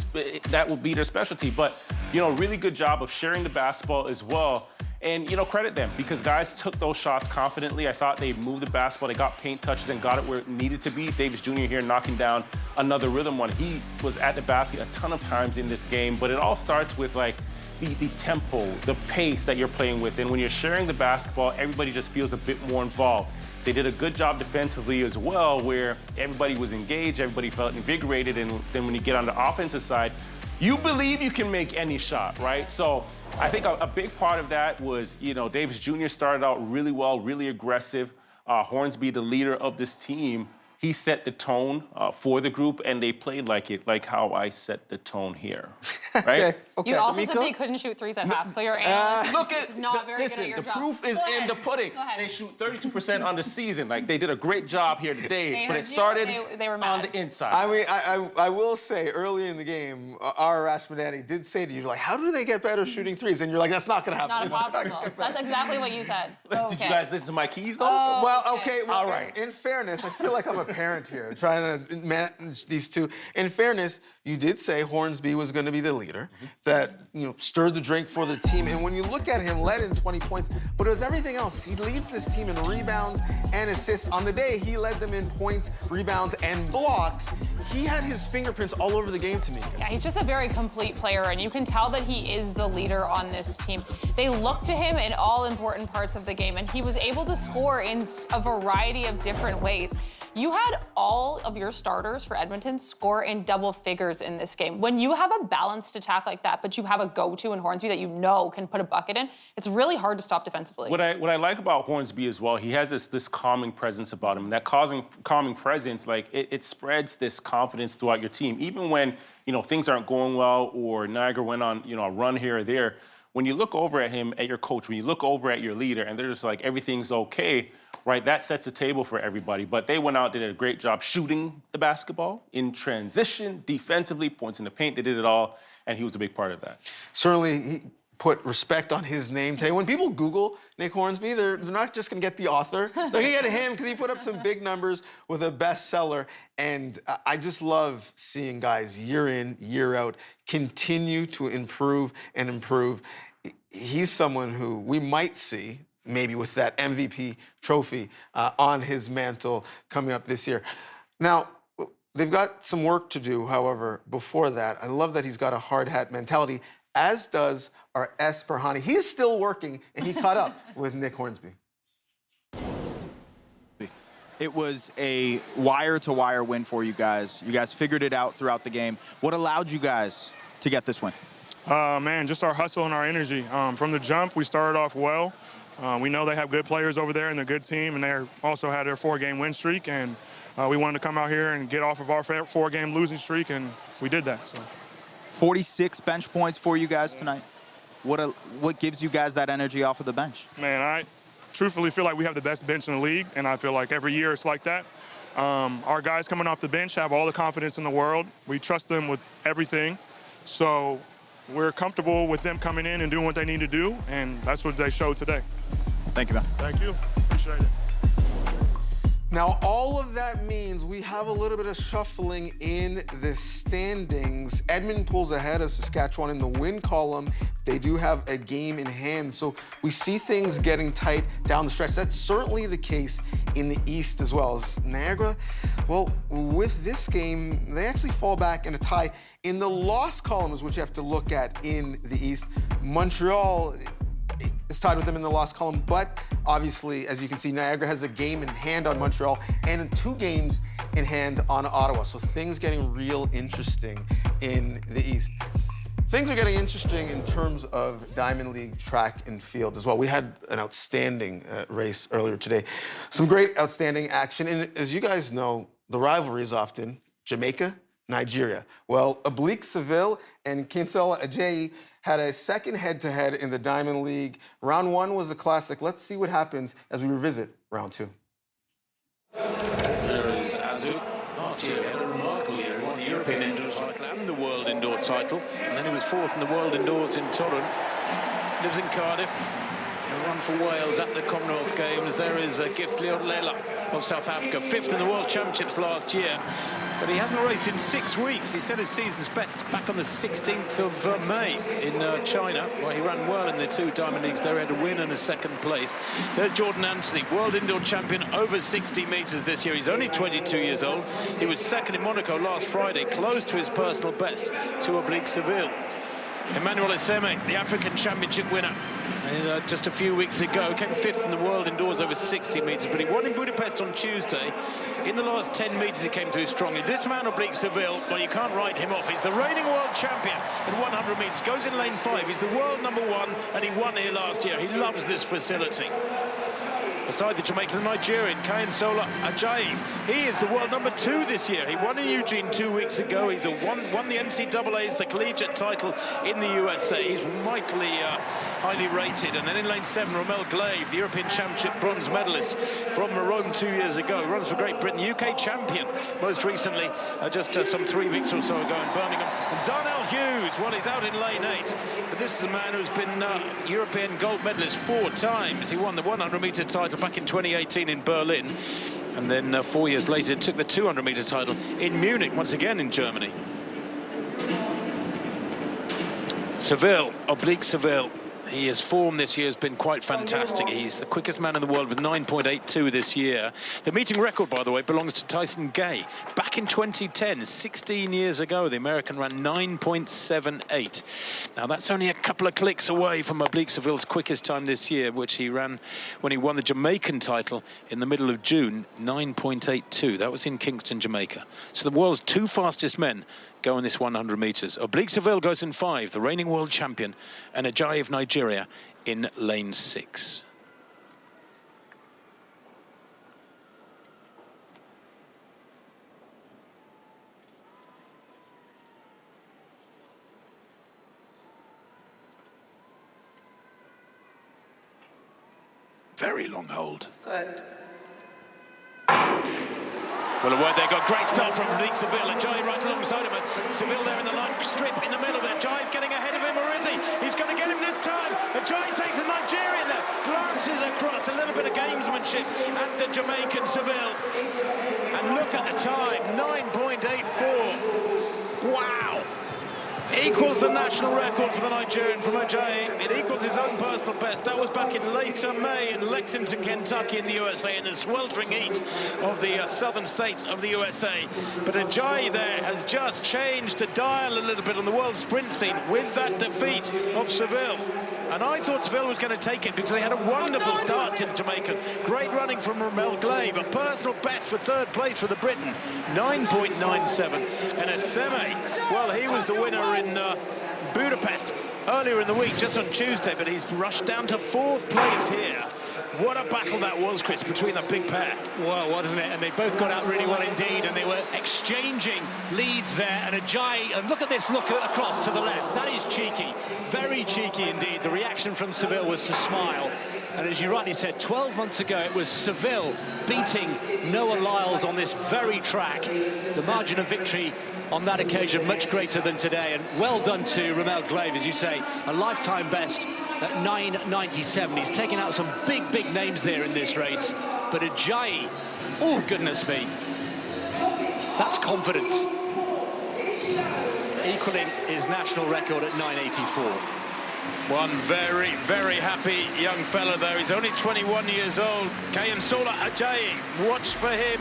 That would be their specialty. But, really good job of sharing the basketball as well. And, credit them, because guys took those shots confidently. I thought they moved the basketball. They got paint touches and got it where it needed to be. Davis Jr. here knocking down another rhythm one. He was at the basket a ton of times in this game. But it all starts with, the tempo, the pace that you're playing with. And when you're sharing the basketball, everybody just feels a bit more involved. They did a good job defensively as well, where everybody was engaged, everybody felt invigorated, and then when you get on the offensive side, you believe you can make any shot, right? So I think a big part of that was, Davis Jr. started out really well, really aggressive. Hornsby, the leader of this team, he set the tone for the group, and they played like how I set the tone here, right? Okay. You also Tamika? said they couldn't shoot threes at half, so your analyst is not very good at your the job. proof is in the pudding. They shoot 32% on the season. They did a great job here today, but it started they were on mad. the inside. I mean, I will say, early in the game, our Rashmadani did say to you, how do they get better shooting threes? And you're like, that's not going to happen. Not impossible. That's exactly what you said. Did you guys listen to my keys, though? Oh, okay. All right. In fairness, I feel like I'm a parent here, trying to manage these two. In fairness, you did say Hornsby was going to be the leader, that, stirred the drink for the team. And when you look at him, led in 20 points, but it was everything else. He leads this team in rebounds and assists. On the day, he led them in points, rebounds, and blocks. He had his fingerprints all over the game, to me. Yeah, he's just a very complete player, and you can tell that he is the leader on this team. They look to him in all important parts of the game, and he was able to score in a variety of different ways. You had all of your starters for Edmonton score in double figures in this game. When you have a balanced attack like that, but you have a go-to in Hornsby that can put a bucket in, it's really hard to stop defensively. What I like about Hornsby as well, he has this calming presence about him. And that calming presence, it spreads this confidence throughout your team. Even when, things aren't going well or Niagara went on, a run here or there, when you look over at him, at your coach, when you look over at your leader, and they're just like, everything's okay, right? That sets the table for everybody. But they went out, did a great job shooting the basketball in transition, defensively, points in the paint. They did it all, and he was a big part of that. Certainly, he put respect on his name today. When people Google Nick Hornsby, they're not just going to get the author. They're going to get him because he put up some big numbers with a bestseller. And I just love seeing guys year in, year out continue to improve and improve. He's someone who we might see maybe with that MVP trophy on his mantle coming up this year. Now, They've got some work to do, however, before that. I love that he's got a hard hat mentality, as does our Esperhani. He's still working, and he caught up with Nick Hornsby. It was a wire-to-wire win for you guys. You guys figured it out throughout the game. What allowed you guys to get this win? Man, just our hustle and our energy. From the jump, we started off well. We know they have good players over there and a good team, and they also had their 4-game win streak. And we wanted to come out here and get off of our 4-game losing streak, and we did that. So, 46 bench points for you guys tonight. What gives you guys that energy off of the bench? Man, I truthfully feel like we have the best bench in the league, and I feel like every year it's like that. Our guys coming off the bench have all the confidence in the world. We trust them with everything. So we're comfortable with them coming in and doing what they need to do, and that's what they showed today. Thank you, man. Thank you. Appreciate it. Now, all of that means we have a little bit of shuffling in the standings. Edmonton pulls ahead of Saskatchewan in the win column. They do have a game in hand, so we see things getting tight down the stretch. That's certainly the case in the East as well. As Niagara, well, with this game, they actually fall back in a tie. In the loss columns, which you have to look at in the East, Montreal is tied with them in the loss column, but obviously, as you can see, Niagara has a game in hand on Montreal and 2 games in hand on Ottawa. So things getting real interesting in the East. Things are getting interesting in terms of Diamond League track and field as well. We had an outstanding race earlier today. Some great outstanding action. And as you guys know, the rivalry is often Jamaica, Nigeria. Well, Oblique Seville and Kinsola Ajayi had a second head-to-head in the Diamond League. Round 1 was a classic. Let's see what happens as we revisit round 2. There is Azu. Last year he had a remarkable year. He won the European Indoor title and the World Indoor title. And then he was 4th in the World Indoors in Torun. Lives in Cardiff. A run for Wales at the Commonwealth Games. There is Gift Leolela of South Africa, 5th in the World Championships last year. But he hasn't raced in 6 weeks. He set his season's best back on the 16th of May in China, where he ran well in the 2 Diamond Leagues. There he had a win and a 2nd place. There's Jordan Anthony, World Indoor Champion over 60 metres this year. He's only 22 years old. He was 2nd in Monaco last Friday, close to his personal best to Oblique Seville. Emmanuel Eseme, the African Championship winner, just a few weeks ago, came 5th in the world indoors over 60 metres, but he won in Budapest on Tuesday. In the last 10 metres, he came through strongly. This man, Oblique Seville, well, you can't write him off. He's the reigning world champion at 100 metres, goes in lane 5. He's the world #1, and he won here last year. He loves this facility. Beside the Jamaican, the Nigerian, Kinsola Ajayi. He is the world #2 this year. He won in Eugene 2 weeks ago. He's won the NCAA's, the collegiate title in the USA. He's mightily highly rated. And then in lane 7, Rommel Glaive, the European Championship bronze medalist from Rome 2 years ago. He runs for Great Britain, UK champion, most recently, just some 3 weeks or so ago in Birmingham. And Zarnell Hughes, well, he's out in lane 8. But this is a man who's been European gold medalist 4 times. He won the 100-metre title back in 2018 in Berlin, and then 4 years later took the 200-metre title in Munich, once again in Germany. Seville, Oblique Seville. His form this year has been quite fantastic. He's the quickest man in the world with 9.82 this year. The meeting record, by the way, belongs to Tyson Gay. Back in 2010, 16 years ago, the American ran 9.78. Now, that's only a couple of clicks away from Oblique Seville's quickest time this year, which he ran when he won the Jamaican title in the middle of June, 9.82. That was in Kingston, Jamaica. So the world's 2 fastest men go in this 100 metres. Oblique Seville goes in 5, the reigning world champion, and Ajayi of Nigeria in lane 6. Very long hold. Well, away they go. Great start from Oblique Seville. Ajayi right alongside him. Seville there in the line strip in the middle of it. Ajayi's getting ahead of him, or is he? He's going to get him this time. Ajayi takes the Nigerian there. Glances across. A little bit of gamesmanship at the Jamaican Seville. And look at the time. 9.84. Wow. equals the national record for the Nigerian from Ajayi. It equals his own personal best. That was back in late May in Lexington, Kentucky in the USA, in the sweltering heat of the southern states of the USA. But Ajayi there has just changed the dial a little bit on the world sprint scene with that defeat of Seville. And I thought Seville was going to take it because they had a wonderful start to the Jamaican. Great running from Ramel Glave, a personal best for third place for the Briton, 9.97. And Eseme, well, he was the winner in Budapest earlier in the week, just on Tuesday, but he's rushed down to fourth place here. What a battle that was, Chris, between the big pair. Well, wasn't it? And they both got out really well indeed, and they were exchanging leads there. And Ajayi, and look at this look across to the left. That is cheeky, very cheeky indeed. The reaction from Seville was to smile. And as you rightly said, 12 months ago, it was Seville beating Noah Lyles on this very track. The margin of victory on that occasion much greater than today, and well done to Ramel Glave, as you say, a lifetime best at 9.97. He's taken out some big names there in this race, but Ajayi, oh goodness me, that's confidence, equaling his national record at 9.84. One very happy young fella there. He's only 21 years old. Kayansola Ajayi, watch for him.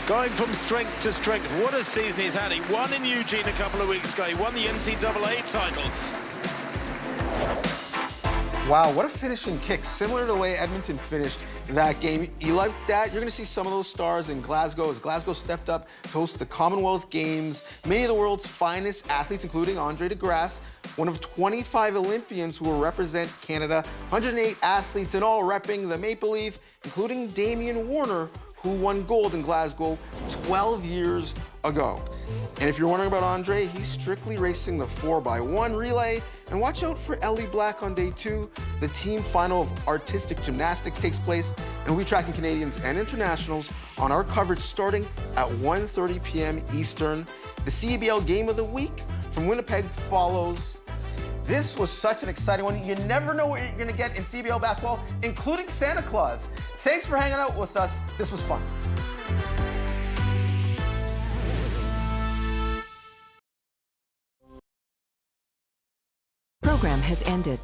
Going from strength to strength. What a season he's had. He won in Eugene a couple of weeks ago. He won the NCAA title. Wow, what a finishing kick. Similar to the way Edmonton finished that game. You like that? You're going to see some of those stars in Glasgow as Glasgow stepped up to host the Commonwealth Games. Many of the world's finest athletes, including Andre de Grasse, one of 25 Olympians who will represent Canada, 108 athletes in all repping the Maple Leaf, including Damian Warner, who won gold in Glasgow 12 years ago. And if you're wondering about Andre, he's strictly racing the 4x1 relay. And watch out for Ellie Black on day 2. The team final of artistic gymnastics takes place, and we'll be tracking Canadians and internationals on our coverage starting at 1:30 p.m. Eastern. The CEBL Game of the Week from Winnipeg follows. This was such an exciting one. You never know what you're going to get in CEBL basketball, including Santa Claus. Thanks for hanging out with us. This was fun. Program has ended.